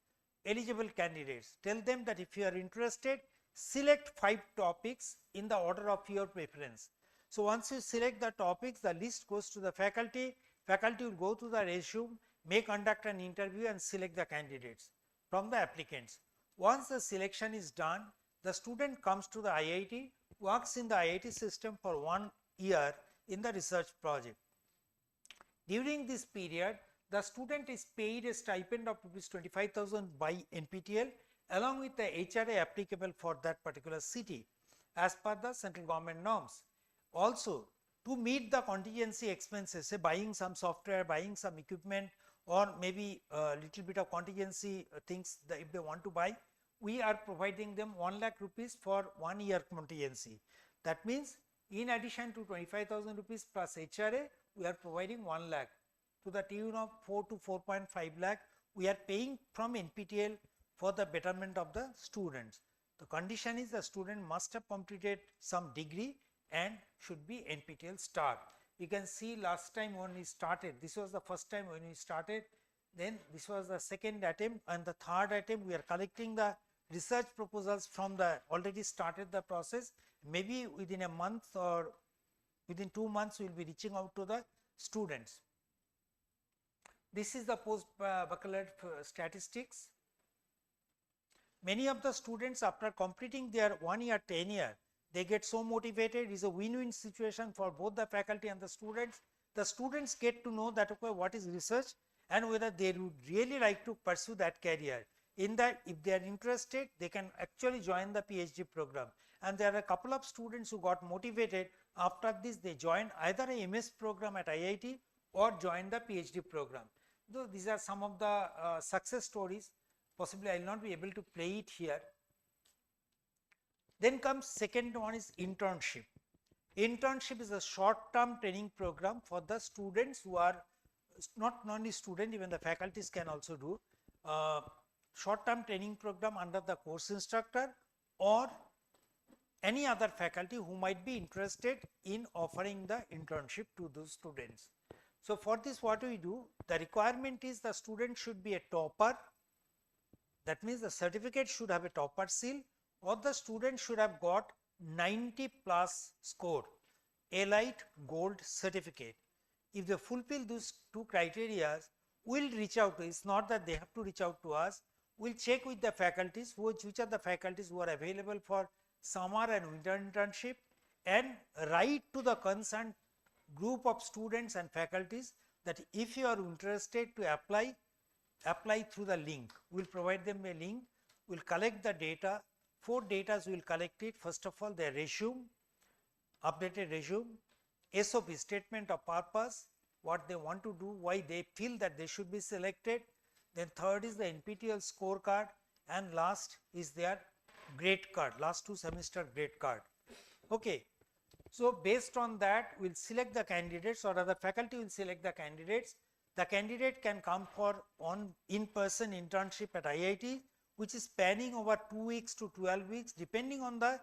eligible candidates, tell them that if you are interested, select 5 topics in the order of your preference. So once you select the topics, the list goes to the faculty, faculty will go to the resume, may conduct an interview and select the candidates from the applicants. Once the selection is done, the student comes to the IIT, works in the IIT system for 1 year in the research project. During this period, the student is paid a stipend of ₹25,000 by NPTEL along with the HRA applicable for that particular city as per the central government norms. Also, to meet the contingency expenses, say buying some software, buying some equipment, or maybe a little bit of contingency things that if they want to buy, we are providing them 1 lakh rupees for 1 year contingency. That means in addition to 25,000 rupees plus HRA, we are providing 1 lakh to the tune of 4 to 4.5 lakh we are paying from NPTEL for the betterment of the students. The condition is the student must have completed some degree and should be NPTEL star. You can see last time when we started, this was the first time when we started, then this was the second attempt, and the third attempt we are collecting the research proposals from the already started the process. Maybe within a month or within 2 months we will be reaching out to the students. This is the post baccalaureate statistics. Many of the students, after completing their 1 year tenure, they get so motivated. It is a win-win situation for both the faculty and the students. The students get to know that okay, what is research and whether they would really like to pursue that career. In that, if they are interested, they can actually join the PhD program. And there are a couple of students who got motivated. After this, they joined either a MS program at IIT or joined the PhD program. Though these are some of the success stories. Possibly I will not be able to play it here. Then comes second one is internship. Internship is a short-term training program for the students who are not only students, even the faculties can also do short-term training program under the course instructor or any other faculty who might be interested in offering the internship to those students. So for this what we do, the requirement is the student should be a topper. That means the certificate should have a topper seal, or the student should have got 90 plus score, Elite Gold certificate. If they fulfill these 2 criteria, we will reach out to, it's not that they have to reach out to us, we will check with the faculties, which are the faculties who are available for summer and winter internship, and write to the concerned group of students and faculties that if you are interested to apply through the link. We will provide them a link, we will collect the data, 4 data we will collect it. First of all, their resume, updated resume, SOP, statement of purpose, what they want to do, why they feel that they should be selected. Then third is the NPTEL scorecard, and last is their grade card, last 2 semester grade card. Okay. So based on that, we'll select the candidates, or rather faculty will select the candidates. The candidate can come for in-person internship at IIT, which is spanning over 2 weeks to 12 weeks, depending on the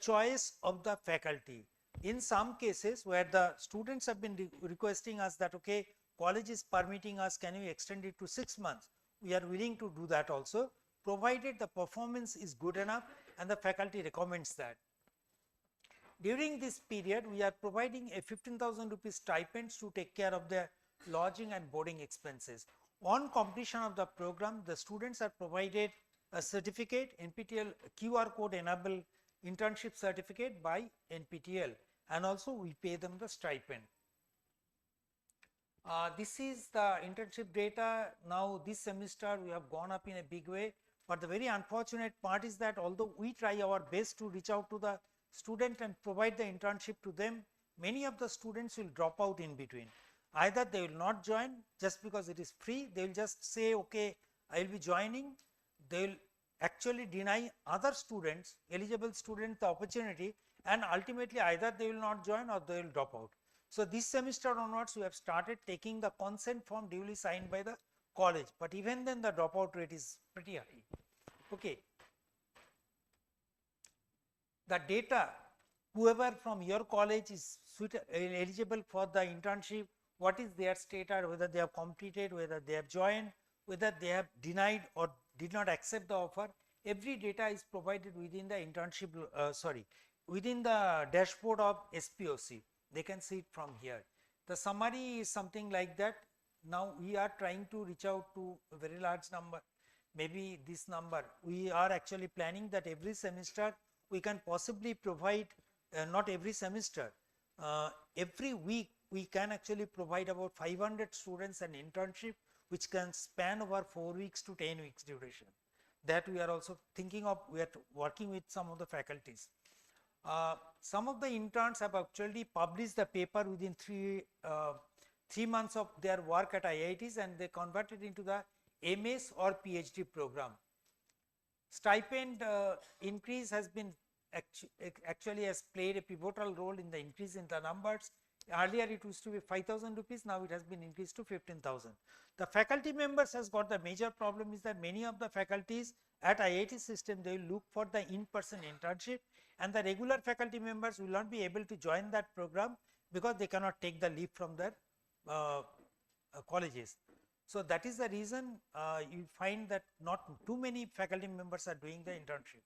choice of the faculty. In some cases where the students have been requesting us that, okay, college is permitting us, can you extend it to 6 months? We are willing to do that also, provided the performance is good enough and the faculty recommends that. During this period, we are providing a 15,000 rupees stipends to take care of their lodging and boarding expenses. On completion of the program, the students are provided a certificate, NPTEL QR code enabled internship certificate by NPTEL, and also we pay them the stipend. This is the internship data. Now this semester we have gone up in a big way, but the very unfortunate part is that although we try our best to reach out to the student and provide the internship to them, many of the students will drop out in between. Either they will not join just because it is free, they will just say, okay, I will be joining. They will actually deny other students, eligible students, the opportunity, and ultimately either they will not join or they will drop out. So this semester onwards, we have started taking the consent form duly signed by the college, but even then the dropout rate is pretty high. Okay. The data, whoever from your college is eligible for the internship, what is their status, whether they have completed, whether they have joined, whether they have denied or did not accept the offer, every data is provided within the internship, within the dashboard of SPOC. They can see it from here. The summary is something like that. Now we are trying to reach out to a very large number, maybe this number. We are actually planning that every semester we can possibly provide, not every semester, every week we can actually provide about 500 students an internship which can span over 4 weeks to 10 weeks duration. That we are also thinking of, we are working with some of the faculties. Some of the interns have actually published the paper within 3 months of their work at IITs, and they converted into the MS or PhD program. Stipend increase has been actually has played a pivotal role in the increase in the numbers. Earlier it used to be 5,000 rupees, now it has been increased to 15,000. The faculty members has got the major problem is that many of the faculties at IIT system, they will look for the in-person internship, and the regular faculty members will not be able to join that program because they cannot take the leave from their colleges. So that is the reason you find that not too many faculty members are doing the internship.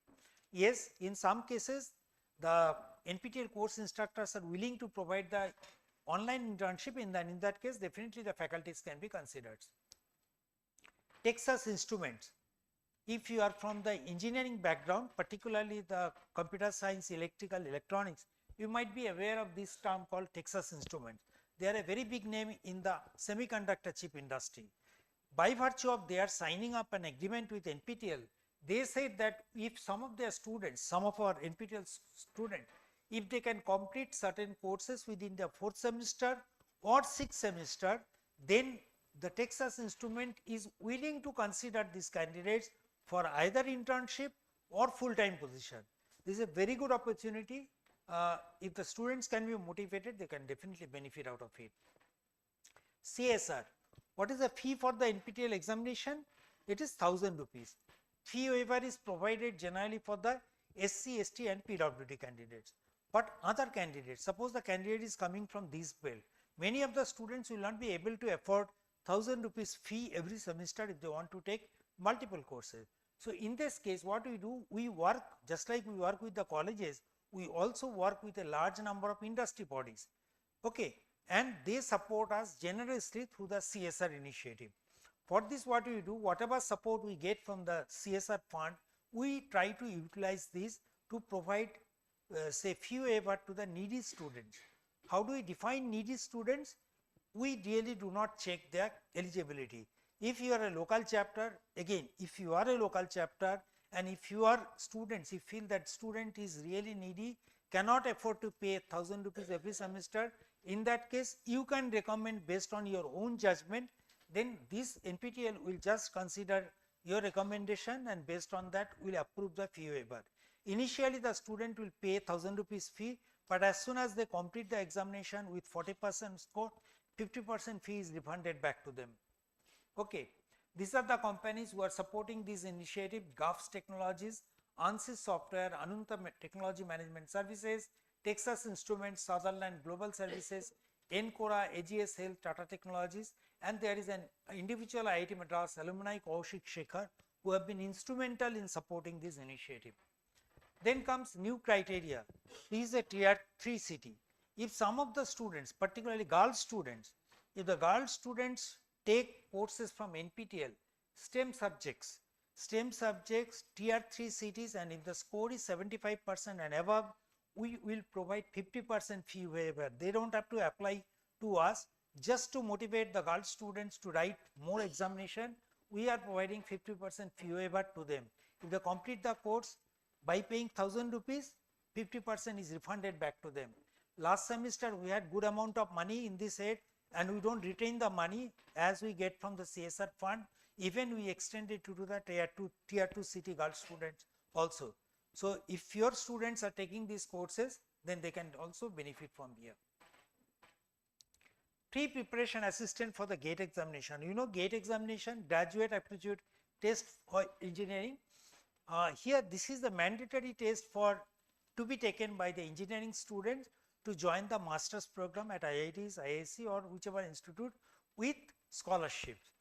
Yes, in some cases the NPTEL course instructors are willing to provide the online internship. In that case, definitely the faculties can be considered. Texas Instruments. If you are from the engineering background, particularly the computer science, electrical, electronics, you might be aware of this term called Texas Instruments. They are a very big name in the semiconductor chip industry. By virtue of their signing up an agreement with NPTEL, they said that if some of their students, some of our NPTEL students, if they can complete certain courses within the 4th semester or 6th semester, then the Texas Instrument is willing to consider these candidates for either internship or full-time position. This is a very good opportunity. If the students can be motivated, they can definitely benefit out of it. CSR. What is the fee for the NPTEL examination? It is 1,000 rupees. Fee waiver is provided generally for the SC, ST and PWD candidates. But other candidates, suppose the candidate is coming from this belt, many of the students will not be able to afford 1,000 rupees fee every semester if they want to take multiple courses. So in this case, what we do, we work just like we work with the colleges, we also work with a large number of industry bodies. Okay, and they support us generously through the CSR initiative. For this, what we do, whatever support we get from the CSR fund, we try to utilize this to provide say fee waiver to the needy students. How do we define needy students? We really do not check their eligibility. If you are a local chapter, again, if you are a local chapter And if you are students, you feel that student is really needy, cannot afford to pay 1000 rupees every semester, in that case you can recommend based on your own judgment, then this NPTEL will just consider your recommendation and based on that will approve the fee waiver. Initially the student will pay 1000 rupees fee, but as soon as they complete the examination with 40% score, 50% fee is refunded back to them. Okay. These are the companies who are supporting this initiative: GAFS Technologies, ANSYS Software, Anunta Technology Management Services, Texas Instruments, Sutherland Global Services, Encora, AGS Health, Tata Technologies, and there is an individual IIT Madras alumni Kaushik Shekhar who have been instrumental in supporting this initiative. Then comes new criteria. This is a tier 3 city. If some of the students, particularly girls students, if the girls students take courses from NPTEL, STEM subjects, tier 3 cities, and if the score is 75% and above, we will provide 50% fee waiver. They don't have to apply to us. Just to motivate the girl students to write more examination, we are providing 50% fee waiver to them. If they complete the course by paying 1000 rupees, 50% is refunded back to them. Last semester we had good amount of money in this aid, and we don't retain the money as we get from the CSR fund. Even we extended to the tier 2 city girl students also. So if your students are taking these courses, then they can also benefit from here. Pre-preparation assistant for the GATE examination. You know, GATE examination, graduate aptitude test for engineering. Here this is the mandatory test for to be taken by the engineering students to join the master's program at IITs, IISc, or whichever institute with scholarships.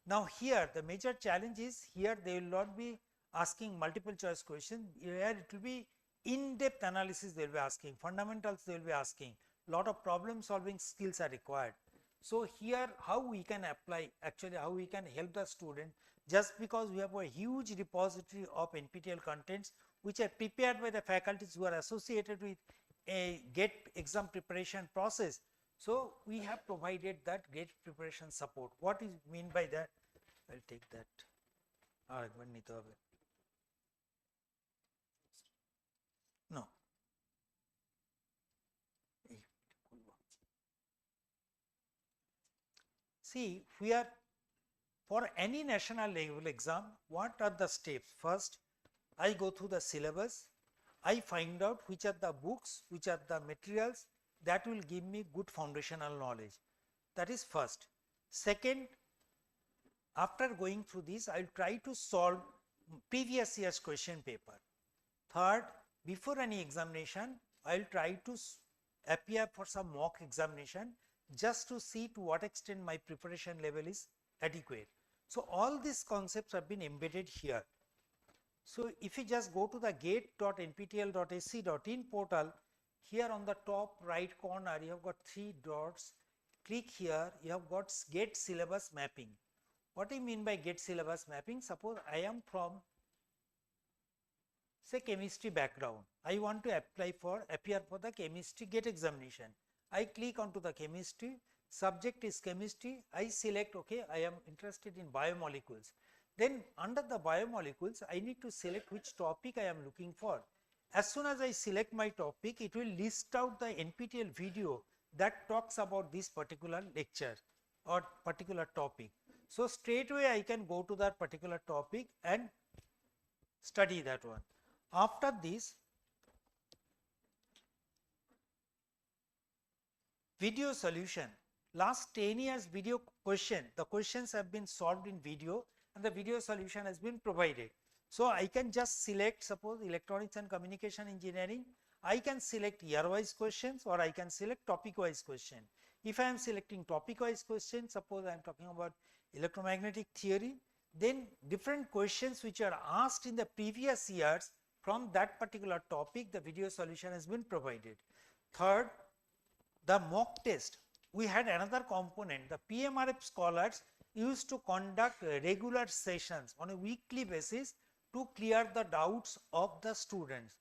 Now here the major challenge is, here they will not be asking multiple choice questions, here it will be in-depth analysis they will be asking, fundamentals they will be asking, lot of problem solving skills are required. So here how we can apply, actually how we can help the student, just because we have a huge repository of NPTEL contents which are prepared by the faculties who are associated with a GATE exam preparation process. So we have provided that GATE preparation support. What is mean by that? I will take that. No. See, we are, for any national level exam, what are the steps? First, I go through the syllabus, I find out which are the books, which are the materials that will give me good foundational knowledge. That is first. Second, after going through this, I will try to solve previous year's question paper. Third, before any examination, I will try to appear for some mock examination just to see to what extent my preparation level is adequate. So all these concepts have been embedded here. So if you just go to the gate.nptel.ac.in portal, here on the top right corner you have got 3 dots, click here, you have got GATE syllabus mapping. What do you mean by GATE syllabus mapping? Suppose I am from, say, chemistry background, I want to appear for the chemistry GATE examination. I click onto the chemistry, subject is chemistry, I select, okay, I am interested in biomolecules. Then under the biomolecules, I need to select which topic I am looking for. As soon as I select my topic, it will list out the NPTEL video that talks about this particular lecture or particular topic. So straight away I can go to that particular topic and study that one. After this, video solution. Last 10 years video question, the questions have been solved in video and the video solution has been provided. So I can just select, suppose electronics and communication engineering, I can select year wise questions or I can select topic wise question. If I am selecting topic wise question, suppose I am talking about electromagnetic theory, then different questions which are asked in the previous years from that particular topic, the video solution has been provided. Third, the mock test. We had another component, the PMRF scholars used to conduct regular sessions on a weekly basis to clear the doubts of the students.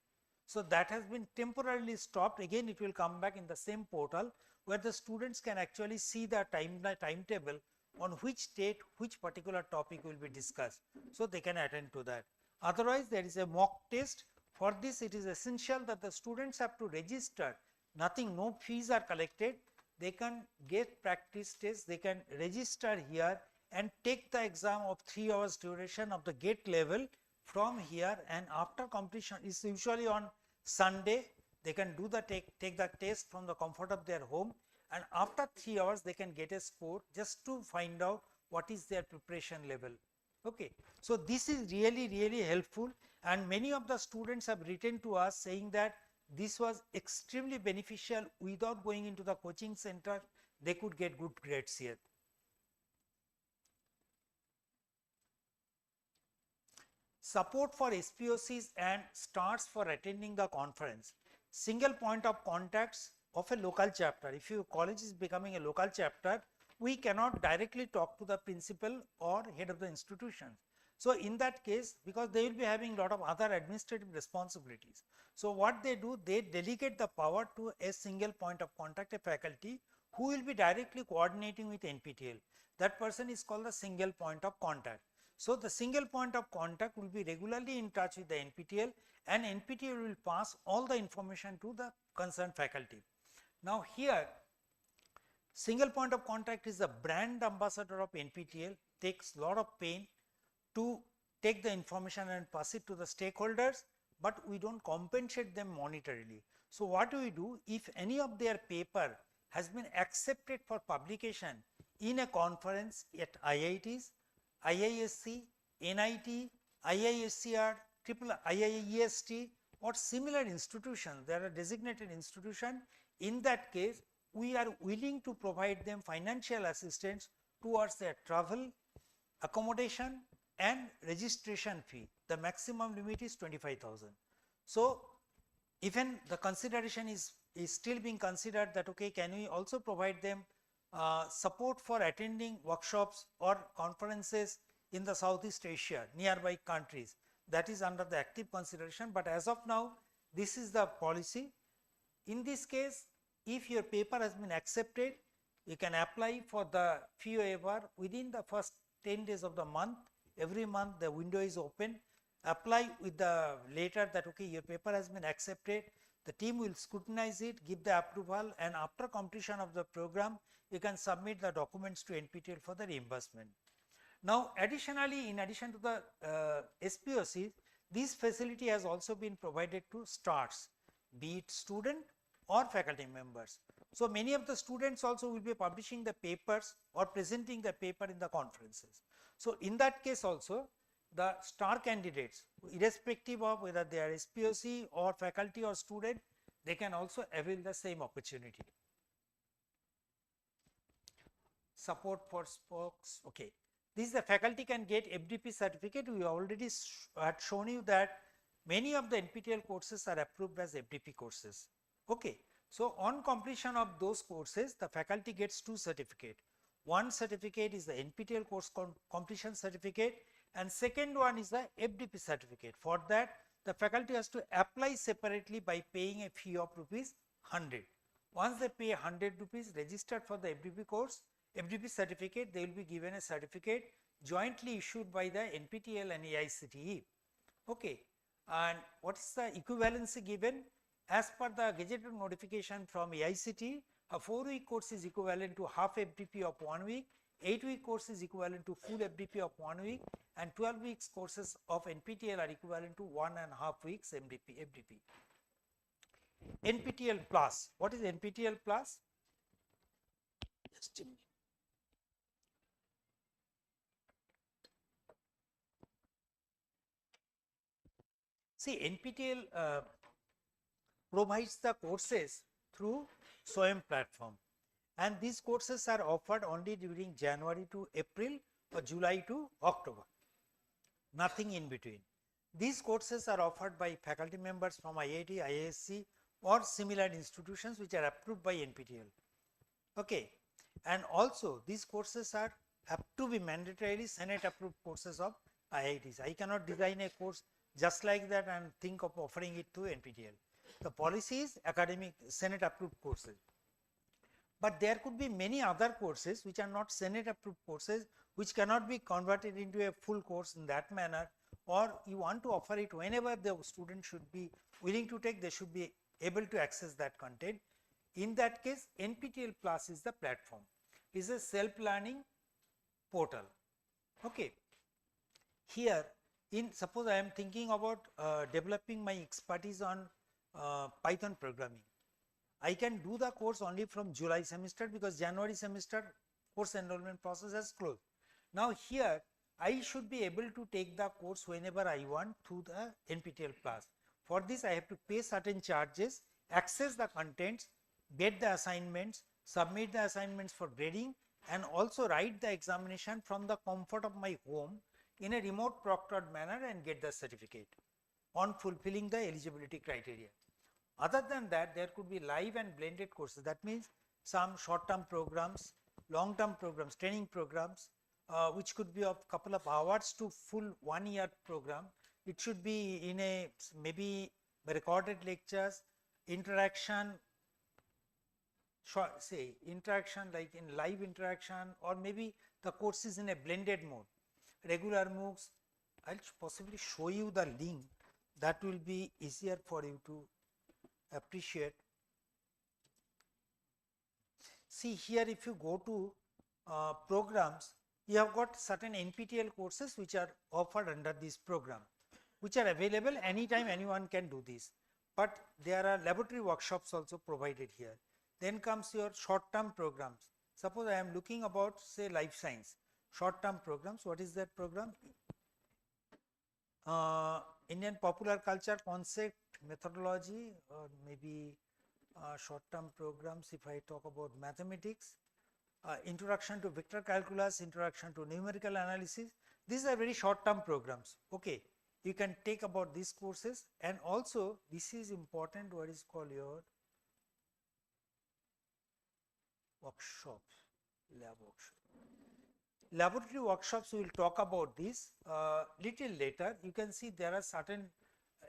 So that has been temporarily stopped. Again, it will come back in the same portal where the students can actually see the timetable on which date, which particular topic will be discussed. So they can attend to that. Otherwise, there is a mock test. For this, it is essential that the students have to register. Nothing, no fees are collected. They can get practice tests, they can register here and take the exam of 3 hours duration of the gate level from here, and after completion is usually on Sunday. They can do the take the test from the comfort of their home, and after 3 hours they can get a score just to find out what is their preparation level. Okay. So, this is really helpful, and many of the students have written to us saying that this was extremely beneficial. Without going into the coaching center, they could get good grades here. Support for SPOCs and starts for attending the conference. Single point of contacts of a local chapter. If your college is becoming a local chapter, we cannot directly talk to the principal or head of the institution. So, in that case, because they will be having lot of other administrative responsibilities. So, what they do, they delegate the power to a single point of contact, a faculty who will be directly coordinating with NPTEL. That person is called the single point of contact. So, the single point of contact will be regularly in touch with the NPTEL, and NPTEL will pass all the information to the concerned faculty. Now, here single point of contact is the brand ambassador of NPTEL, takes lot of pain to take the information and pass it to the stakeholders, but we do not compensate them monetarily. So, what do we do? If any of their paper has been accepted for publication in a conference at IITs, IISc, NIT, IIScr, IIEST or similar institutions, there are designated institution. In that case, we are willing to provide them financial assistance towards their travel, accommodation and registration fee. The maximum limit is 25,000. So, even the consideration is still being considered that okay, can we also provide them support for attending workshops or conferences in the Southeast Asia, nearby countries. That is under the active consideration, but as of now, this is the policy. In this case, if your paper has been accepted, you can apply for the fee waiver within the first 10 days of the month. Every month the window is open. Apply with the letter that okay, your paper has been accepted. The team will scrutinize it, give the approval, and after completion of the program, you can submit the documents to NPTEL for the reimbursement. Now, additionally, in addition to the SPOCs, this facility has also been provided to STARS, be it student or faculty members. So, many of the students also will be publishing the papers or presenting the paper in the conferences. So, in that case also, the star candidates, irrespective of whether they are SPOC or faculty or student, they can also avail the same opportunity. Support for spokes, okay. This is the faculty can get FDP certificate. We already had shown you that many of the NPTEL courses are approved as FDP courses. Okay. So, on completion of those courses, the faculty gets 2 certificates. One certificate is the NPTEL course completion certificate, and second one is the FDP certificate. For that, the faculty has to apply separately by paying a fee of ₹100. Once they pay ₹100, registered for the FDP course, FDP certificate, they will be given a certificate jointly issued by the NPTEL and AICTE. Okay. And what is the equivalency given? As per the gazetted notification from AICTE, a 4-week course is equivalent to half FDP of 1 week, 8-week course is equivalent to full FDP of 1 week, and 12 weeks courses of NPTEL are equivalent to 1.5 weeks FDP. NPTEL Plus, what is NPTEL Plus? Just a minute. See, NPTEL provides the courses through SWAYAM platform, and these courses are offered only during January to April or July to October, nothing in between. These courses are offered by faculty members from IIT, IISc or similar institutions which are approved by NPTEL. Okay. And also these courses have to be mandatorily Senate approved courses of IITs. I cannot design a course just like that and think of offering it to NPTEL. The policy is academic Senate approved courses. But there could be many other courses which are not Senate approved courses, which cannot be converted into a full course in that manner, or you want to offer it whenever the student should be willing to take, they should be able to access that content. In that case, NPTEL Plus is the platform. It is a self-learning portal. Okay. Here, suppose I am thinking about developing my expertise on Python programming. I can do the course only from July semester because January semester course enrollment process has closed. Now here I should be able to take the course whenever I want through the NPTEL Plus. For this I have to pay certain charges, access the contents, get the assignments, submit the assignments for grading, and also write the examination from the comfort of my home in a remote proctored manner and get the certificate on fulfilling the eligibility criteria. Other than that, there could be live and blended courses. That means some short-term programs, long-term programs, training programs, which could be of couple of hours to full 1 year program. It should be in a maybe recorded lectures, interaction, say interaction like in live interaction, or maybe the course is in a blended mode, regular MOOCs. I'll possibly show you the link, that will be easier for you to appreciate. See here, if you go to programs, you have got certain NPTEL courses which are offered under this program, which are available anytime, anyone can do this. But there are laboratory workshops also provided here. Then comes your short-term programs. Suppose I am looking about, say, life science, short-term programs. What is that program? Indian popular culture, concept, methodology, or maybe short-term programs. If I talk about mathematics, introduction to vector calculus, introduction to numerical analysis, these are very short-term programs. Okay, you can take about these courses, and also this is important, what is called your workshops, lab workshop. Laboratory workshops, we will talk about this little later. You can see there are certain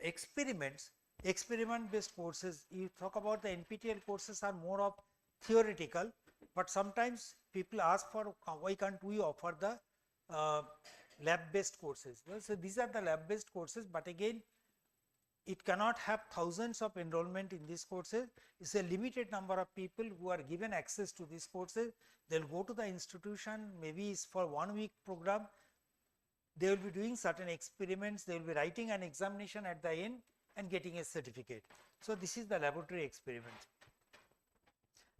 experiments, experiment based courses. You talk about the NPTEL courses are more of theoretical, but sometimes people ask for why can't we offer the lab based courses. Well, so these are the lab based courses, but again it cannot have thousands of enrollment in these courses. It's a limited number of people who are given access to these courses. They'll go to the institution, maybe it's for 1 week program. They will be doing certain experiments, they will be writing an examination at the end and getting a certificate. So this is the laboratory experiment.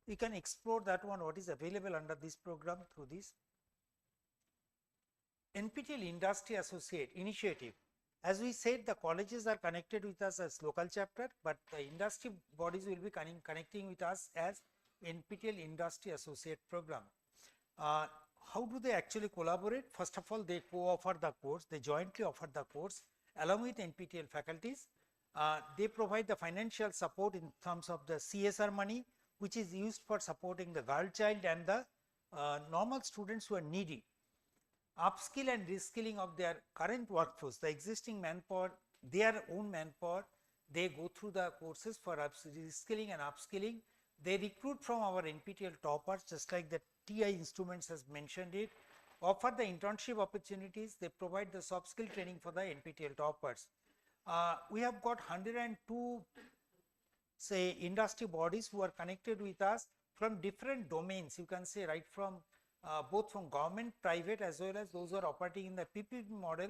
You can explore that one, what is available under this program through this. NPTEL Industry Associate Initiative. As we said, the colleges are connected with us as local chapter, but the industry bodies will be connecting with us as NPTEL Industry Associate Program. How do they actually collaborate? First of all, they co-offer the course, they jointly offer the course along with NPTEL faculties. They provide the financial support in terms of the CSR money, which is used for supporting the girl child and the normal students who are needy. Upskill and reskilling of their current workforce, the existing manpower, their own manpower, they go through the courses for reskilling and upskilling. They recruit from our NPTEL toppers, just like the TI Instruments has mentioned it, offer the internship opportunities, they provide the soft skill training for the NPTEL toppers. We have got 102 say industry bodies who are connected with us from different domains, you can say right from both from government, private, as well as those who are operating in the PPP model.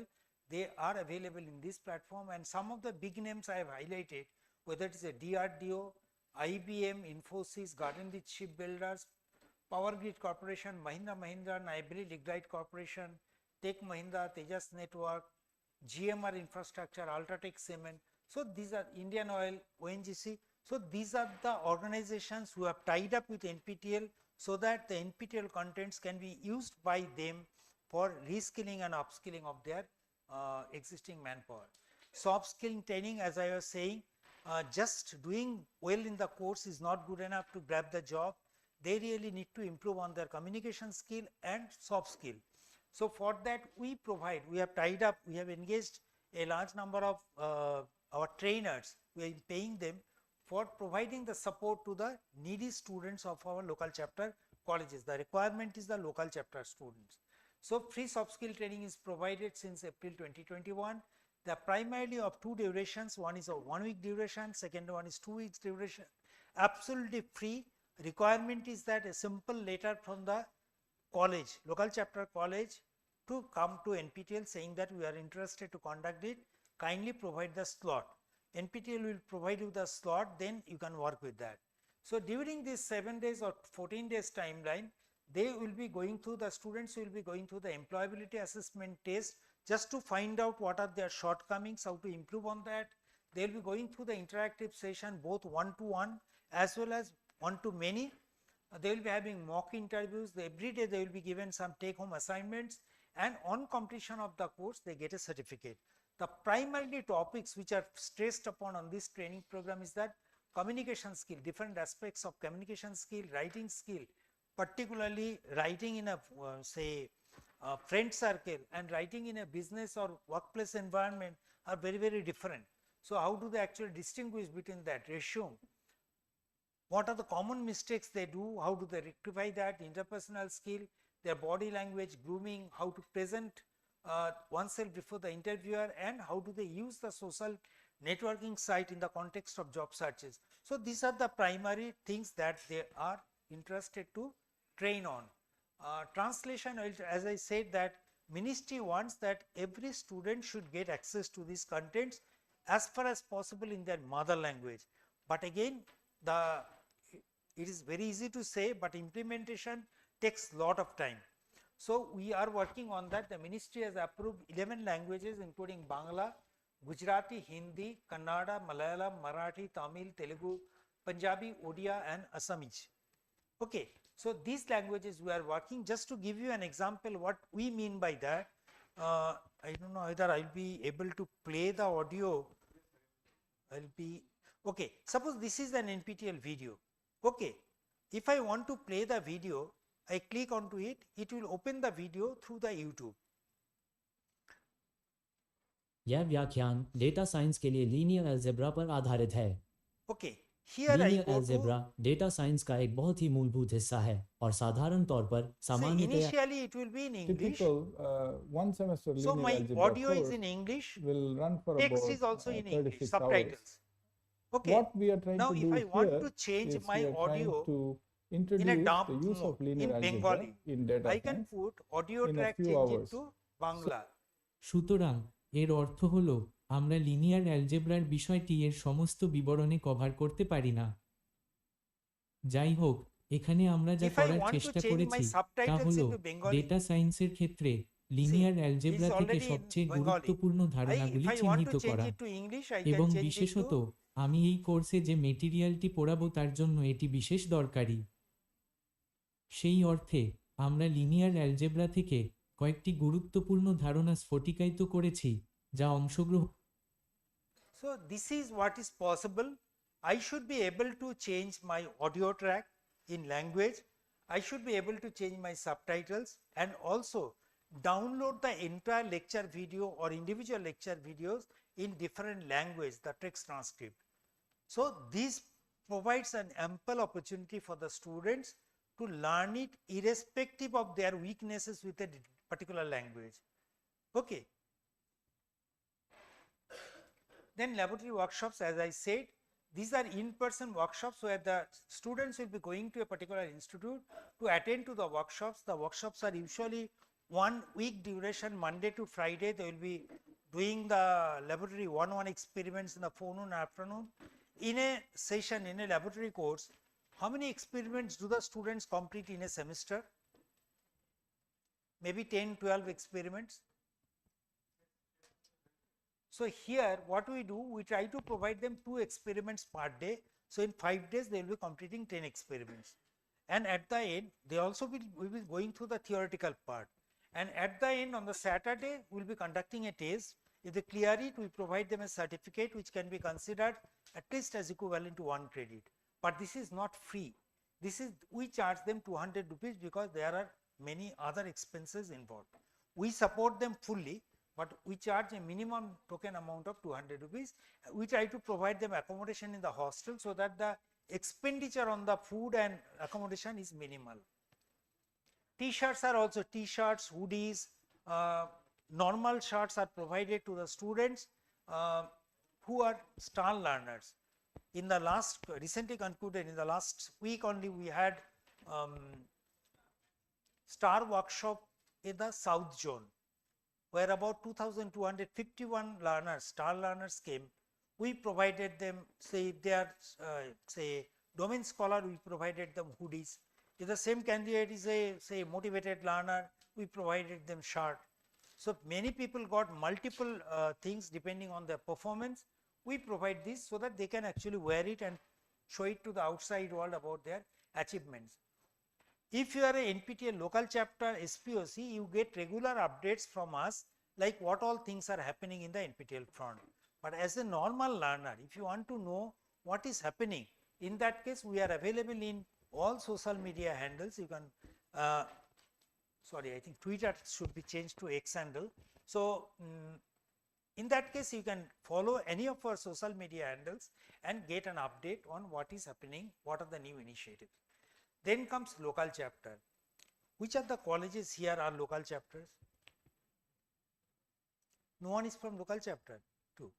They are available in this platform, and some of the big names I have highlighted, whether it is a DRDO, IBM, Infosys, Garden Ridge Shipbuilders, Power Grid Corporation, Mahindra Mahindra, Naibri Lignite Corporation, Tech Mahindra, Tejas Network, GMR Infrastructure, Ultratech Cement. So these are Indian Oil, ONGC. So these are the organizations who have tied up with NPTEL so that the NPTEL contents can be used by them for reskilling and upskilling of their existing manpower. Soft skill training, as I was saying, just doing well in the course is not good enough to grab the job. They really need to improve on their communication skill and soft skill. So for that we provide, we have tied up, we have engaged a large number of our trainers, we are paying them for providing the support to the needy students of our local chapter colleges. The requirement is the local chapter students. So free soft skill training is provided since April 2021. They are primarily of two durations. One is of 1 week duration, second one is 2 weeks duration. Absolutely free. Requirement is that a simple letter from the college, local chapter college, to come to NPTEL saying that we are interested to conduct it, kindly provide the slot. NPTEL will provide you the slot, then you can work with that. So during this 7 days or 14 days timeline, they will be going through, the students will be going through the employability assessment test just to find out what are their shortcomings, how to improve on that. They will be going through the interactive session both one-to-one as well as one-to-many. They will be having mock interviews. Every day they will be given some take-home assignments, and on completion of the course they get a certificate. The primary topics which are stressed upon on this training program is that communication skill, different aspects of communication skill, writing skill, particularly writing in a say friend circle and writing in a business or workplace environment are very, very different. So how do they actually distinguish between that ratio? What are the common mistakes they do? How do they rectify that? Interpersonal skill, their body language, grooming, how to present oneself before the interviewer, and how do they use the social networking site in the context of job searches. So these are the primary things that they are interested to train on. Translation, as I said, that ministry wants that every student should get access to these contents as far as possible in their mother language. But again, it is very easy to say, but implementation takes lot of time. So we are working on that. The ministry has approved 11 languages including Bangla, Gujarati, Hindi, Kannada, Malayalam, Marathi, Tamil, Telugu, Punjabi, Odia and Assamese. Okay. So these languages we are working. Just to give you an example what we mean by that, I don't know whether I will be able to play the audio. Okay, suppose this is an NPTEL video. Okay, if I want to play the video, I click onto it, it will open the video through the YouTube. यह व्याख्यान data science के लिए linear algebra पर आधारित है। Okay, here I linear go algebra to, data science का एक बहुत ही मूलभूत हिस्सा है और साधारण तौर पर so सामान्यतया initially it will be in English. Typical one semester So linear my algebra audio is course in English, will run for text about is also in English, 36 subtitles. hours. Okay, What we are trying now to if do I want here to change is my we are trying audio to in a introduce dump the use mode of linear in algebra Bengali, in data I can science put audio in a track, few change it hours. to Bangla. সুতরাং এর অর্থ হলো আমরা linear অ্যালজেব্রার বিষয়টি এর সমস্ত বিবরণে cover করতে পারি না। যাই হোক, এখানে আমরা যা If I করার want to চেষ্টা change my করেছি তা subtitles হলো into Bengali, ডেটা সায়েন্সের ক্ষেত্রে লিনিয়ার it's অ্যালজেব্রা থেকে already in সবচেয়ে Bengali. গুরুত্বপূর্ণ ধারণাগুলি If I want চিহ্নিত to change করা it to English, I এবং can change it বিশেষত to, আমি এই কোর্সে যে মেটেরিয়ালটি পড়াবো তার জন্য এটি বিশেষ দরকারি। সেই অর্থে আমরা লিনিয়ার অ্যালজেব্রা থেকে কয়েকটি গুরুত্বপূর্ণ ধারণা স্ফটিকায়িত করেছি যা অংশগ্রহণ। so this is what is possible. I should be able to change my audio track in language. I should be able to change my subtitles and also download the entire lecture video or individual lecture videos in different language, the text transcript. So this provides an ample opportunity for the students to learn it irrespective of their weaknesses with a particular language. Okay. Then laboratory workshops, as I said, these are in-person workshops where the students will be going to a particular institute to attend to the workshops. The workshops are usually 1 week duration, Monday to Friday. They will be doing the laboratory one-on-one experiments in the forenoon and afternoon. In a session, in a laboratory course, how many experiments do the students complete in a semester? Maybe 10, 12 experiments. So here what we do, we try to provide them 2 experiments per day. So in 5 days they will be completing 10 experiments. And at the end they also will be going through the theoretical part. And at the end on the Saturday we will be conducting a test. If they clear it, we provide them a certificate which can be considered at least as equivalent to 1 credit. But this is not free. This is, we charge them 200 rupees because there are many other expenses involved. We support them fully, but we charge a minimum token amount of 200 rupees. We try to provide them accommodation in the hostel so that the expenditure on the food and accommodation is minimal. T-shirts are also T-shirts, hoodies, normal charts are provided to the students who are star learners. In the last, recently concluded, in the last week only, we had star workshop in the South Zone, where about 2,251 learners, star learners came. We provided them, say if they are say domain scholar, we provided them hoodies. If the same candidate is a say motivated learner, we provided them shirt. So many people got multiple things depending on their performance. We provide this so that they can actually wear it and show it to the outside world about their achievements. If you are a NPTEL local chapter SPOC, you get regular updates from us like what all things are happening in the NPTEL front. But as a normal learner, if you want to know what is happening, in that case we are available in all social media handles. You can, sorry, I think Twitter should be changed to X handle. So in that case, you can follow any of our social media handles and get an update on what is happening, what are the new initiatives. Then comes local chapter. Which of the colleges here are local chapters? No one is from local chapter too.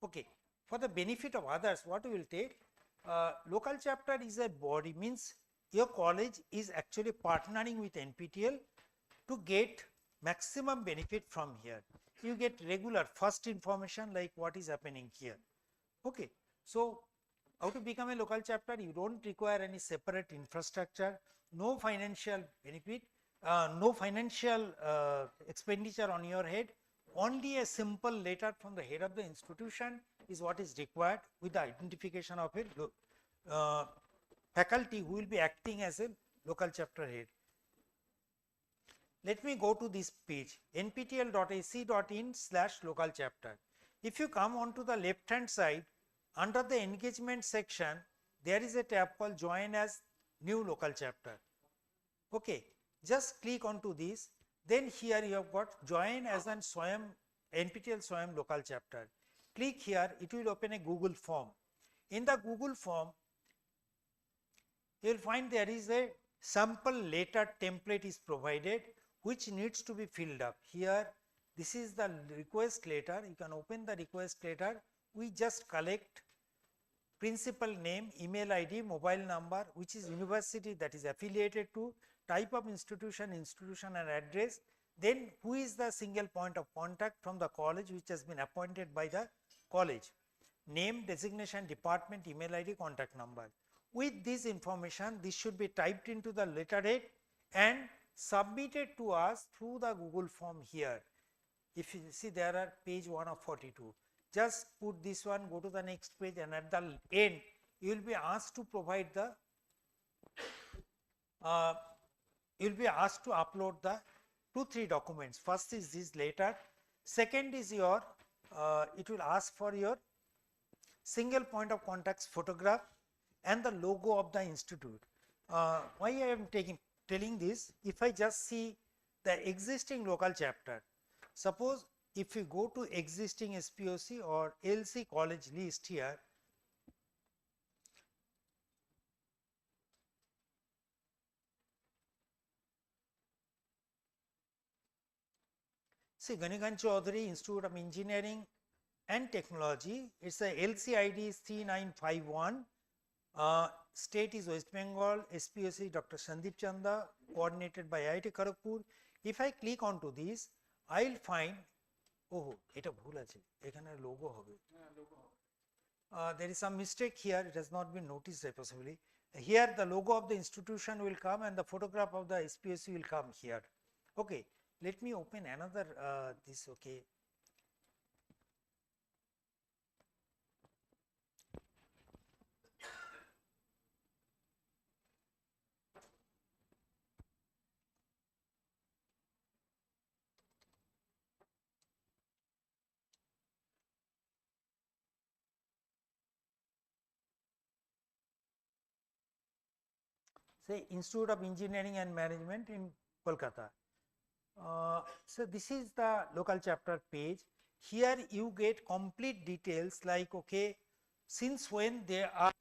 Okay. For the benefit of others, what we will take, local chapter is a body, means your college is actually partnering with NPTEL to get maximum benefit from here. You get regular first information like what is happening here. Okay. So how to become a local chapter? You don't require any separate infrastructure, no financial benefit, no financial expenditure on your head. Only a simple letter from the head of the institution is what is required with the identification of a faculty who will be acting as a local chapter head. Let me go to this page, nptel.ac.in/local chapter. If you come on to the left hand side, under the engagement section, there is a tab called join as new local chapter. Okay, just click onto this. Then here you have got join as an NPTEL Swayam local chapter. Click here, it will open a Google form. In the Google form, you will find there is a sample letter template is provided which needs to be filled up. Here, this is the request letter. You can open the request letter. We just collect principal name, email ID, mobile number, which is university that is affiliated to, type of institution and address, then who is the single point of contact from the college which has been appointed by the college, name, designation, department, email ID, contact number. With this information, this should be typed into the letterhead and submitted to us through the Google form here. If you see, there are page 1 of 42. Just put this one, go to the next page, and at the end, you will be asked to provide the, you will be asked to upload the 2-3 documents. First is this letter. Second is your, it will ask for your single point of contact's photograph and the logo of the institute. Why I am telling this, if I just see the existing local chapter, suppose if we go to existing SPOC or LC college list here, see Ganikant Chaudhary Institute of Engineering and Technology, it's a LC ID is 3951, state is West Bengal, SPOC Dr. Sandeep Chanda, coordinated by IIT Kharagpur. If I click onto this, I will find, oh, এটা ভুল আছে, এখানে logo হবে. There is some mistake here, it has not been noticed possibly. Here the logo of the institution will come and the photograph of the SPSC will come here. Okay, let me open another this. Okay. Say Institute of Engineering and Management in Kolkata. So this is the local chapter page. Here you get complete details like, okay, since when they are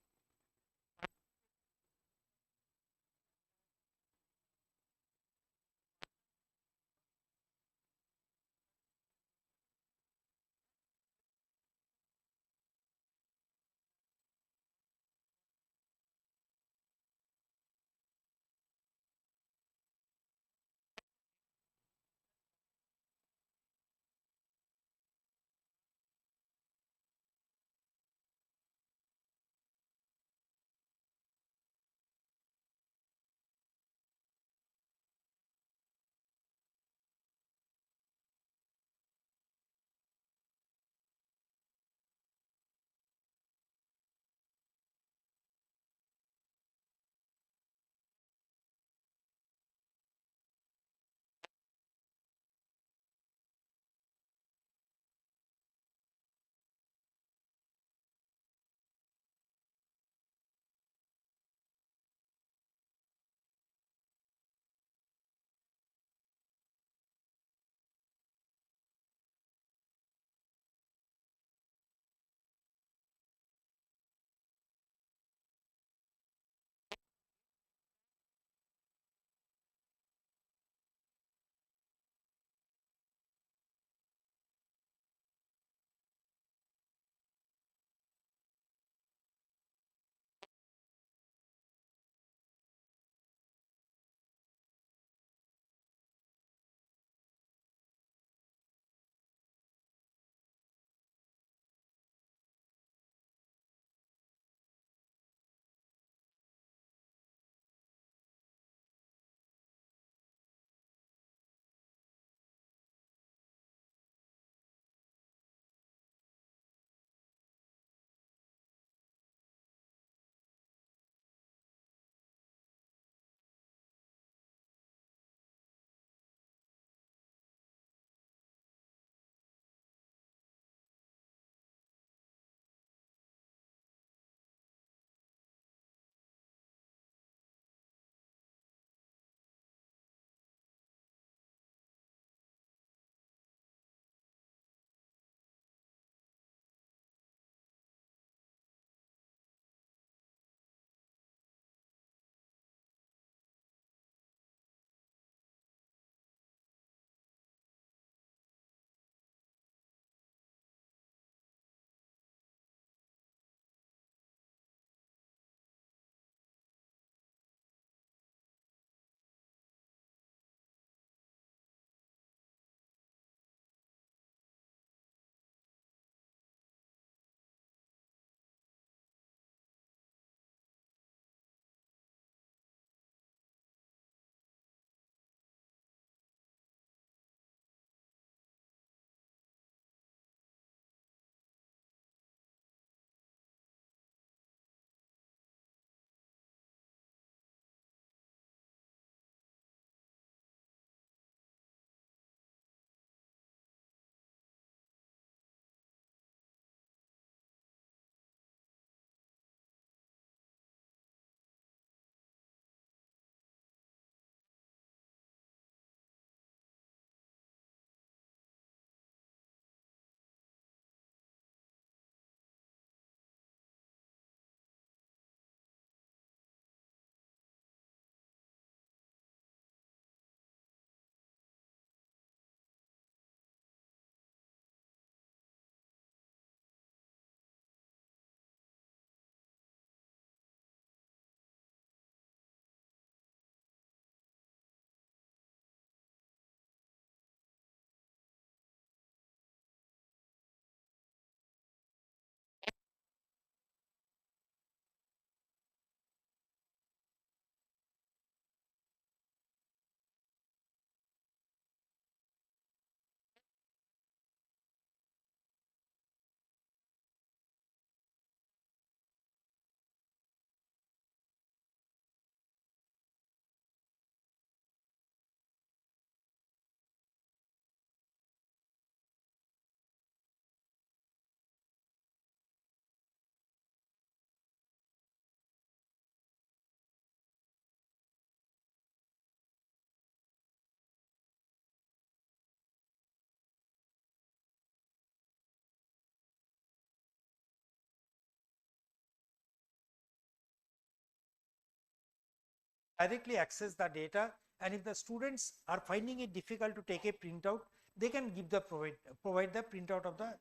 directly access the data, and if the students are finding it difficult to take a printout, they can give the provide the printout of the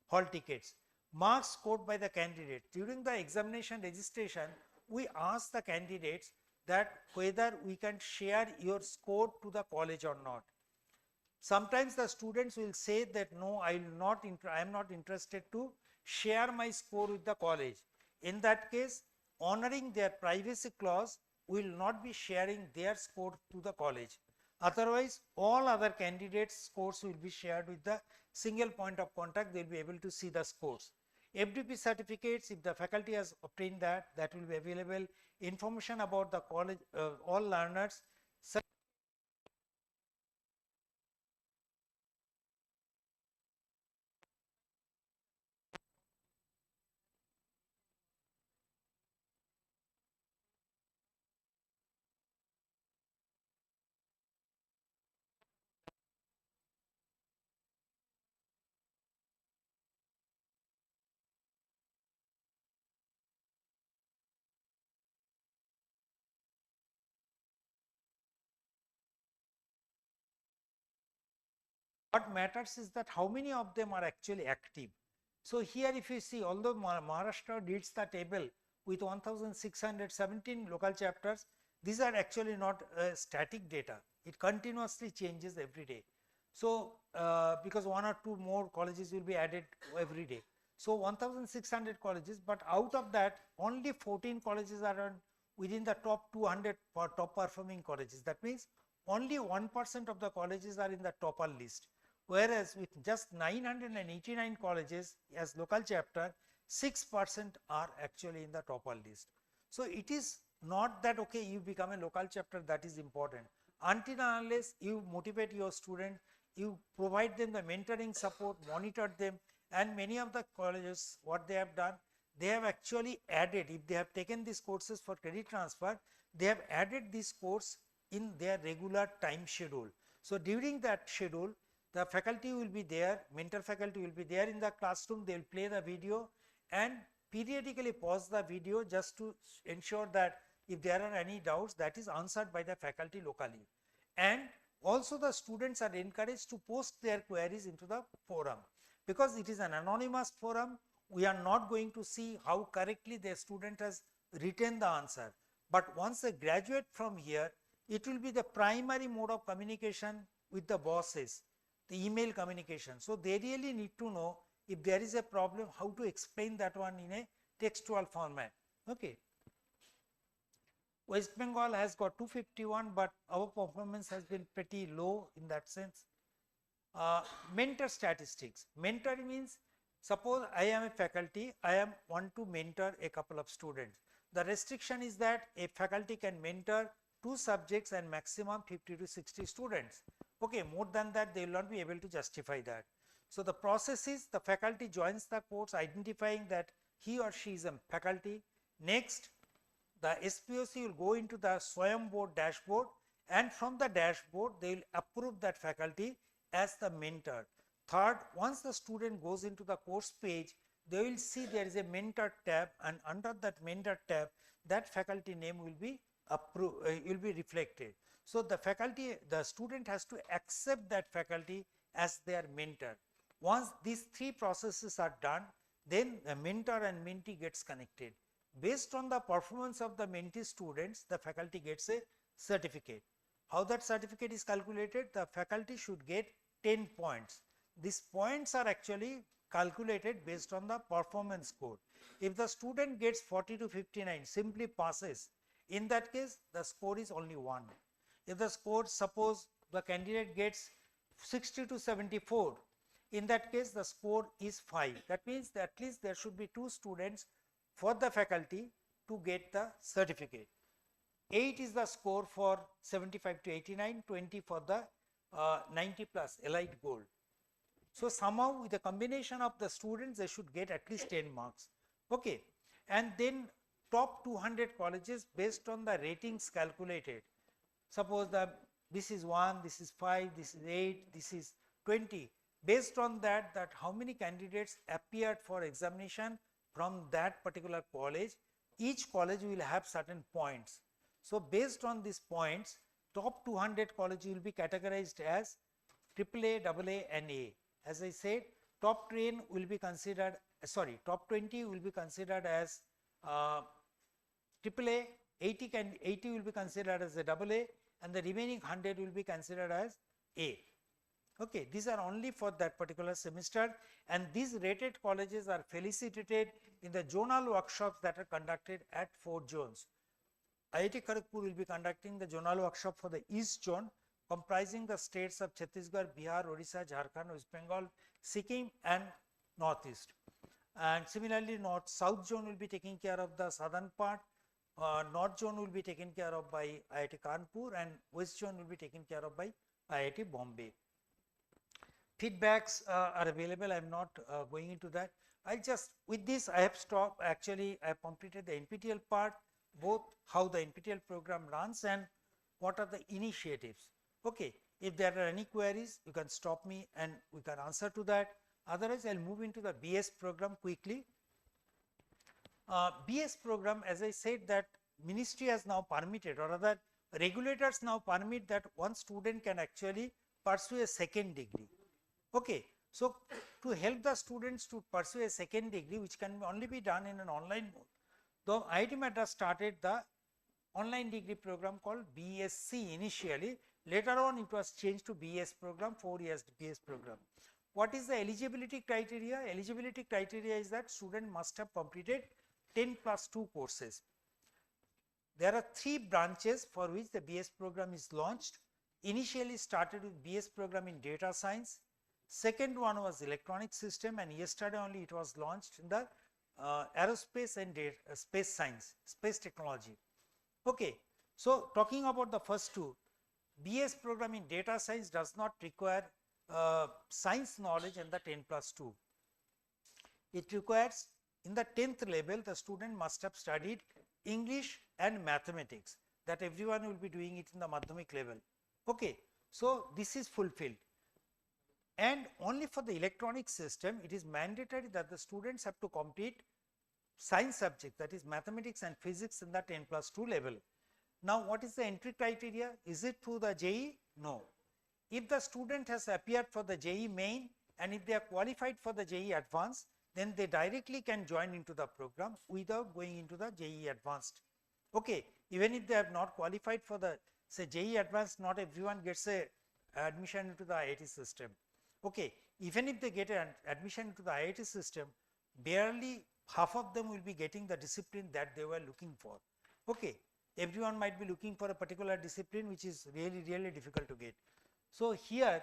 hall tickets. Marks scored by the candidate. During the examination registration, we ask the candidates that whether we can share your score to the college or not. Sometimes the students will say that no, I am not interested to share my score with the college. In that case, honoring their privacy clause, will not be sharing their score to the college. Otherwise, all other candidates' scores will be shared with the single point of contact. They will be able to see the scores. FDP certificates, if the faculty has obtained that, that will be available. Information about the college, all learners. What matters is that how many of them are actually active. So here if you see, although Maharashtra leads the table with 1617 local chapters, these are actually not static data. It continuously changes every day. So because one or two more colleges will be added every day. So 1600 colleges, but out of that only 14 colleges are within the top 200 for top performing colleges. That means only 1% of the colleges are in the topper list. Whereas with just 989 colleges as local chapter, 6% are actually in the topper list. So it is not that okay, you become a local chapter, that is important. Until and unless you motivate your student, you provide them the mentoring support, monitor them, and many of the colleges, what they have done, they have actually added, if they have taken these courses for credit transfer, they have added this course in their regular time schedule. So during that schedule, the faculty will be there, mentor faculty will be there in the classroom, they will play the video and periodically pause the video just to ensure that if there are any doubts, that is answered by the faculty locally. And also the students are encouraged to post their queries into the forum. Because it is an anonymous forum, we are not going to see how correctly the student has written the answer. But once they graduate from here, it will be the primary mode of communication with the bosses, the email communication. So they really need to know if there is a problem, how to explain that one in a textual format. Okay. West Bengal has got 251, but our performance has been pretty low in that sense. Mentor statistics. Mentor means, suppose I am a faculty, I want to mentor a couple of students. The restriction is that a faculty can mentor 2 subjects and maximum 50 to 60 students. Okay, more than that they will not be able to justify that. So the process is the faculty joins the course identifying that he or she is a faculty. Next, the SPOC will go into the Swayam board dashboard, and from the dashboard they will approve that faculty as the mentor. Third, once the student goes into the course page, they will see there is a mentor tab, and under that mentor tab that faculty name will be reflected. So the faculty, the student has to accept that faculty as their mentor. Once these 3 processes are done, then the mentor and mentee gets connected. Based on the performance of the mentee students, the faculty gets a certificate. How that certificate is calculated? The faculty should get 10 points. These points are actually calculated based on the performance score. If the student gets 40 to 59, simply passes, in that case the score is only 1. If the score, suppose the candidate gets 60 to 74, in that case the score is 5. That means that at least there should be 2 students for the faculty to get the certificate. 8 is the score for 75 to 89, 20 for the 90 plus elite gold. So somehow with a combination of the students, they should get at least 10 marks. Okay. And then top 200 colleges based on the ratings calculated. Suppose that this is 1, this is 5, this is 8, this is 20. Based on that, how many candidates appeared for examination from that particular college, each college will have certain points. So based on these points, top 200 colleges will be categorized as AAA, AA and A. As I said, top 10 will be considered, top 20 will be considered as AAA, 80 will be considered as a AA, and the remaining 100 will be considered as A. Okay, these are only for that particular semester, and these rated colleges are felicitated in the zonal workshops that are conducted at 4 zones. IIT Kharagpur will be conducting the zonal workshop for the East Zone, comprising the states of Chhattisgarh, Bihar, Odisha, Jharkhand, West Bengal, Sikkim and Northeast. And similarly, South Zone will be taking care of the southern part, North Zone will be taken care of by IIT Kanpur, and West Zone will be taken care of by IIT Bombay. Feedbacks are available. I am not going into that. With this I have stopped. Actually, I have completed the NPTEL part, both how the NPTEL program runs and what are the initiatives. Okay, if there are any queries, you can stop me and we can answer to that. Otherwise, I will move into the BS program quickly. BS program, as I said, that ministry has now permitted, or rather regulators now permit that one student can actually pursue a second degree. Okay, so to help the students to pursue a second degree, which can only be done in an online mode, though IIT Madras started the online degree program called BSc initially. Later on, it was changed to BS program, 4 years BS program. What is the eligibility criteria? Eligibility criteria is that student must have completed 10+2 courses. There are 3 branches for which the BS program is launched. Initially started with BS program in data science. Second one was electronic system, and yesterday only it was launched in the aerospace and space science, space technology. Okay, so talking about the first two, BS program in data science does not require science knowledge in the 10+2. It requires in the 10th level the student must have studied English and mathematics, that everyone will be doing it in the Madhyamik level. Okay, so this is fulfilled. And only for the electronic system, it is mandatory that the students have to complete science subjects, that is mathematics and physics in the 10+2 level. Now, what is the entry criteria? Is it through the JEE? No. If the student has appeared for the JEE main and if they are qualified for the JEE advanced, then they directly can join into the program without going into the JEE advanced. Okay, even if they have not qualified for the say JEE advanced, not everyone gets a admission into the IIT system. Okay, even if they get an admission into the IIT system, barely half of them will be getting the discipline that they were looking for. Okay, everyone might be looking for a particular discipline which is really difficult to get. So here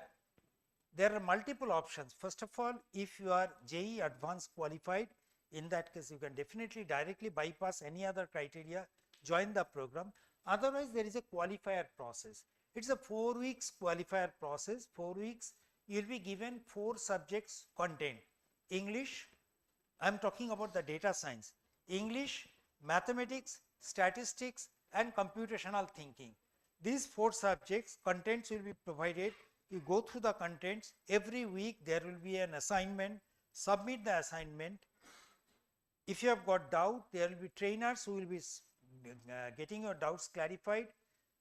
there are multiple options. First of all, if you are JEE advanced qualified, in that case you can definitely directly bypass any other criteria, join the program. Otherwise, there is a qualifier process. It's a 4 weeks qualifier process. 4 weeks you will be given 4 subjects content: English, I am talking about the data science, English, mathematics, statistics and computational thinking. These 4 subjects contents will be provided. You go through the contents. Every week there will be an assignment. Submit the assignment. If you have got doubt, there will be trainers who will be getting your doubts clarified.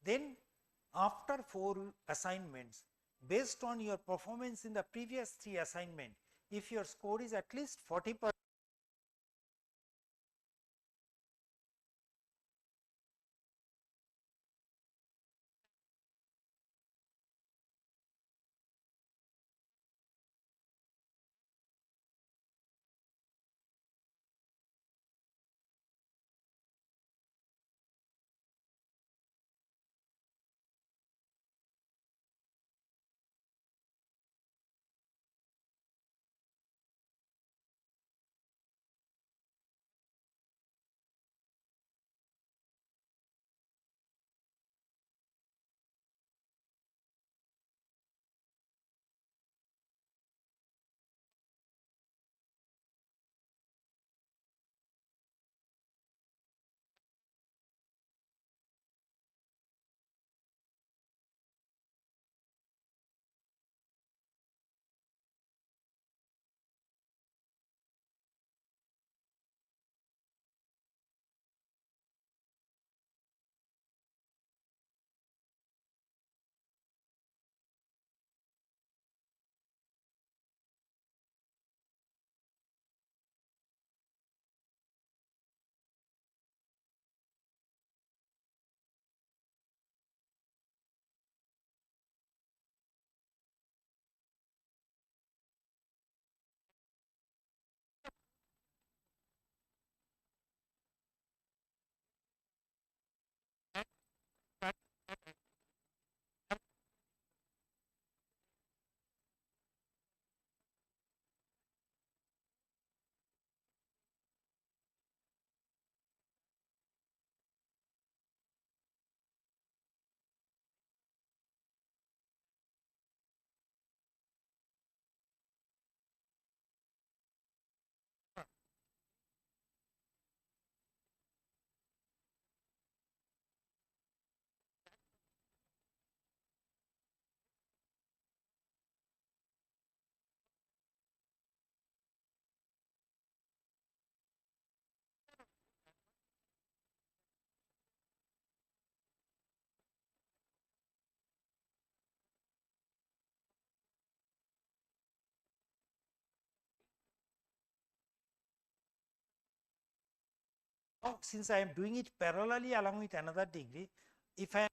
Then after 4 assignments, based on your performance in the previous 3 assignments, if your score is at least 40%, Now, since I am doing it parallelly along with another degree, if I am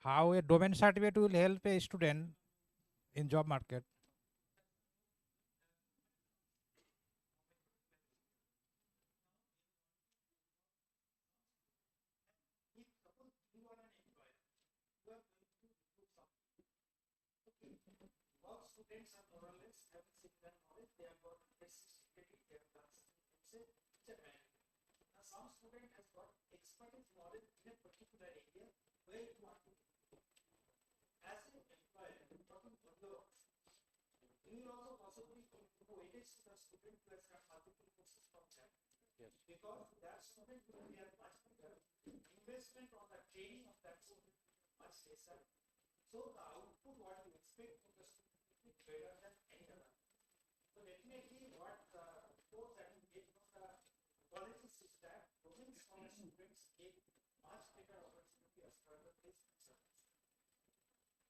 how a domain certificate will help a student in job market?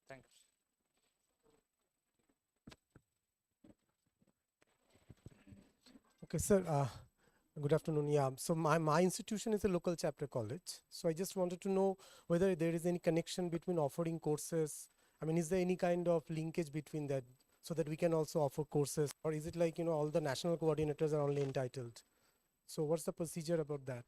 Thanks. Okay, sir. Good afternoon. Yeah, so my institution is a local chapter college. So I just wanted to know whether there is any connection between offering courses. I mean, is there any kind of linkage between that so that we can also offer courses? Or is it like, all the national coordinators are only entitled? So what's the procedure about that?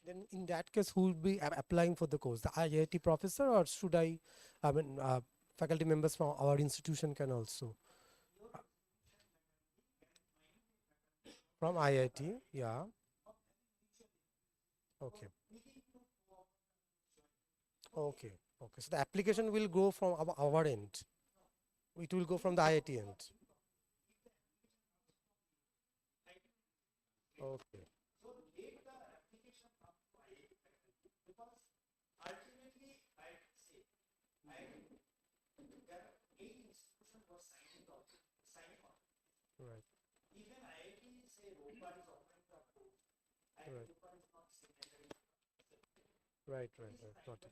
Then in that case, who will be applying for the course? The IIT professor, or should I mean, faculty members from our institution can also? From IIT, yeah. Okay. Okay. Okay. So the application will go from our end. It will go from the IIT end. Okay. Right. Right. Right, right, right. Got it.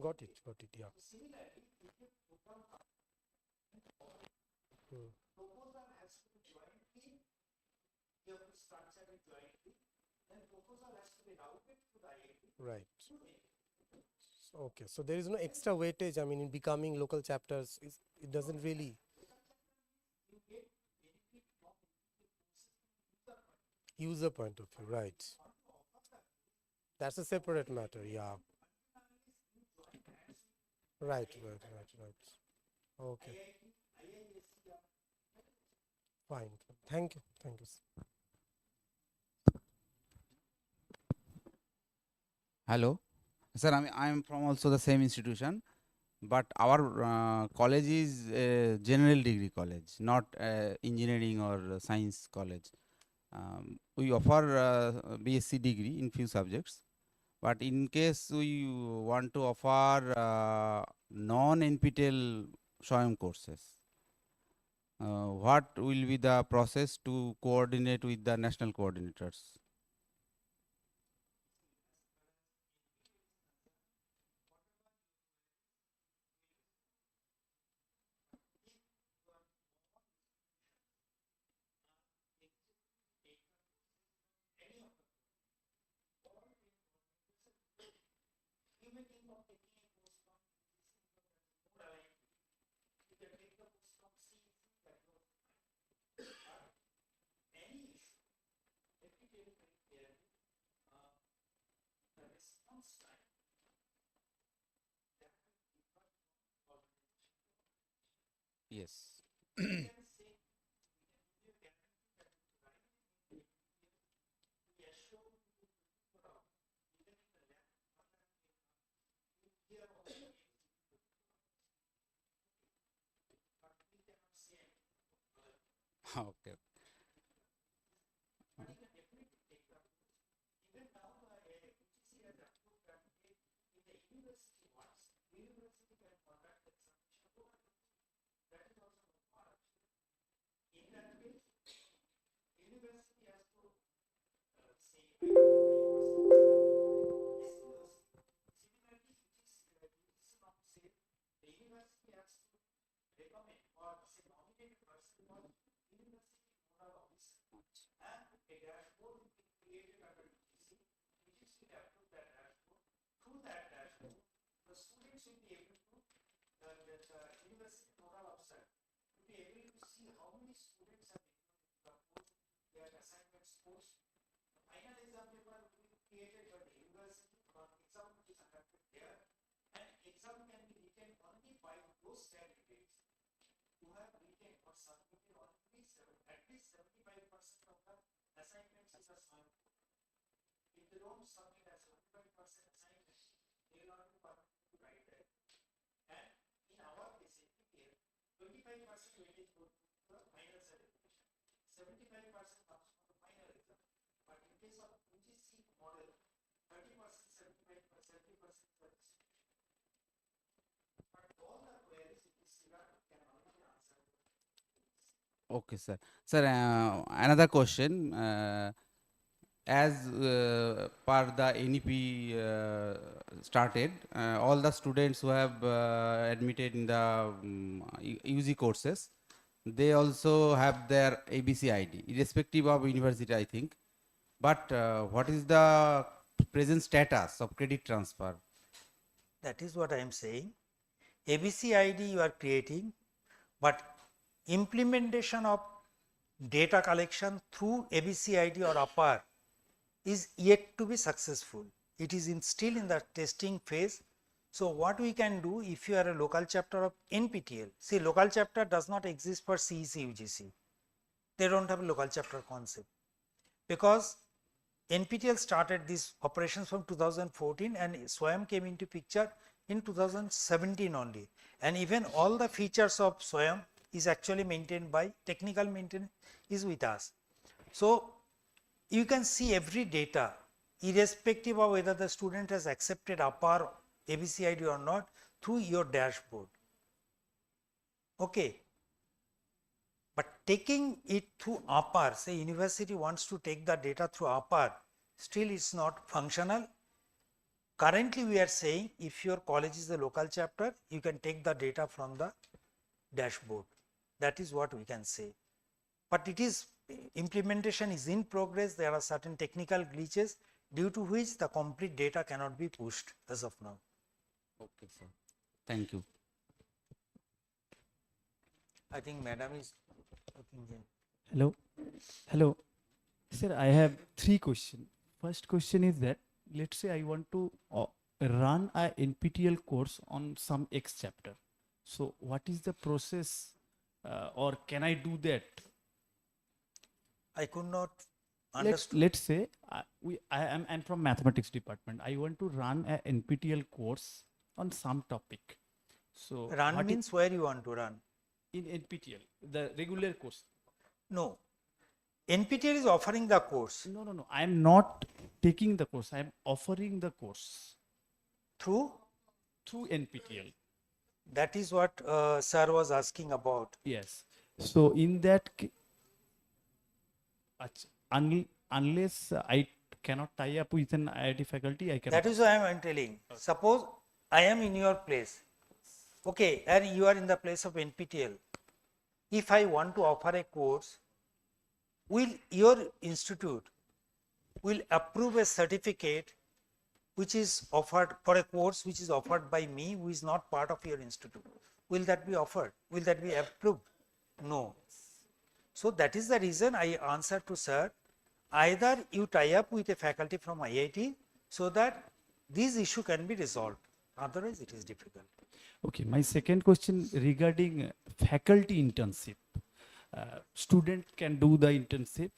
Got it, got it, yeah. Hmm. Right. Okay, so there is no extra weightage, I mean, in becoming local chapters, it doesn't really. User point of view, right. That's a separate matter, yeah. Right, right, right, right. Okay. Fine. Thank you. Thank you. Hello, sir. I am from also the same institution, but our college is a general degree college, not engineering or science college. We offer BSc degree in few subjects, but in case we want to offer non-NPTEL SWAYAM courses, what will be the process to coordinate with the national coordinators? Yes. Okay. approve that dashboard. Through that dashboard, the students will be able to, the university nodal officer will be able to see how many students have been post their assignments post. The final exam paper will be created by the university, or exam is conducted there, and exam can be written only by those candidates who have written or submitted at least 75% of the assignments in the SWAYAM portal. If they don't submit a 75% assignment, they will not be permitted to write that. And in our case, NPTEL, 25% weightage goes to the final certification. 75% comes from the final exam. But in case of UGC model, 30%, 75%, 70% is the distribution. But all the queries in this regard can only be answered. Okay, sir. Sir, another question. As per the NEP started, all the students who have admitted in the UG courses, they also have their ABC ID, irrespective of university, I think. But what is the present status of credit transfer? That is what I am saying. ABC ID you are creating, but implementation of data collection through ABC ID or upper is yet to be successful. It is still in the testing phase. So what we can do, if you are a local chapter of NPTEL, see, local chapter does not exist for CEC UGC. They don't have a local chapter concept, because NPTEL started these operations from 2014 and SWAYAM came into picture in 2017 only, and even all the features of SWAYAM is actually maintained by technical maintenance is with us. So you can see every data irrespective of whether the student has accepted upper ABC ID or not through your dashboard. Okay. But taking it through upper, say university wants to take the data through upper, still it's not functional. Currently we are saying if your college is a local chapter, you can take the data from the dashboard. That is what we can say. But it is, implementation is in progress. There are certain technical glitches due to which the complete data cannot be pushed as of now. Okay, sir. Thank you. I think madam is looking in. Hello. Hello. Sir, I have 3 questions. First question is that, let's say I want to run a NPTEL course on some X chapter. So what is the process or can I do that? I could not understand. Let's say I'm from mathematics department. I want to run a NPTEL course on some topic. So Run means where you want to run? In NPTEL, the regular course. No. NPTEL is offering the course. No. I am not taking the course. I am offering the course. Through NPTEL. That is what sir was asking about. Yes. So in that, unless I cannot tie up with an IIT faculty, I cannot. That is why I am telling. Suppose I am in your place. Okay, and you are in the place of NPTEL. If I want to offer a course, will your institute will approve a certificate which is offered for a course which is offered by me, who is not part of your institute? Will that be offered? Will that be approved? No. So that is the reason I answered to sir, either you tie up with a faculty from IIT so that this issue can be resolved, otherwise it is difficult. Okay, my second question regarding faculty internship. Student can do the internship.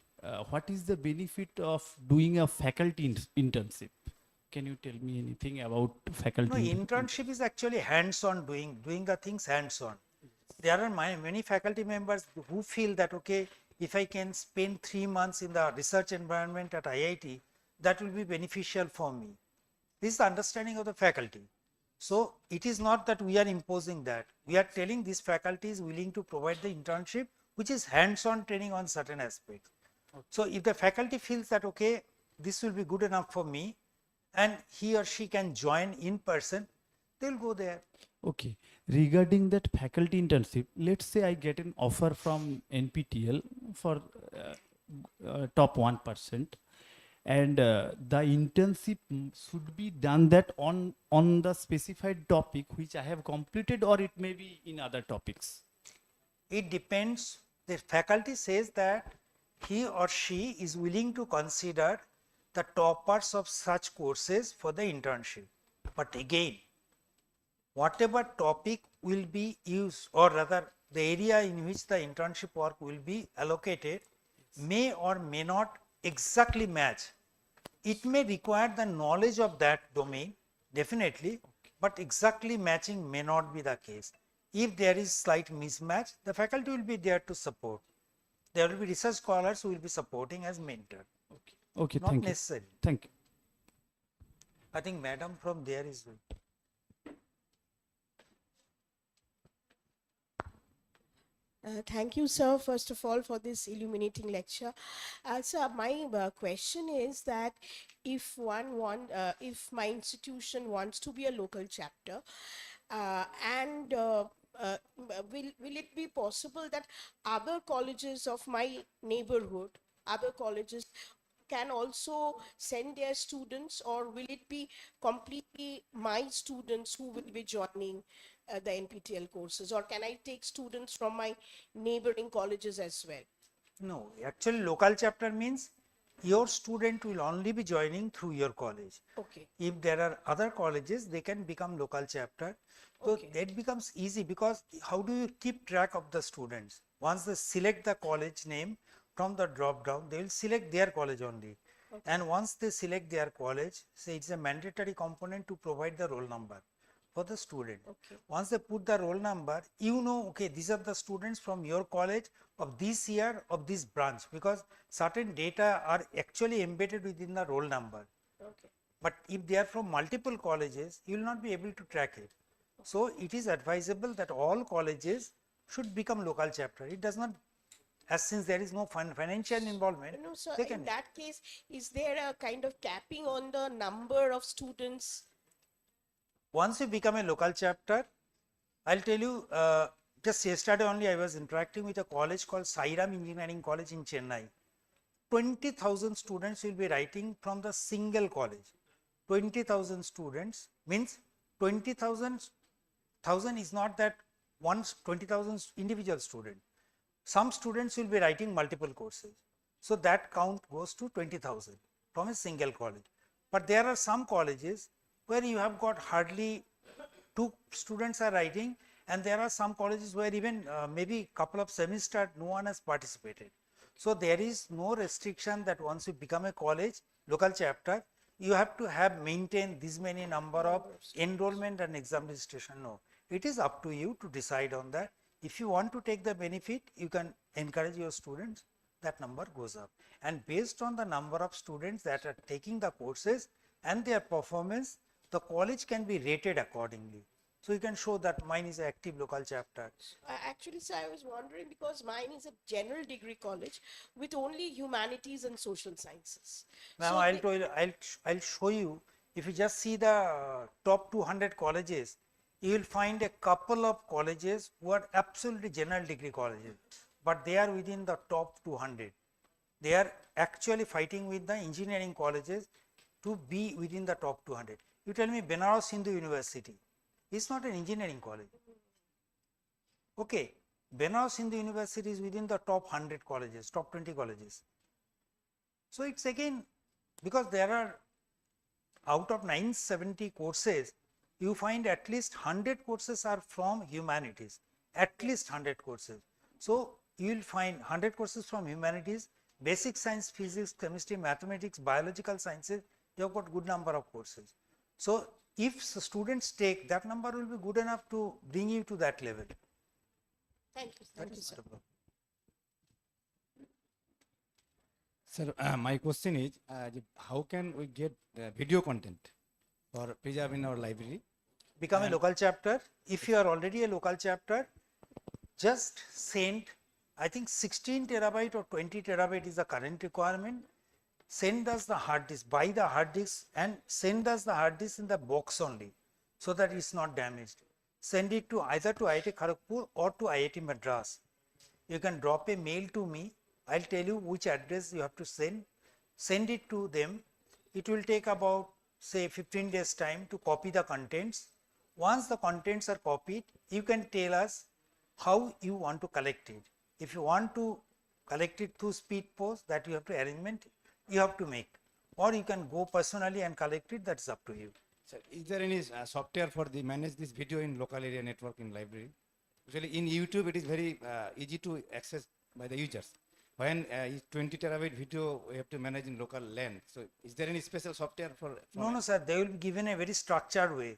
What is the benefit of doing a faculty internship? Can you tell me anything about faculty? No, internship is actually hands-on, doing the things hands-on. There are many faculty members who feel that, okay, if I can spend 3 months in the research environment at IIT, that will be beneficial for me. This is the understanding of the faculty. So it is not that we are imposing that. We are telling this faculty is willing to provide the internship, which is hands-on training on certain aspects. Okay. So if the faculty feels that, okay, this will be good enough for me, and he or she can join in person, they will go there. Okay. Regarding that faculty internship, let's say I get an offer from NPTEL for top 1%. and the internship should be done that on the specified topic which I have completed, or it may be in other topics. It depends. The faculty says that he or she is willing to consider the toppers of such courses for the internship. But again, whatever topic will be used, or rather the area in which the internship work will be allocated, may or may not exactly match. It may require the knowledge of that domain, definitely, but exactly matching may not be the case. If there is slight mismatch, the faculty will be there to support. There will be research scholars who will be supporting as mentor. Okay, Not thank necessary. you. Thank you. I think madam from there is. Thank you, sir, first of all, for this illuminating lecture. Sir, my question is that if if my institution wants to be a local chapter, and will it be possible that other colleges of my neighborhood, other colleges can also send their students, or will it be completely my students who will be joining the NPTEL courses, or can I take students from my neighboring colleges as well? No, actually local chapter means your student will only be joining through your college. Okay. If there are other colleges, they can become local chapter. So Okay. that becomes easy, because how do you keep track of the students? Once they select the college name from the drop down, they will select their college only. Okay. And once they select their college, say it's a mandatory component to provide the roll number for the student. Okay. Once they put the roll number, you know, okay, these are the students from your college of this year of this branch, because certain data are actually embedded within the roll number. Okay. But if they are from multiple colleges, you will not be able to track it. So it is advisable that all colleges should become local chapter. It does not, as since there is no financial involvement. No, so they in can. that case, is there a kind of capping on the number of students? Once you become a local chapter, I'll tell you, just yesterday only I was interacting with a college called Sairam Engineering College in Chennai. 20,000 students will be writing from the single college. 20,000 students means 20,000 is not that once 20,000 individual student. Some students will be writing multiple courses. So that count goes to 20,000 from a single college. But there are some colleges where you have got hardly 2 students are writing, and there are some colleges where even maybe couple of semesters no one has participated. So there is no restriction that once you become a college local chapter, you have to have maintained this many number of enrollment and exam registration. No, it is up to you to decide on that. If you want to take the benefit, you can encourage your students, that number goes up. And based on the number of students that are taking the courses and their performance, the college can be rated accordingly. So you can show that mine is an active local chapter. Actually, sir, I was wondering, because mine is a general degree college with only humanities and social sciences. Now So I'll show you. If you just see the top 200 colleges, you will find a couple of colleges who are absolutely general degree colleges, but they are within the top 200. They are actually fighting with the engineering colleges to be within the top 200. You tell me Benares Hindu University is not an engineering college. Okay, Benares Hindu University is within the top 100 colleges, top 20 colleges. So it's again, because there are out of 970 courses, you find at least 100 courses are from humanities, at least 100 courses. So you will find 100 courses from humanities, basic science, physics, chemistry, mathematics, biological sciences, you have got good number of courses. So if students take, that number will be good enough to bring you to that level. thank you, sir. Sir, my question is, how can we get video content for preserve in our library? Become a local chapter. If you are already a local chapter, just send, I think 16 terabyte or 20 terabyte is the current requirement. Send us the hard disk, buy the hard disk and send us the hard disk in the box only, so that it's not damaged. Send it to either to IIT Kharagpur or to IIT Madras. You can drop a mail to me. I'll tell you which address you have to send. send it to them. It will take about say 15 days time to copy the contents. Once the contents are copied, you can tell us how you want to collect it. If you want to collect it through speed post, that you have to arrangement, you have to make, or you can go personally and collect it, that's up to you. Sir, is there any software for the manage this video in local area network in library? Usually in YouTube, it is very easy to access by the users. When 20 terabyte video, we have to manage in local LAN. So is there any special software for No, sir, they will be given a very structured way.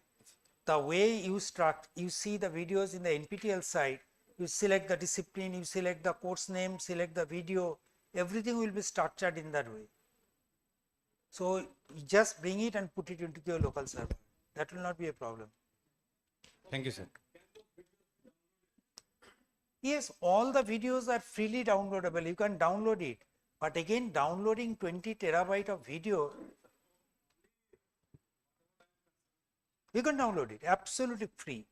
The way you see the videos in the NPTEL site, you select the discipline, you select the course name, select the video, everything will be structured in that way. So you just bring it and put it into your local server. That will not be a problem. Thank you, sir. Yes, all the videos are freely downloadable. You can download it. But again, downloading 20 terabyte of video, you can download it absolutely free.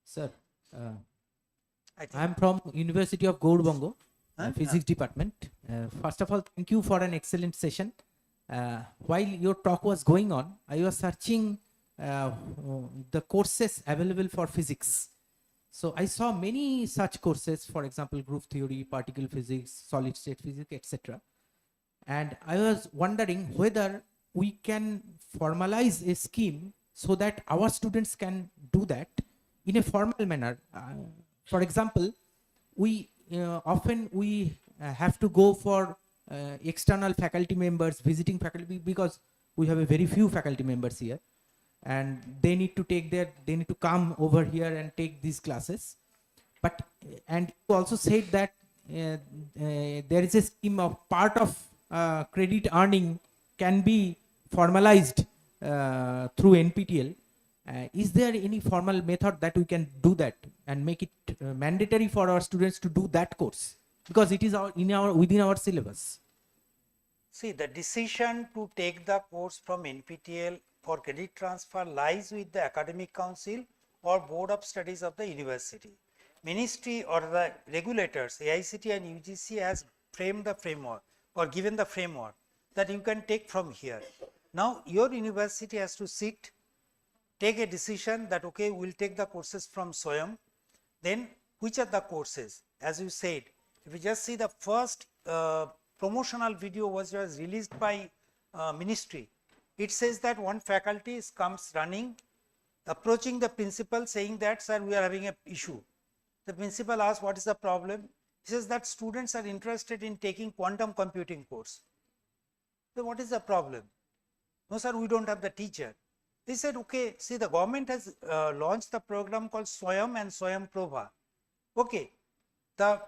Sir, I am from University of Gaurbango, Physics Department. First of all, thank you for an excellent session. While your talk was going on, I was searching the courses available for physics. So I saw many such courses, for example, group theory, particle physics, solid state physics, etc. And I was wondering whether we can formalize a scheme so that our students can do that in a formal manner. For example, we often have to go for external faculty members, visiting faculty, because we have a very few faculty members here, and they need to come over here and take these classes. But and you also said that there is a scheme of part of credit earning can be formalized through NPTEL. Is there any formal method that we can do that and make it mandatory for our students to do that course, because it is within our syllabus? See, the decision to take the course from NPTEL for credit transfer lies with the academic council or board of studies of the university. Ministry or the regulators, AICT and UGC, has framed the framework or given the framework that you can take from here. Now your university has to sit, take a decision that okay, we'll take the courses from SWAYAM. Then which are the courses? As you said, if you just see the first promotional video was released by ministry, it says that one faculty comes running, approaching the principal saying that, sir, we are having an issue. The principal asks, what is the problem? He says that students are interested in taking quantum computing course. So what is the problem? No, sir, we don't have the teacher. They said, okay, see, the government has launched the program called SWAYAM and SWAYAM Prabha. Okay, the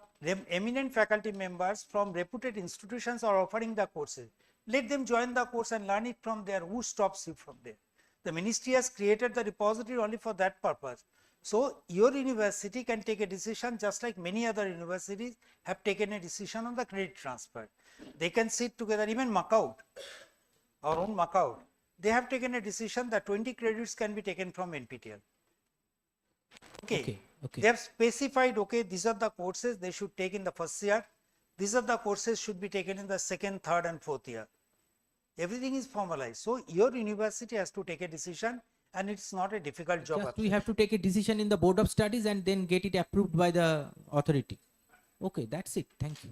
eminent faculty members from reputed institutions are offering the courses. Let them join the course and learn it from there. Who stops you from there? The ministry has created the repository only for that purpose. So your university can take a decision just like many other universities have taken a decision on the credit transfer. They can sit together, even Macaut, our own Macaut. They have taken a decision that 20 credits can be taken from NPTEL. Okay. They have specified, okay, these are the courses they should take in the first year. These are the courses should be taken in the second, third and fourth year. Everything is formalized. So your university has to take a decision, and it's not a difficult job. Just we have to take a decision in the board of studies and then get it approved by the authority. Okay, that's it. Thank you.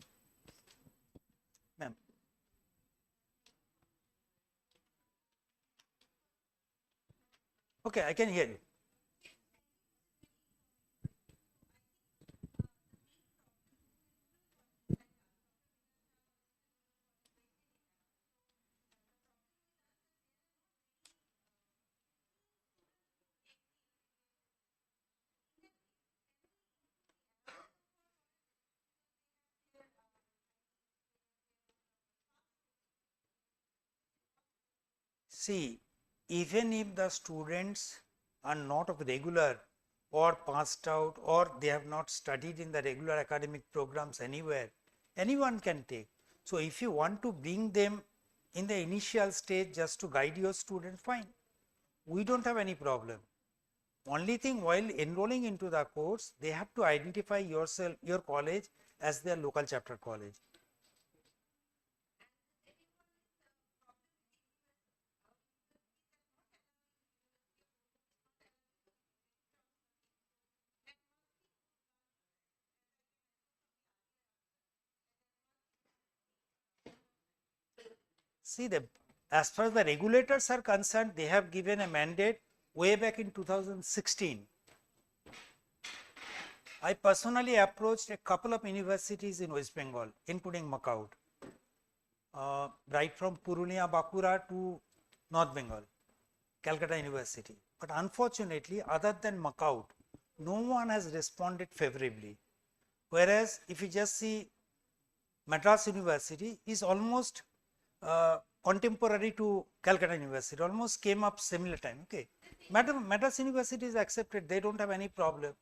Ma'am. Okay, I can hear you. See, even if the students are not of regular or passed out or they have not studied in the regular academic programs anywhere, anyone can take. So if you want to bring them in the initial stage just to guide your student, fine. We don't have any problem. Only thing, while enrolling into the course, they have to identify yourself, your college as their local chapter college. see as far as the regulators are concerned, they have given a mandate way back in 2016. I personally approached a couple of universities in West Bengal, including Macaud, right from Purulia, Bakura to North Bengal, Calcutta University. But unfortunately, other than Macaud, no one has responded favorably. Whereas if you just see Madras University is almost contemporary to Calcutta University, almost came up similar time. Okay, Madras University is accepted; they don't have any problem.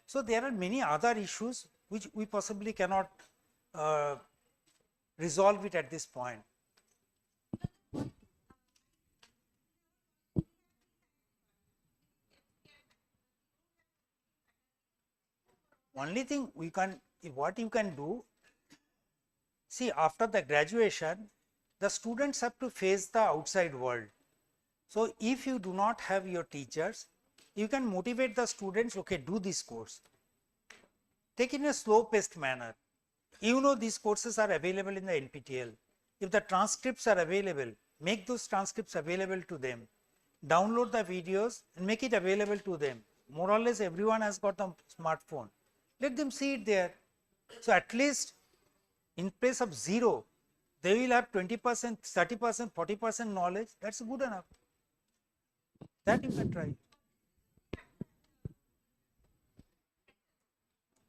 So there are many other issues which we possibly cannot resolve it at this point. Only thing we can, what you can do, see, after the graduation, the students have to face the outside world. So if you do not have your teachers, you can motivate the students, okay, do this course. Take it in a slow paced manner. You know these courses are available in the NPTEL. If the transcripts are available, make those transcripts available to them. Download the videos and make it available to them. More or less everyone has got a smartphone. Let them see it there. So at least in place of 0, they will have 20%, 30%, 40% knowledge. That's good enough. That you can try.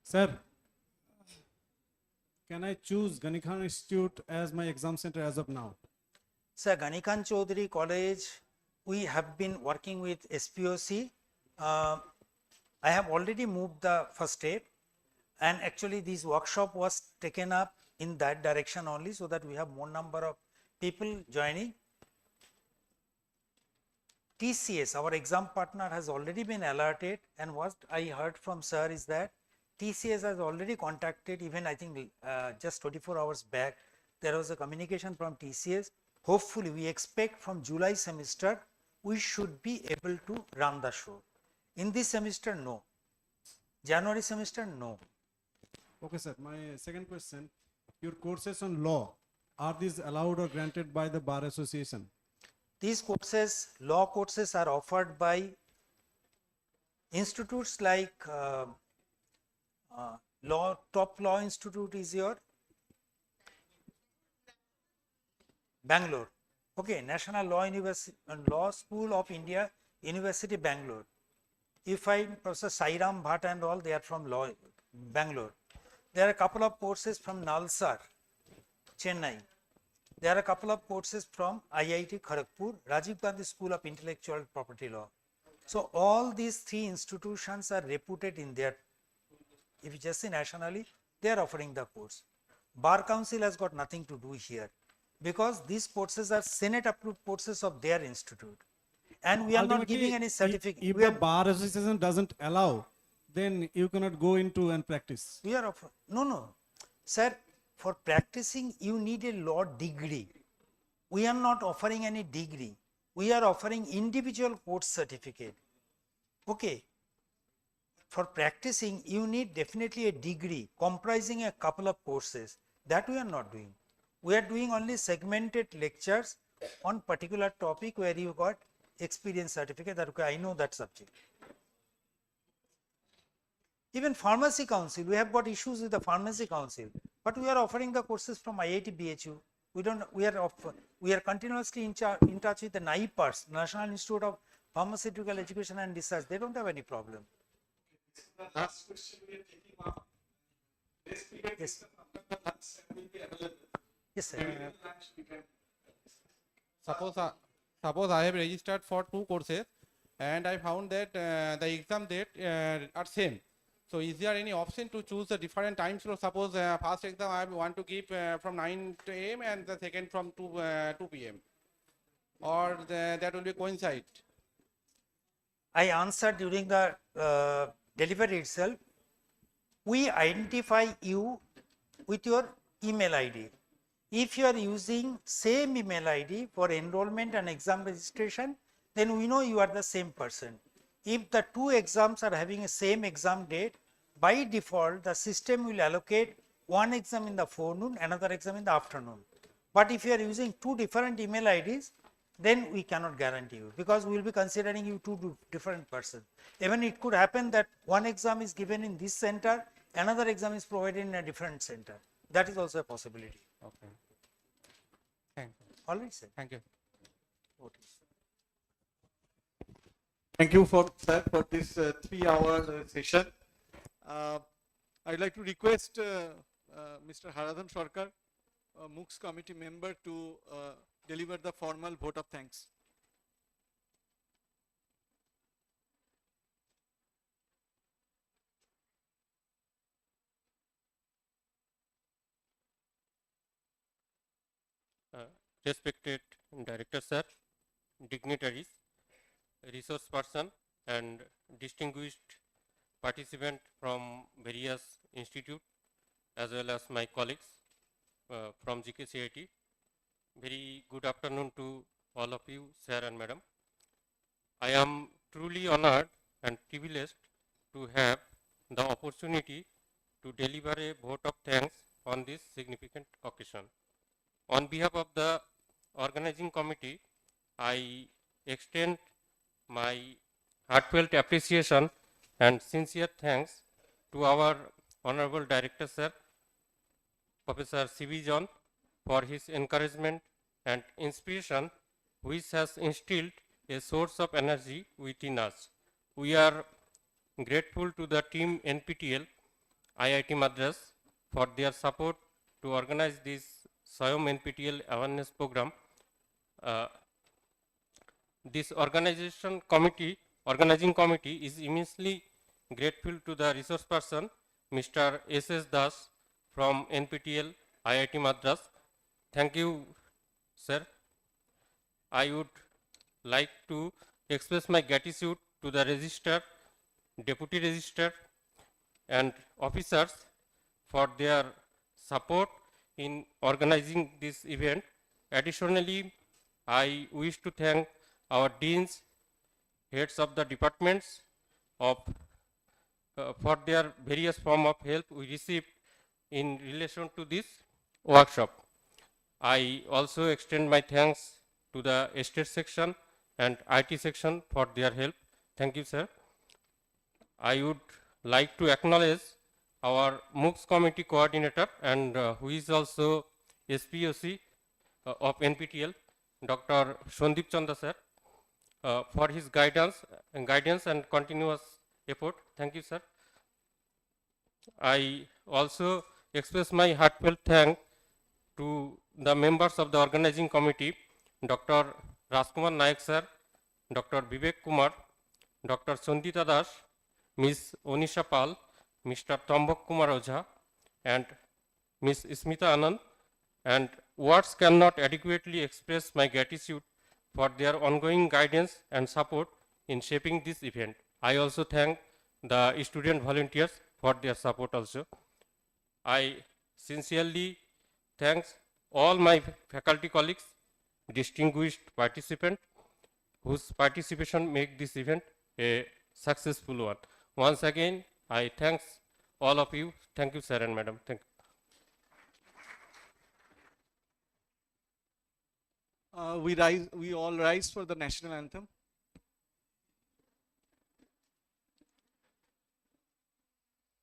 Sir, can I choose Ganikhan Institute as my exam center as of now? Sir, Ganikhan Chaudhary College, we have been working with SPOC. I have already moved the first step, and actually this workshop was taken up in that direction only, so that we have more number of people joining. TCS, our exam partner, has already been alerted, and what I heard from sir is that TCS has already contacted, even I think just 24 hours back, there was a communication from TCS. Hopefully, we expect from July semester, we should be able to run the show. In this semester, no. January semester, no. Okay, sir. My second question, your courses on law, are these allowed or granted by the Bar Association? These courses, law courses, are offered by institutes like top law institute is your Bangalore. Okay, National Law University and Law School of India, University Bangalore. You find Professor Sairam Bhatt and all, they are from law Bangalore. There are a couple of courses from Nalsar, Chennai. There are a couple of courses from IIT Kharagpur, Rajiv Gandhi School of Intellectual Property Law. So all these 3 institutions are reputed in their, if you just see nationally, they are offering the course. Bar Council has got nothing to do here, because these courses are Senate approved courses of their institute. And we are not giving any certificate. If the Bar Association doesn't allow, then you cannot go into and practice. We are offering, no, sir, for practicing you need a law degree. We are not offering any degree. We are offering individual course certificate. Okay. For practicing you need definitely a degree comprising a couple of courses. That we are not doing. We are doing only segmented lectures on particular topic where you got experience certificate, that okay, I know that subject. Even Pharmacy Council, we have got issues with the Pharmacy Council, but we are offering the courses from IIT BHU. We are continuously in touch with the NIPERS, National Institute of Pharmaceutical Education and Research. They don't have any problem. The last question we are taking up. Yes. Yes, sir. Suppose I have registered for 2 courses and I found that the exam date are same. So is there any option to choose a different time slot? Suppose first exam I want to give from 9 AM and the second from 2 PM, or that will be coincide. I answered during the delivery itself. We identify you with your email ID. If you are using same email ID for enrollment and exam registration, then we know you are the same person. If the 2 exams are having a same exam date, by default the system will allocate one exam in the forenoon, another exam in the afternoon. But if you are using two different email IDs, then we cannot guarantee you, because we will be considering you two different persons. Even it could happen that one exam is given in this center, another exam is provided in a different center. That is also a possibility. Okay. Thank you. All right, sir. Thank you. Thank you for sir for this 3-hour session. I'd like to request Mr. Haradhan Sarkar, MOOCs committee member, to deliver the formal vote of thanks. Respected Director Sir, dignitaries, resource person and distinguished participant from various institutes, as well as my colleagues from GKCIET. Very good afternoon to all of you, sir and madam. I am truly honored and privileged to have the opportunity to deliver a vote of thanks on this significant occasion. On behalf of the organizing committee, I extend my heartfelt appreciation and sincere thanks to our Honorable Director Sir, Professor C.V. John, for his encouragement and inspiration, which has instilled a source of energy within us. We are grateful to the team NPTEL, IIT Madras, for their support to organize this SWAYAM NPTEL Awareness Program. This organizing committee is immensely grateful to the resource person, Mr. S.S. Das from NPTEL IIT Madras. Thank you, sir. I would like to express my gratitude to the registrar, deputy registrar and officers for their support in organizing this event. Additionally, I wish to thank our deans, heads of the departments for their various form of help we received in relation to this workshop. I also extend my thanks to the estate section and IT section for their help. Thank you, sir. I would like to acknowledge our MOOCs committee coordinator and who is also SPOC of NPTEL, Dr. Sandip Chanda sir, for his guidance and continuous effort. Thank you, sir. I also express my heartfelt thanks to the members of the organizing committee, Dr. Rajkumar Naik sir, Dr. Vivek Kumar, Dr. Sandita Das, Ms. Onisha Pal, Mr. Tambak Kumar Ojha, and Ms. Smita Anand, and words cannot adequately express my gratitude for their ongoing guidance and support in shaping this event. I also thank the student volunteers for their support also. I sincerely thank all my faculty colleagues, distinguished participants, whose participation make this event a successful one. Once again, I thank all of you. Thank you, sir and madam. Thank you. We all rise for the national anthem.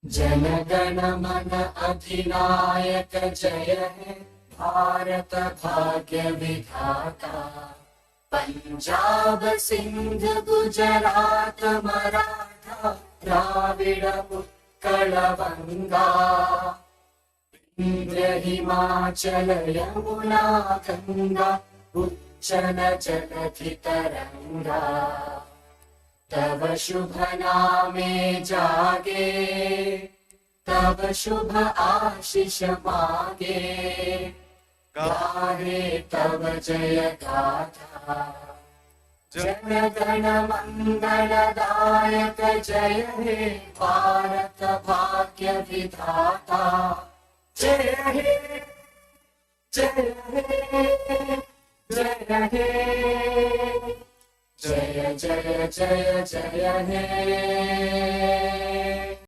जनगण मन अधिनायक जय हे भारत भाग्य विधाता पंजाब सिंध गुजरात मराठा द्राविड उत्कल बंगा इंद्र हिमाचल यमुना गंगा उच्चल जलधि तरंगा तव शुभ नामे जागे तव शुभ आशीष मागे गाहे तव जय गाथा जन गण मंगल दायक जय हे भारत भाग्य विधाता जय हे जय हे जय हे जय जय जय जय हे